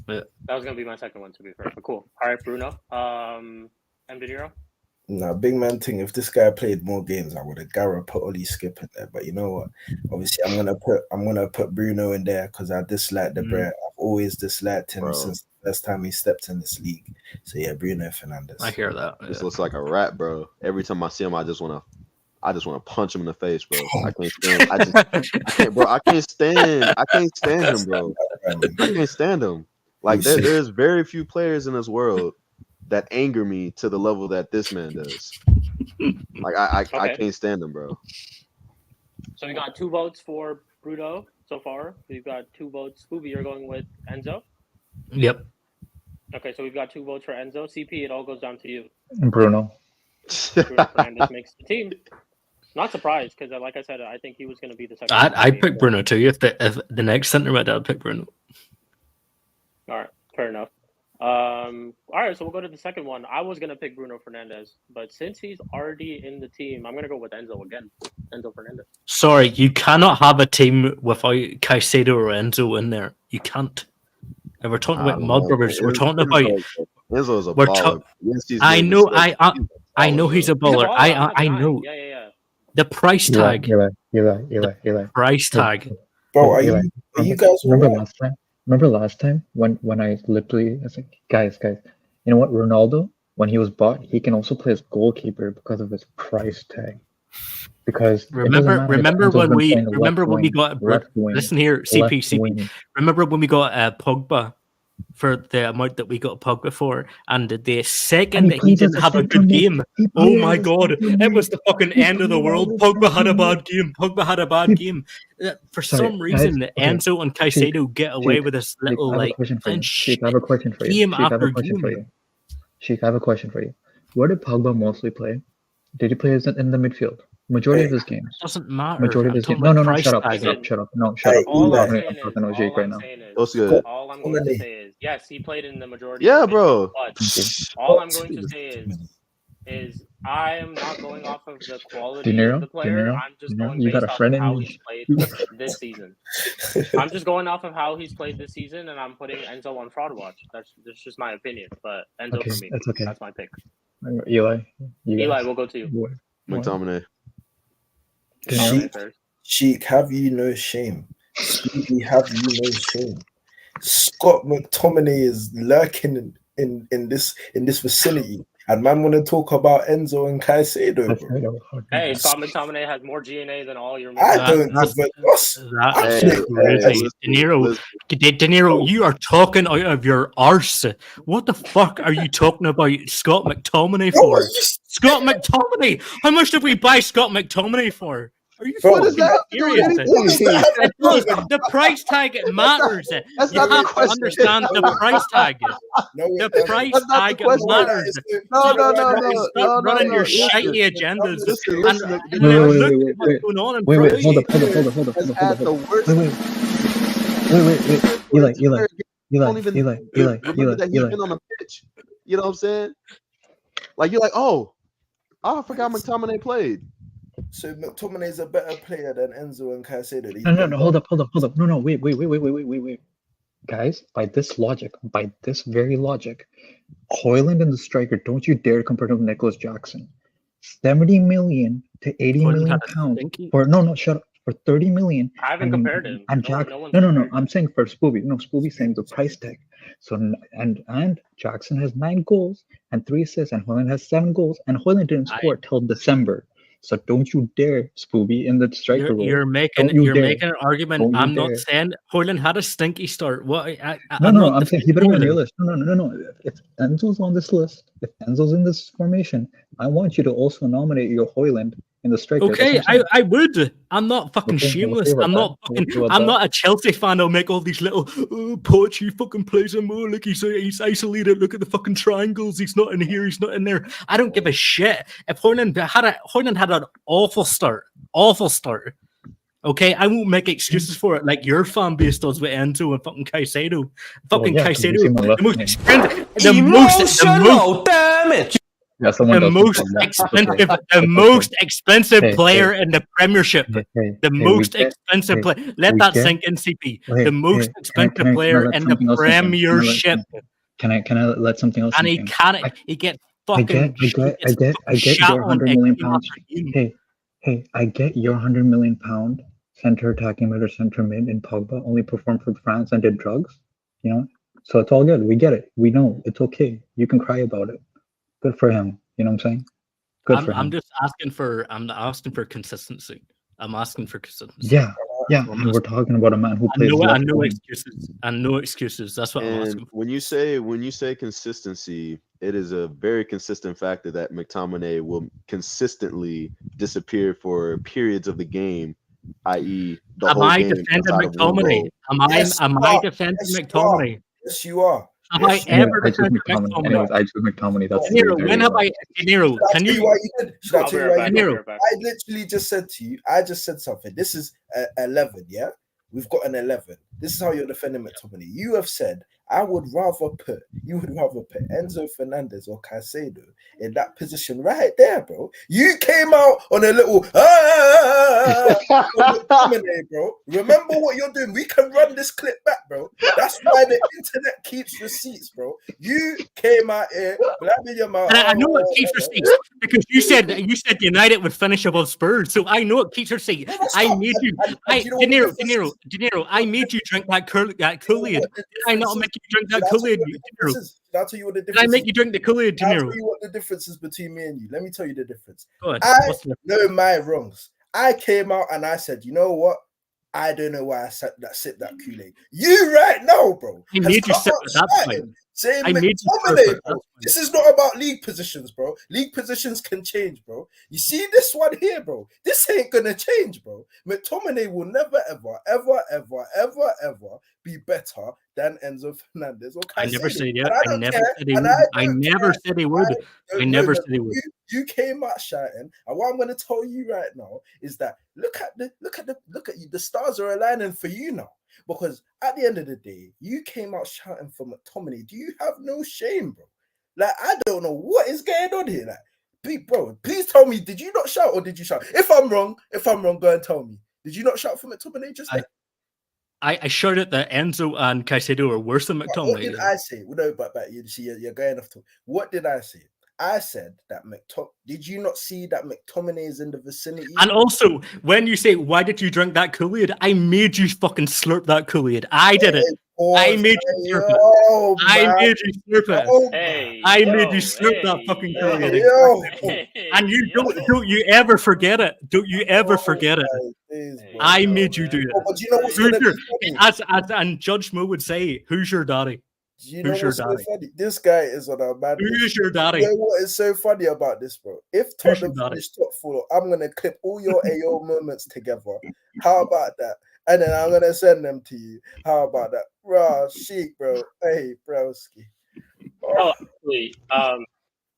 That was gonna be my second one to be fair. But cool. All right, Bruno. M. De Niro. Nah, big man thing. If this guy played more games, I would have Gara put Oli Skip in there. But you know what? Obviously, I'm gonna put Bruno in there because I dislike the Brer. I've always disliked him Bro. since the first time he stepped in this league. So yeah, Bruno Fernandes. I hear that. This Yeah. looks like a rat, bro. Every time I see him, I just want to punch him in the face, bro. I can't stand. I can't stand him, bro. I can't stand him. Like there's very few players in this world that anger me to the level that this man does. Like I Okay. can't stand him, bro. So we got 2 votes for Bruno so far. We've got 2 votes. Scooby, you're going with Enzo. Yep. Okay, so we've got 2 votes for Enzo. CP, it all goes down to you. Bruno. Bruno Fernandes makes the team. Not surprised because, like I said, I think he was going to be the second. I pick Bruno too. If the next centre mid, I'd pick Bruno. All right, fair enough. All right, so we'll go to the second one. I was going to pick Bruno Fernandes, but since he's already in the team, I'm going to go with Enzo again. Enzo Fernandes. Sorry, you cannot have a team without Caicedo or Enzo in there. You can't. And we're talking about Mud Brothers. We're talking about. Enzo's a We're baller. I know. I know he's a baller. I know. Yeah. The price tag. Eli. Price tag. Bro, are Eli, you guys remember alright? last time? Remember last time when I literally was like, guys, you know what? Ronaldo, when he was bought, he can also play as goalkeeper because of his price tag. Because Remember when we got listen here, CP. Remember when we got Pogba for the amount that we got Pogba for, and the second that he didn't have a good game, oh my god, it was the fucking end of the world. Pogba had a bad game. For some reason, Enzo and Caicedo get away with this little like Sheik, I have a question for you. game after game. Sheik, I have a question for you. Where did Pogba mostly play? Did he play in the midfield? Majority of his games. Doesn't matter. Majority of his games. No, shut up. No, shut up. All I'm I'm saying talking to Jake right now. That's good. All I'm going to say is, yes, he played in the majority. Yeah, of bro. But all I'm going to say is I am not going off of the quality of the player. I'm just going based off of how he's played this season. I'm just going off of how he's played this season, and I'm putting Enzo on fraud watch. That's just my opinion. But Enzo for me. That's okay. That's my pick. Eli, we'll go to you. McTominay. Sheik, have you no shame? Stevie, have you no shame? Scott McTominay is lurking in this vicinity, and man want to talk about Enzo and Caicedo. Bro. Hey, Scott McTominay has more GNA than all your. I don't even. De Niro, you are talking out of your arse. What the fuck are you talking about Scott McTominay for? Scott McTominay! How much did we buy Scott McTominay for? Are you fucking serious? The price tag matters. You have to understand the price tag. The price tag matters. No. Running your shitey agendas. Wait, hold up. Eli. On the pitch. You know what I'm saying? Like you're like, oh, I forgot McTominay played. So McTominay is a better player than Enzo and Caicedo. No, hold up. No, wait. Guys, by this very logic, Højlund and the striker, don't you dare compare him to Nicholas Jackson. 70 million to 80 million pounds shut up. For 30 million. I haven't compared him. And no. I'm saying for Spoobie. No, Spoobie's saying the price tag. So and Jackson has 9 goals and 3 assists, and Højlund has 7 goals, and Højlund didn't score till December. So don't you dare, Spoobie, in the striker role. You're making an argument. I'm not saying Højlund had a stinky start. I'm saying he better be on your list. No. If Enzo's on this list, if Enzo's in this formation, I want you to also nominate your Højlund in the striker. Okay, I would. I'm not fucking shameless. I'm not a Chelsea fan. I'll make all these little Pochi fucking plays him more. Look, he's isolated. Look at the fucking triangles. He's not in here. He's not in there. I don't give a shit. If Højlund had an awful start. Okay, I won't make excuses for it like your fan base does with Enzo and fucking Caicedo. Fucking Caicedo, the most damage. Yeah, someone the else most can take that. expensive, Okay. the most expensive Hey, player in the Premiership. Hey, The we most get, expensive hey, player. Let we that get, sink in, CP. hey, The most hey, expensive can I player let in the something else sink in? Premiership, Can I let something else and sink he in? can't. He gets I fucking. get, I get, He gets I fucking get shot your on 100 million game pounds. after game. Hey, I get your 100 million pound center attacking mid or center mid in Pogba only performed for France and did drugs. You know, so it's all good. We get it. We know it's okay. You can cry about it. Good for him. You know what I'm saying? Good for I'm him. just asking for. I'm asking for consistency. I'm asking for consistency. Yeah, and we're talking about a man who plays left no wing. excuses. And no excuses. That's what I'm And asking for. when you say consistency, it is a very consistent factor that McTominay will consistently disappear for periods of the game, i.e., the Am whole I game defending outside of one McTominay? goal. Am I defending Yes, you are. McTominay? Yes, you are. Have Yes, I you Anyway, ever I choose defended McTominay. McTominay? Anyways, I choose McTominay. That's De Niro, there when you have go. I? De Niro, Should I can tell you you? why you did? Should I I'll be tell you right why back. you I'll be did? right back. I literally just said to you, I just said something. This is 11, yeah? We've got an 11. This is how you're defending McTominay. You have said, you would rather put Enzo Fernandez or Caicedo in that position right there, bro. You came out on a little McTominay, bro. Remember what you're doing. We can run this clip back, bro. That's why the internet keeps receipts, bro. You came out here, blabbing your mouth. And I know it keeps receipts because you said United would finish above Spurs, so I know it keeps receipts. I made you. De Niro, I made you drink that Kool-Aid. Did I not make you drink that Kool-Aid, De Niro? I'll tell you what the Did I difference make is. you drink the Kool-Aid, De I'll Niro? tell you what the difference is between me and you. Let me tell you the difference. Go ahead. I What's the know my wrongs. I came out and I said, you know what? I don't know why I sipped that Kool-Aid. You right now, bro. I made you sip it. That's fine. Saying I made you McTominay, sip it. bro. That's fine. This is not about league positions, bro. League positions can change, bro. You see this one here, bro. This ain't gonna change, bro. McTominay will never, ever be better than Enzo Fernandez or Caicedo. I never said yeah. And I don't never care, said he and would. I don't never care. said he would. I never said he would. You came out shouting, and what I'm going to tell you right now is that look at you. The stars are aligning for you now, because at the end of the day, you came out shouting for McTominay. Do you have no shame, bro? Like, I don't know what is going on here. Like, bro, please tell me, did you not shout or did you shout? If I'm wrong, go and tell me. Did you not shout for McTominay just then? I shouted that Enzo and Caicedo are worse than McTominay. What did I say? No, but you see, you're going off to. What did I say? I said that did you not see that McTominay is in the vicinity? And also, when you say, why did you drink that Kool-Aid? I made you fucking slurp that Kool-Aid. I did it. I made you slurp it. I made you slurp it. Hey, I made you slurp that fucking Kool-Aid. And you don't you ever forget it. Don't you ever forget it. I made you do it. But you know what's gonna be funny? And Judge Mo would say, who's your daddy? You know what's so funny? This guy is on a madness. Who's your daddy? You know what is so funny about this, bro? If Tottenham finish top 4, I'm gonna clip all your AO moments together. How about that? And then I'm gonna send them to you. How about that? Raw chic, bro. Hey, broski. Oh, actually,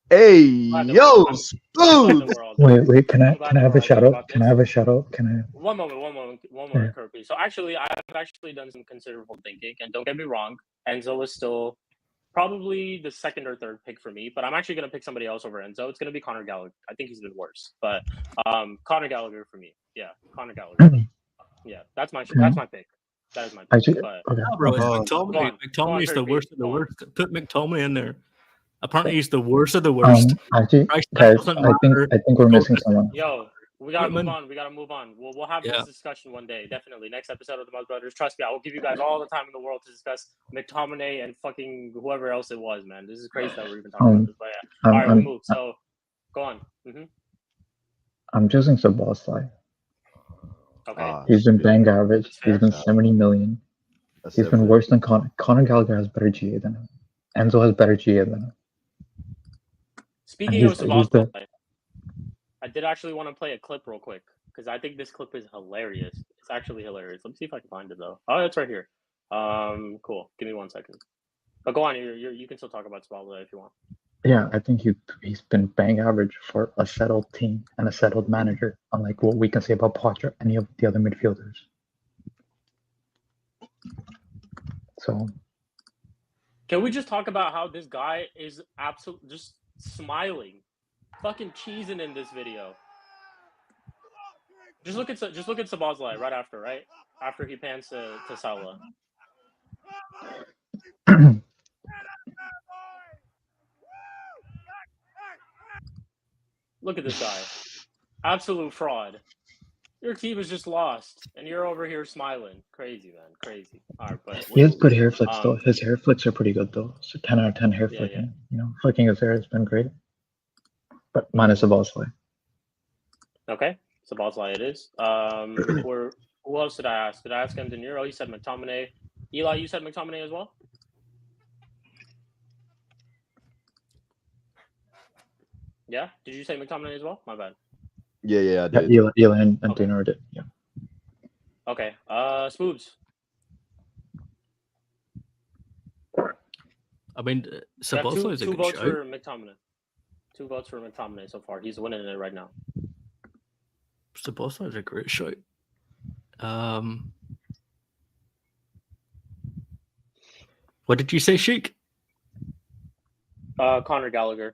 Hey, yo, Spoons! Wait, can I have a shout out? Can I have a shout out? One moment, Kirby. So actually, I've actually done some considerable thinking, and don't get me wrong, Enzo is still probably the second or third pick for me, but I'm actually going to pick somebody else over Enzo. It's going to be Conor Gallagher. I think he's been worse, but Conor Gallagher for me. Yeah, Conor Gallagher. Yeah, that's my pick. That is my pick. Bro, it's McTominay. McTominay's the worst of the worst. Put McTominay in there. Apparently, he's the worst of the worst. Actually, guys, I think we're missing someone. Yo, we gotta move on. We'll have this discussion one day. Definitely, next episode of the Mud Brothers. Trust me, I will give you guys all the time in the world to discuss McTominay and fucking whoever else it was. Man, this is crazy that we're even talking about this. But yeah, all right, we'll move. So, go on. I'm choosing Szoboszlai. Okay. He's been bang average. He's been 70 million. He's been worse than Conor. Conor Gallagher has better GA than him. Enzo has better GA than him. Speaking of Szoboszlai, I did actually want to play a clip real quick because I think this clip is hilarious. It's actually hilarious. Let me see if I can find it though. Oh, it's right here. Cool. Give me 1 second. But go on. You can still talk about Szoboszlai if you want. Yeah, I think he's been bang average for a settled team and a settled manager, unlike what we can say about Potter or any of the other midfielders. So, can we just talk about how this guy is absolutely just smiling fucking cheesing in this video. Just look at Sabazlai right after he pans to Salah. Look at this guy. Absolute fraud. Your team is just lost, and you're over here smiling. Crazy, man. Crazy. All right, but He has good hair flicks though. His hair flicks are pretty good though. So 10 out of 10 hair flicking. You know, flicking his hair has been great. But minus a Sabazlai. Okay, Sabazlai it is. Who else did I ask? Did I ask him De Niro? He said McTominay. Eli, you said McTominay as well? Yeah? Did you say McTominay as well? My bad. Yeah, I did. Yeah, Eli and De Niro did. Yeah. Okay. Spoobs. I mean, Sabazlai is a two good votes shout. for McTominay. 2 votes for McTominay so far. He's winning it right now. Sabazlai is a great shout. What did you say, Sheik? Conor Gallagher.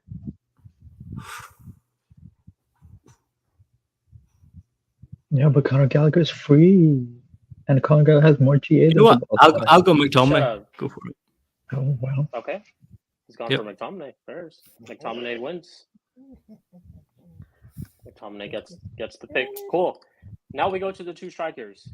Yeah, but Conor Gallagher's free. And Conor Gallagher has more GA You than know what? Sabazlai. I'll go Shut McTominay. up. Go for it. Oh, wow. Okay. He's gone Yep. for McTominay first. McTominay wins. McTominay gets the pick. Cool. Now we go to the 2 strikers.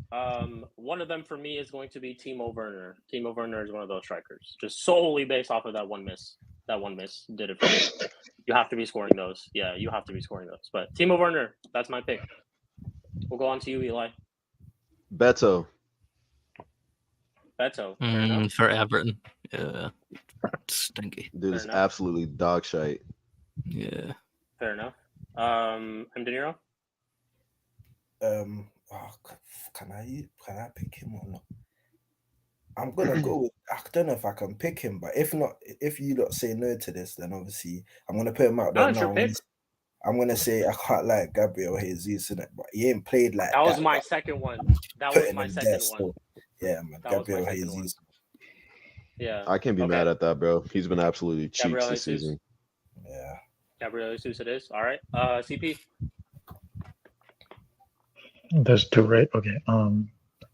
One of them for me is going to be Timo Werner. Timo Werner is one of those strikers, just solely based off of that one miss. That one miss did it for me. You have to be scoring those. Yeah, you have to be scoring those. But Timo Werner, that's my pick. We'll go on to you, Eli. Beto. Beto. Fair enough. For Everton. Yeah. Stinky. Dude is enough. absolutely dog shite. Yeah. Fair enough. And De Niro? Can I pick him or not? I'm gonna go with, I don't know if I can pick him, but if not, if you lot say no to this, then obviously I'm gonna put him out there No, it's your now. pick. I'm gonna say I can't like Gabriel Jesus in it, but he ain't played like That was my but second one. That putting was my him second there one. still. Yeah, man, That was my Gabriel second one. Jesus. Yeah. I can't be Okay. mad at that, bro. He's been absolutely cheeks Gabriel this Jesus. season. Yeah. Gabriel Jesus it is. All right. CP. There's 2, right? Okay.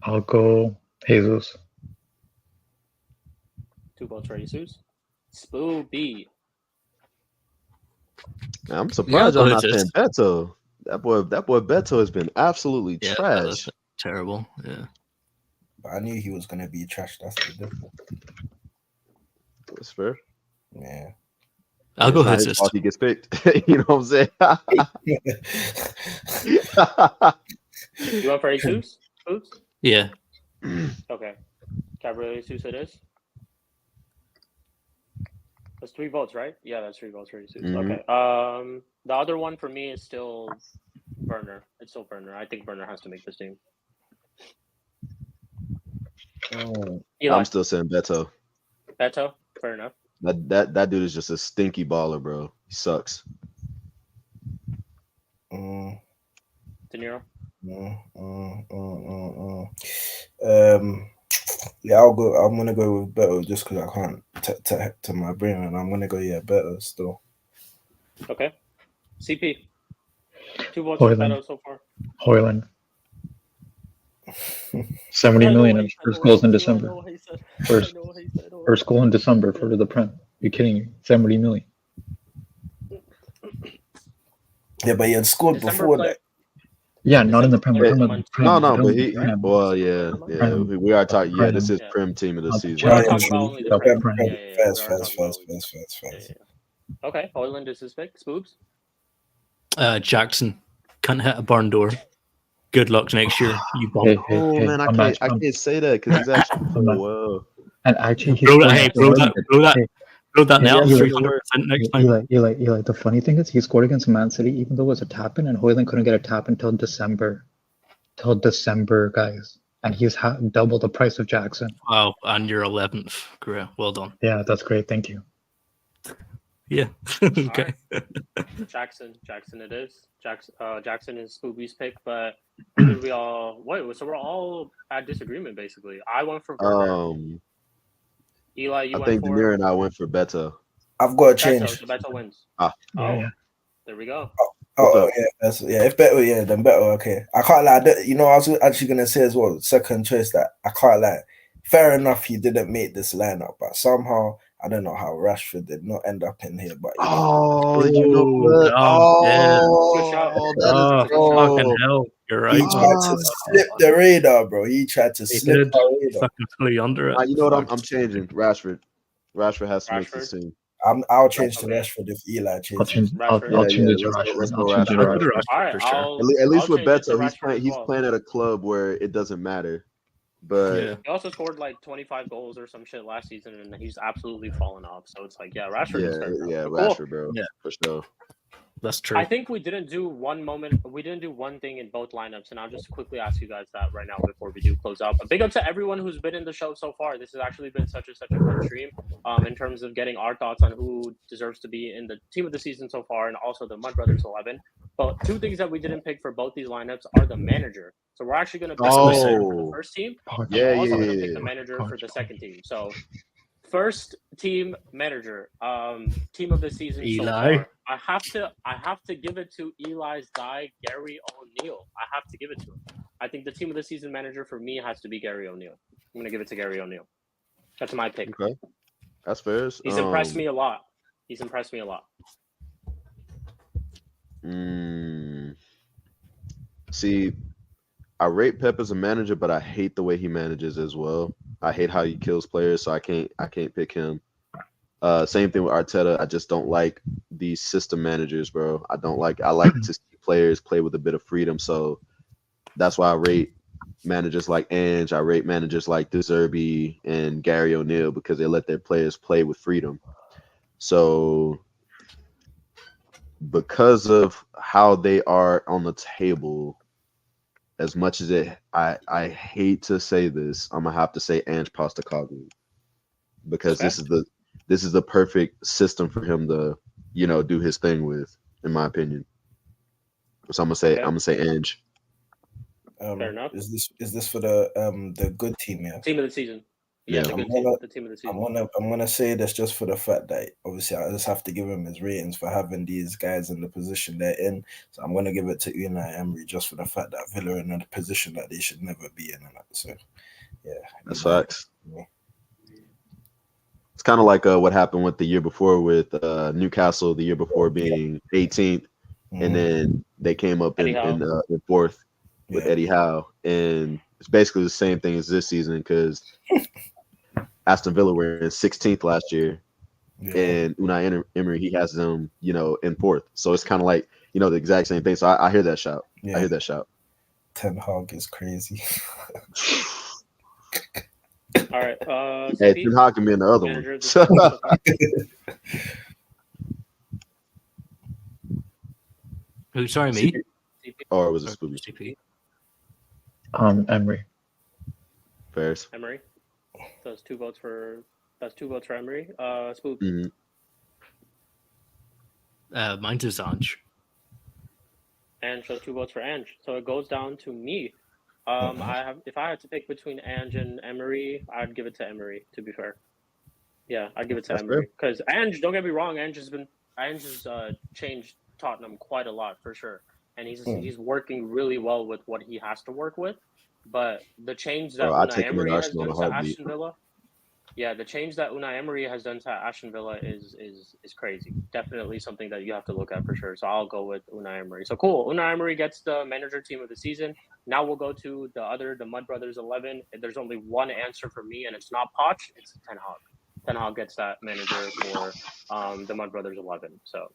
I'll go Jesus. 2 votes for Jesus. Spooby. Man, I'm surprised Yeah, I'm but not it's saying Beto. That boy Beto has been absolutely Yeah, trash. that's terrible. Yeah. But I knew he was gonna be trash. That's the difference. That's fair. Yeah. I'll go It's not his Jesus. fault he gets picked. You know what I'm saying? You want for Jesus? Spooks? Yeah. Okay. Gabriel Jesus it is. That's 3 votes, right? Yeah, that's 3 votes for Jesus. Mhm. Okay. The other one for me is still Werner. It's still Werner. I think Werner has to make this team. Eli. I'm still saying Beto. Beto. Fair enough. That dude is just a stinky baller, bro. He sucks. Mm, De Niro. Yeah, I'll go. I'm gonna go with Beto just because I can't to my brain, and I'm gonna go Beto still. Okay. CP. 2 votes for Hoyland. Beto so far. Hoyland. 70 I know million what in he said, first I goals in know December. what he said. First- I know what he said. First goal in December for the Prem. You kidding me? 70 million. Yeah, but he had scored December before play- that. Yeah, not in the Prem. We're Yeah. talking about the Prem. No, We're but talking he. about the Prem. Well, yeah. We are talking. Yeah, this is Yeah. Prim team of the Not season. We're not Prem. talking about only the The Prem. Prem. Yeah, yeah, yeah. Fast. We are talking about- yeah. Okay. Hoyland is his pick. Spoobs. Jackson can't hit a barn door. Good luck next year, you bum. Hey, Oh man, I'm I not- can't say that because he's actually I'm not- well. And actually, he's Blow that, scoring hey, against blow that, United. blow that, Hey, blow that Hey, net up Eli, 300% next time. Eli. The funny thing is, he scored against Man City, even though it was a tap in, and Hoyland couldn't get a tap until December. Till December, guys, and he's double the price of Jackson. Wow, and you're 11th. Great, well done. Yeah, that's great. Thank you. Yeah. Okay. Jackson it is. Jackson is Spooby's pick, but who did we all wait? So we're all at disagreement basically. I went for Werner. Eli, you I went think for Demir and I went for Beto. I've got to Beto. change. So Beto wins. Ah. Oh, Yeah. There we go. What's Oh up? yeah, if better, yeah, then better. Okay, I can't lie. You know, I was actually gonna say as well, second choice that I can't lie. Fair enough, he didn't make this lineup, but somehow I don't know how Rashford did not end up in here. But you know, Oh, you know Oh, what? yeah. Good shout. Oh, that is Oh, That's a good shout. fucking bro. hell. You're he right. tried to slip the radar, bro. He tried to He slip did. the radar. Fucking flew under it. You know what? I'm Fuck. changing. Rashford. Rashford has to make this Rashford. team. I'll change to Okay. Rashford if Eli I'll changes. change. Rashford. I'll change it to Let's Rashford. go I'll change it to I'll go to Rashford. Rashford All right, for sure. At least I'll with change it to Beto, Rashford as he's well. playing at a club where it doesn't matter. But Yeah. He also scored like 25 goals or some shit last season, and he's absolutely fallen off. So it's like, yeah, Rashford is fair enough. But cool. Rashford, bro. Yeah. For sure. That's true. I think we didn't do we didn't do one thing in both lineups, and I'll just quickly ask you guys that right now before we do close out. But big up to everyone who's been in the show so far. This has actually been such a fun stream. In terms of getting our thoughts on who deserves to be in the team of the season so far, and also the Mud Brothers 11. But two things that we didn't pick for both these lineups are the manager. So we're actually going to pick the manager for the first team. Poch. And we're also Yeah. going to pick the manager for the second team. So first team manager, team of the season so Eli. far. I have to give it to Eli's guy, Gary O'Neill. I have to give it to him. I think the team of the season manager for me has to be Gary O'Neill. I'm gonna give it to Gary O'Neill. That's my pick. Okay. That's fair. He's impressed me a lot. He's impressed me a lot. See, I rate Pep as a manager, but I hate the way he manages as well. I hate how he kills players, so I can't pick him. Same thing with Arteta. I just don't like these system managers, bro. I like to see players play with a bit of freedom. So that's why I rate managers like Ange. I rate managers like De Zerbi and Gary O'Neill because they let their players play with freedom. So because of how they are on the table, as much as I hate to say this, I'm gonna have to say Ange Postecoglou because Okay. this is the perfect system for him to, do his thing with, in my opinion. So I'm gonna say Ange. Fair enough. Is this for the good team? Yeah. Team of the season. Yeah, Yeah. the good team. The team of the season. I'm gonna say this just for the fact that obviously I just have to give him his ratings for having these guys in the position they're in. So I'm gonna give it to Unai Emery just for the fact that Villa are in a position that they should never be in. And that. So yeah, That's facts. It's kind of like what happened with the year before with Newcastle, the year before being 18th, and then they came up in fourth with Eddie Howe, and it's basically the same thing as this season because Aston Villa were in 16th last year, and Unai Emery, he has them, in fourth. So it's kind of like, the exact same thing. So I hear that shout. Yeah. I hear that shout. Ten Hag is crazy. All right. Hey, CP, Ten Hag can be in the other manager one. of the season so far. Who? Sorry, me. CP. Or was it Spoopy? CP. Emery. Fairs. Emery. So that's two votes for Emery. Spoop. Mhm. Mine's is Ange. Ange, so 2 votes for Ange. So it goes down to me. If I had to pick between Ange and Emery, I'd give it to Emery, to be fair. Yeah, I'd give it to That's Emery. Because Ange, don't get me wrong, Ange has changed Tottenham quite a lot for sure. And he's working really well with what he has to work with. But the change that I'd Unai take him in Emery has Arsenal in done a to heartbeat. Aston Villa. Yeah, the change that Unai Emery has done to Aston Villa is crazy. Definitely something that you have to look at for sure. So I'll go with Unai Emery. So cool. Unai Emery gets the manager team of the season. Now we'll go to the Mud Brothers 11. There's only one answer for me, and it's not Poch. It's Ten Hag. Ten Hag gets that manager for the Mud Brothers 11. So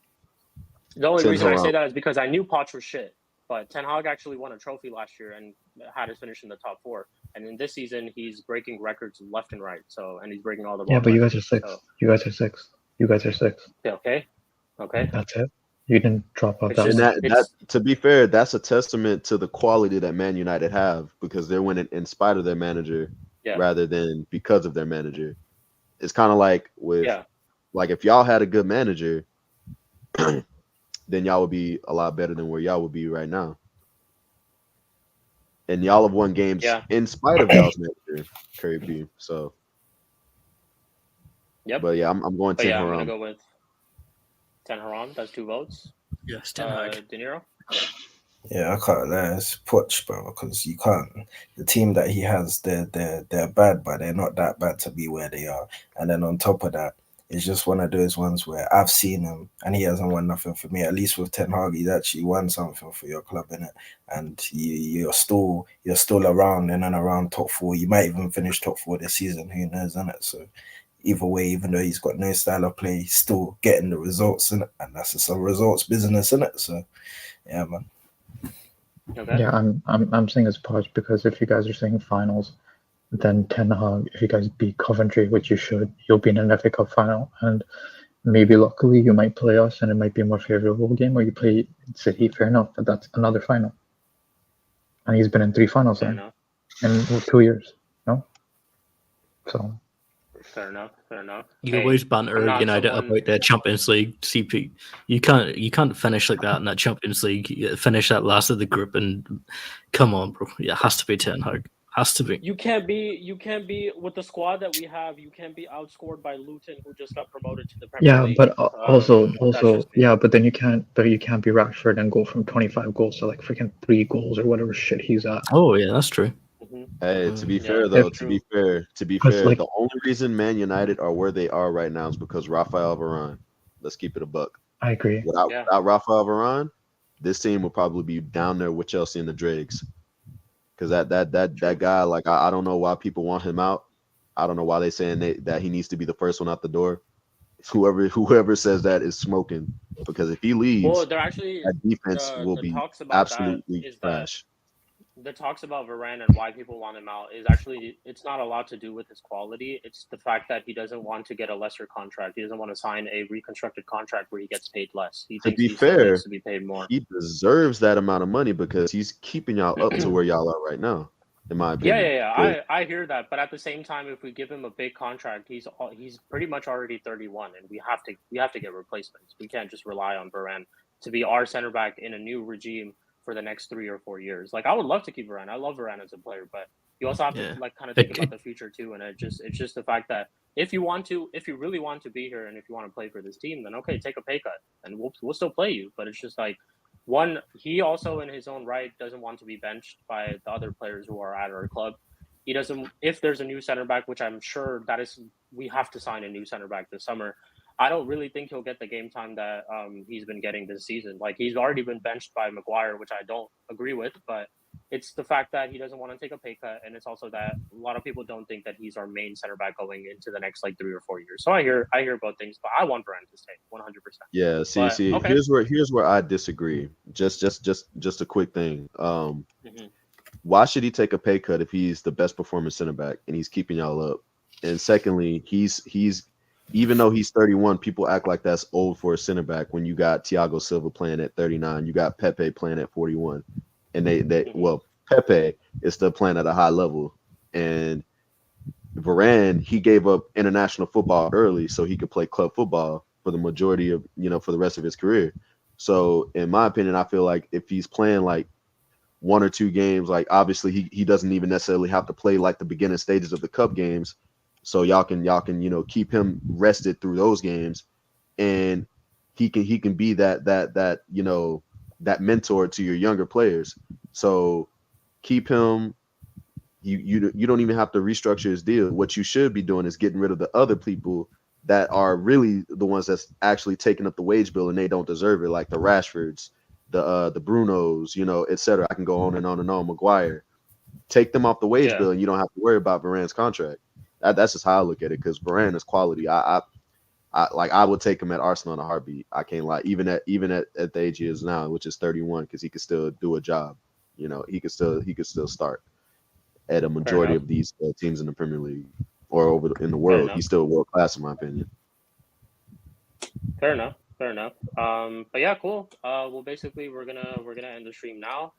the only reason I say that is because I knew Poch was shit. But Ten Hag actually won a trophy last year and had us finish in the top 4. And in this season, he's breaking records left and right. And he's breaking all the. Yeah, but you guys are 6. So. You guys are 6. You guys are 6. Okay. That's it. You didn't drop off that. It's one. That to be fair, that's a testament to the quality that Man United have because they're winning in spite of their manager rather than because of their manager. It's kind of like like if y'all had a good manager, then y'all would be a lot better than where y'all would be right now. And y'all have won games in spite of y'all's manager, Curry B. So, yep. But yeah, I'm going Ten Hag. I'm gonna go with Ten Hag. That's 2 votes. Yes, Ten Hag. De Niro. Yeah, I can't lie. It's Poch, bro, because you can't. The team that he has, they're bad, but they're not that bad to be where they are. And then on top of that, it's just one of those ones where I've seen him and he hasn't won nothing for me. At least with Ten Hag, he's actually won something for your club, innit? And you're still around in and around top four. You might even finish top four this season. Who knows, innit? So either way, even though he's got no style of play, he's still getting the results, innit? And that's just a results business, innit? So yeah, man. Okay. Yeah, I'm saying it's Poch because if you guys are saying finals, then Ten Hag, if you guys beat Coventry, which you should, you'll be in an FA Cup final, and maybe luckily you might play us, and it might be a more favorable game, or you play City. Fair enough, but that's another final, and he's been in 3 finals Fair in enough. 2 years. No, so Fair enough. You Hey, always I'm banter not United someone. about the Champions League CP. You can't finish like that in that Champions League. You finish that last of the group, and come on, bro. Yeah, it has to be Ten Hag. Has to be. You can't be with the squad that we have. You can't be outscored by Luton, who just got promoted to the Premier yeah, League. but also That's just me. yeah, but then you can't be Rashford and go from 25 goals to like freaking 3 goals or whatever shit he's at. Oh yeah, that's true. Mhm. Hey, to be Yeah, fair though, true. to be 'Cause, fair, like- the only reason Man United are where they are right now is because Rafael Varane. Let's keep it a buck. I agree. Without Yeah. without Rafael Varane, this team would probably be down there with Chelsea and the Dregs. Because that guy, like I don't know why people want him out. I don't know why they saying that he needs to be the first one out the door. Whoever says that is smoking. Because if he leaves, Well, they're actually that defense will the be talks about that absolutely is that trash. the talks about Varane and why people want him out is actually it's not a lot to do with his quality. It's the fact that he doesn't want to get a lesser contract. He doesn't want to sign a reconstructed contract where he gets paid less. He To thinks be he still fair, needs to be paid more. he deserves that amount of money because he's keeping y'all up to where y'all are right now, in my opinion. Yeah. I hear that, but at the same time, if we give him a big contract, he's pretty much already 31, and we have to get replacements. We can't just rely on Varane to be our center back in a new regime for the next 3 or 4 years. Like I would love to keep Varane. I love Varane as a player, but you also have Yeah. to like kind of think about the future too. And it's just the fact that if you really want to be here and if you want to play for this team, then okay, take a pay cut and we'll still play you. But it's just like he also in his own right doesn't want to be benched by the other players who are at our club. He doesn't. If there's a new center back, which I'm sure we have to sign a new center back this summer. I don't really think he'll get the game time that he's been getting this season. Like he's already been benched by Maguire, which I don't agree with. But it's the fact that he doesn't want to take a pay cut, and it's also that a lot of people don't think that he's our main center back going into the next like 3 or 4 years. So I hear both things, but I want Varane to stay 100%. Yeah, see, But, okay. here's where I disagree. Just a quick thing. Mhm. Why should he take a pay cut if he's the best performing center back and he's keeping y'all up? And secondly, he's even though he's 31, people act like that's old for a center back when you got Thiago Silva playing at 39, you got Pepe playing at 41. And Pepe is still playing at a high level. And Varane, he gave up international football early so he could play club football for the majority of, for the rest of his career. So in my opinion, I feel like if he's playing like 1 or 2 games, like obviously he doesn't even necessarily have to play like the beginning stages of the cup games. So y'all can keep him rested through those games, and he can be that mentor to your younger players. So keep him. You don't even have to restructure his deal. What you should be doing is getting rid of the other people that are really the ones that's actually taking up the wage bill and they don't deserve it, like the Rashfords, the Brunos, etc. I can go on and on and on. Maguire, take them off the wage bill, and you don't have to worry about Varane's contract. That's just how I look at it, because Varane is quality. I would take him at Arsenal in a heartbeat. I can't lie. Even at the age he is now, which is 31, because he could still do a job. He could still start at a majority of these teams in the Premier League or in the world. He's still world class in my opinion. Fair enough. But yeah, cool. Well, basically, we're gonna end the stream now.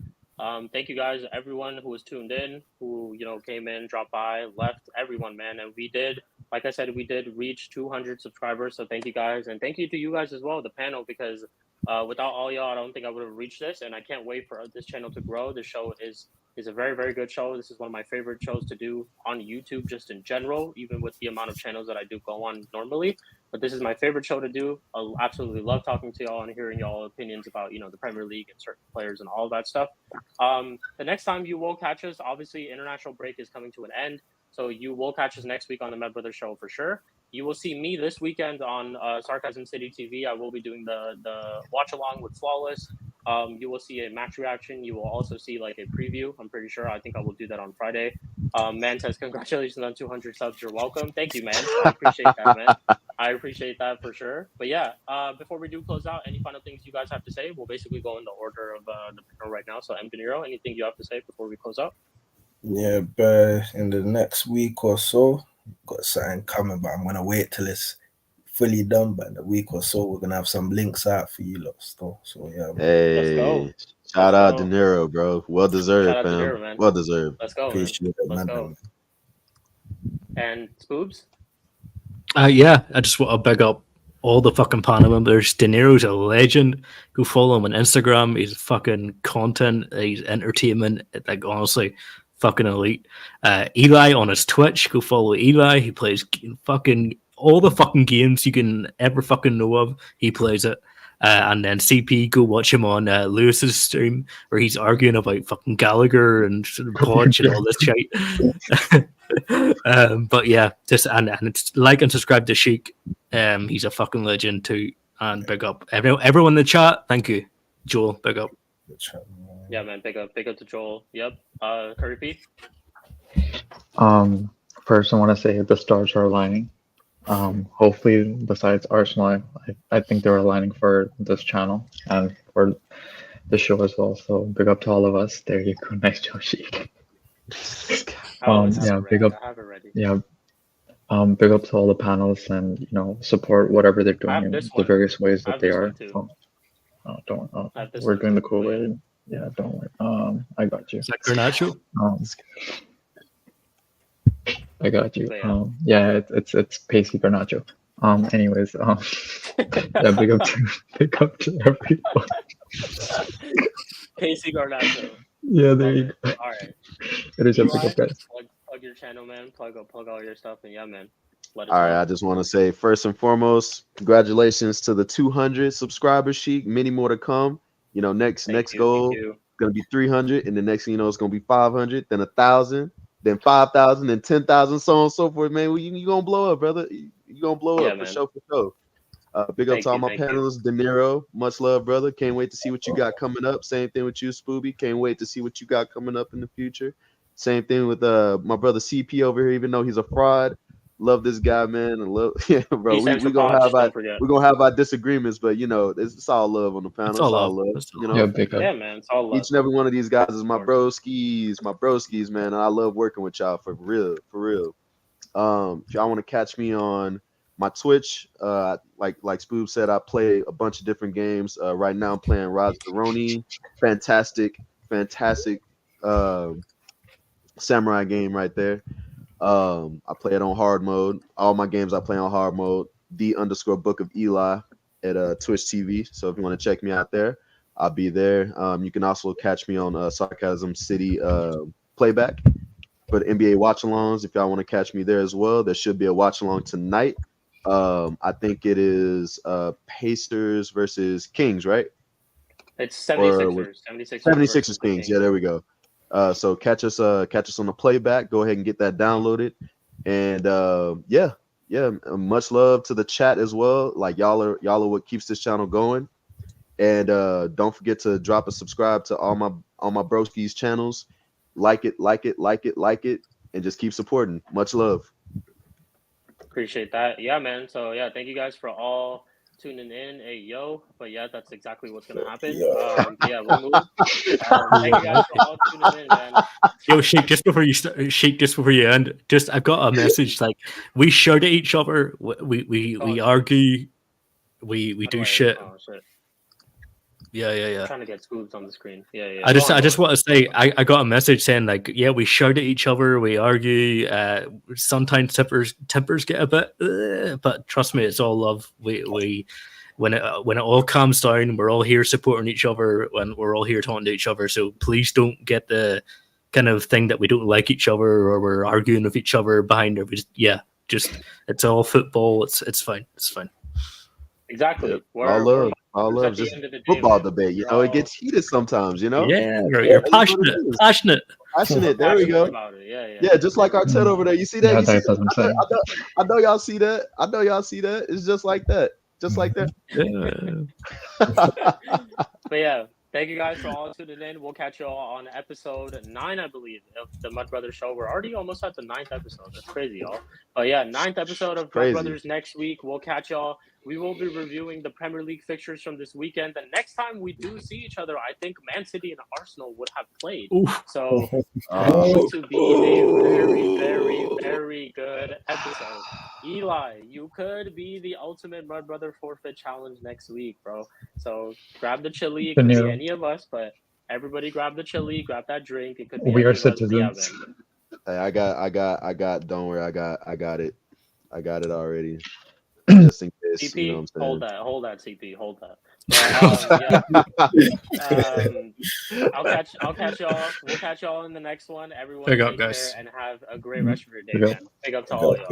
Thank you guys, everyone who was tuned in, who came in, dropped by, left, everyone, man. And we did, like I said, we did reach 200 subscribers. So thank you guys, and thank you to you guys as well, the panel, because without all y'all, I don't think I would have reached this. And I can't wait for this channel to grow. The show is is a very, very good show. This is one of my favorite shows to do on YouTube, just in general, even with the amount of channels that I do go on normally. But this is my favorite show to do. I absolutely love talking to y'all and hearing y'all opinions about, the Premier League and certain players and all that stuff. The next time you will catch us, obviously, international break is coming to an end. So you will catch us next week on the Med Brother Show for sure. You will see me this weekend on Sarcasm City TV. I will be doing the watch along with Flawless. You will see a match reaction. You will also see like a preview. I'm pretty sure. I think I will do that on Friday. Man says, congratulations on 200 subs. You're welcome. Thank you, man. I appreciate that, man. I appreciate that for sure. But yeah, before we do close out, any final things you guys have to say? We'll basically go in the order of the panel right now. So, M. De Niro, anything you have to say before we close out? Yeah, but in the next week or so, got something coming, but I'm gonna wait till it's fully done. But in a week or so, we're gonna have some links out for you lot still. So yeah, man. Hey, shout out De Niro, bro. Well deserved, Shout out fam. De Niro, man. Well deserved. Let's go, man. Appreciate it, Let's man. go. And Spoobs? Yeah, I just want to big up all the fucking panel members. De Niro's a legend. Go follow him on Instagram. He's fucking content. He's entertainment. Like, honestly, fucking elite. Eli on his Twitch. Go follow Eli. He plays fucking all the fucking games you can ever fucking know of. He plays it. And then CP, go watch him on Lewis's stream where he's arguing about fucking Gallagher and Podge and all this shit. But yeah, just and it's like and subscribe to Sheik. He's a fucking legend too. And big up everyone in the chat. Thank you, Joel. Big up. Yeah, man. Big up to Joel. Yep. Curry P. First, I want to say the stars are aligning. Hopefully, besides Arsenal, I think they're aligning for this channel and for the show as well. So big up to all of us. There you go. Nice job, Sheik. Yeah, big up. Yeah, big up to all the panels and support whatever they're doing in the various ways that they are. We're doing the cool way. Yeah, don't worry. I got you. Is that Garnacho? I got you. Yeah, it's Pacey Garnacho. Anyways, yeah, big up to everyone. Pacey Garnacho. Yeah, there you go. All right. It is a big up, guys. Plug your channel, man. Plug all your stuff, and yeah, man. All right, I just want to say first and foremost, congratulations to the 200 subscribers, Sheik. Many more to come. Next goal gonna be 300, and the next thing you know, it's gonna be 500, then 1,000, then 5,000, then 10,000, so on and so forth. Man, you gonna blow up, brother. You gonna blow up for sure. Big up to all my panelists, De Niro. Much love, brother. Can't wait to see what you got coming up. Same thing with you, Spooby. Can't wait to see what you got coming up in the future. Same thing with my brother CP over here, even though he's a fraud. Love this guy, man. And love, yeah, bro. We're gonna have our disagreements, but it's all love on the panel. It's all love. Yeah, man. It's all love. Each and every one of these guys is my broskies, man. And I love working with y'all for real. If y'all want to catch me on my Twitch, like Spoob said, I play a bunch of different games. Right now I'm playing Rods Deroni. Fantastic samurai game right there. I play it on hard mode. All my games I play on hard mode. _Book of Eli at Twitch TV. So if you want to check me out there, I'll be there. You can also catch me on Sarcasm City playback for the NBA watch-alongs. If y'all want to catch me there as well, there should be a watch-along tonight. I think it is Pacers versus Kings, right? It's 76ers. 76ers Kings. Yeah, there we go. So catch us on the playback. Go ahead and get that downloaded. And much love to the chat as well. Like y'all are what keeps this channel going. And don't forget to drop a subscribe to all my broskies channels. Like it, and just keep supporting. Much love. Appreciate that. Yeah, man. So yeah, thank you guys for all tuning in. Hey, yo. But yeah, that's exactly what's gonna happen. Yeah, we'll move. Thank you guys for all tuning in, man. Yo, Sheik, just before you end, I've got a message. Like, we shout at each other. We argue. We do shit. Oh, shit. Yeah. I'm trying to get Spoobs on the screen. Yeah. I just want to say I got a message saying like, yeah, we shout at each other, we argue. Sometimes tempers get a bit, but trust me, it's all love. We when it all calms down, we're all here supporting each other, and we're all here talking to each other. So please don't get the kind of thing that we don't like each other or we're arguing with each other behind it. Just it's all football. It's fine. It's fine. Exactly. Yep. We're All love, Mud all Brothers love. at the Just end of the day, football man. debate. You We're know, it all gets heated sometimes. You know, Yeah, Yeah, you're that's what it passionate. is. Passionate. Passionate. There we passionate go. about it. Yeah. Yeah, just like our Ted over there. You see that? Yeah, You see that's what I'm that? saying. I know y'all see that. I know y'all see that. It's just like that. Just like that. Yeah. But yeah, thank you guys for all tuning in. We'll catch you all on episode 9, I believe, of the Mud Brothers show. We're already almost at the 9th episode. That's crazy, y'all. But yeah, 9th episode of Mud Crazy. Brothers next week. We'll catch y'all. We will be reviewing the Premier League fixtures from this weekend. The next time we do see each other, I think Man City and Arsenal would have played. Oof. So Oh, going to be a very, very, very good episode. Eli, you could be the ultimate Mud Brother forfeit challenge next week, bro. So grab the chili. It The could be new- any of us, but everybody grab the chili, grab that drink. It could be We any are of us. But yeah, citizens. man. hey, I got. Don't worry, I got it. I got it already. Just in case, CP, you know what I'm hold saying. that, CP, hold that. But, yeah, I'll catch y'all. We'll catch y'all in the next one. Everyone Big up, take guys. care and have a great rest of your day, Big up. man. Big up to all y'all.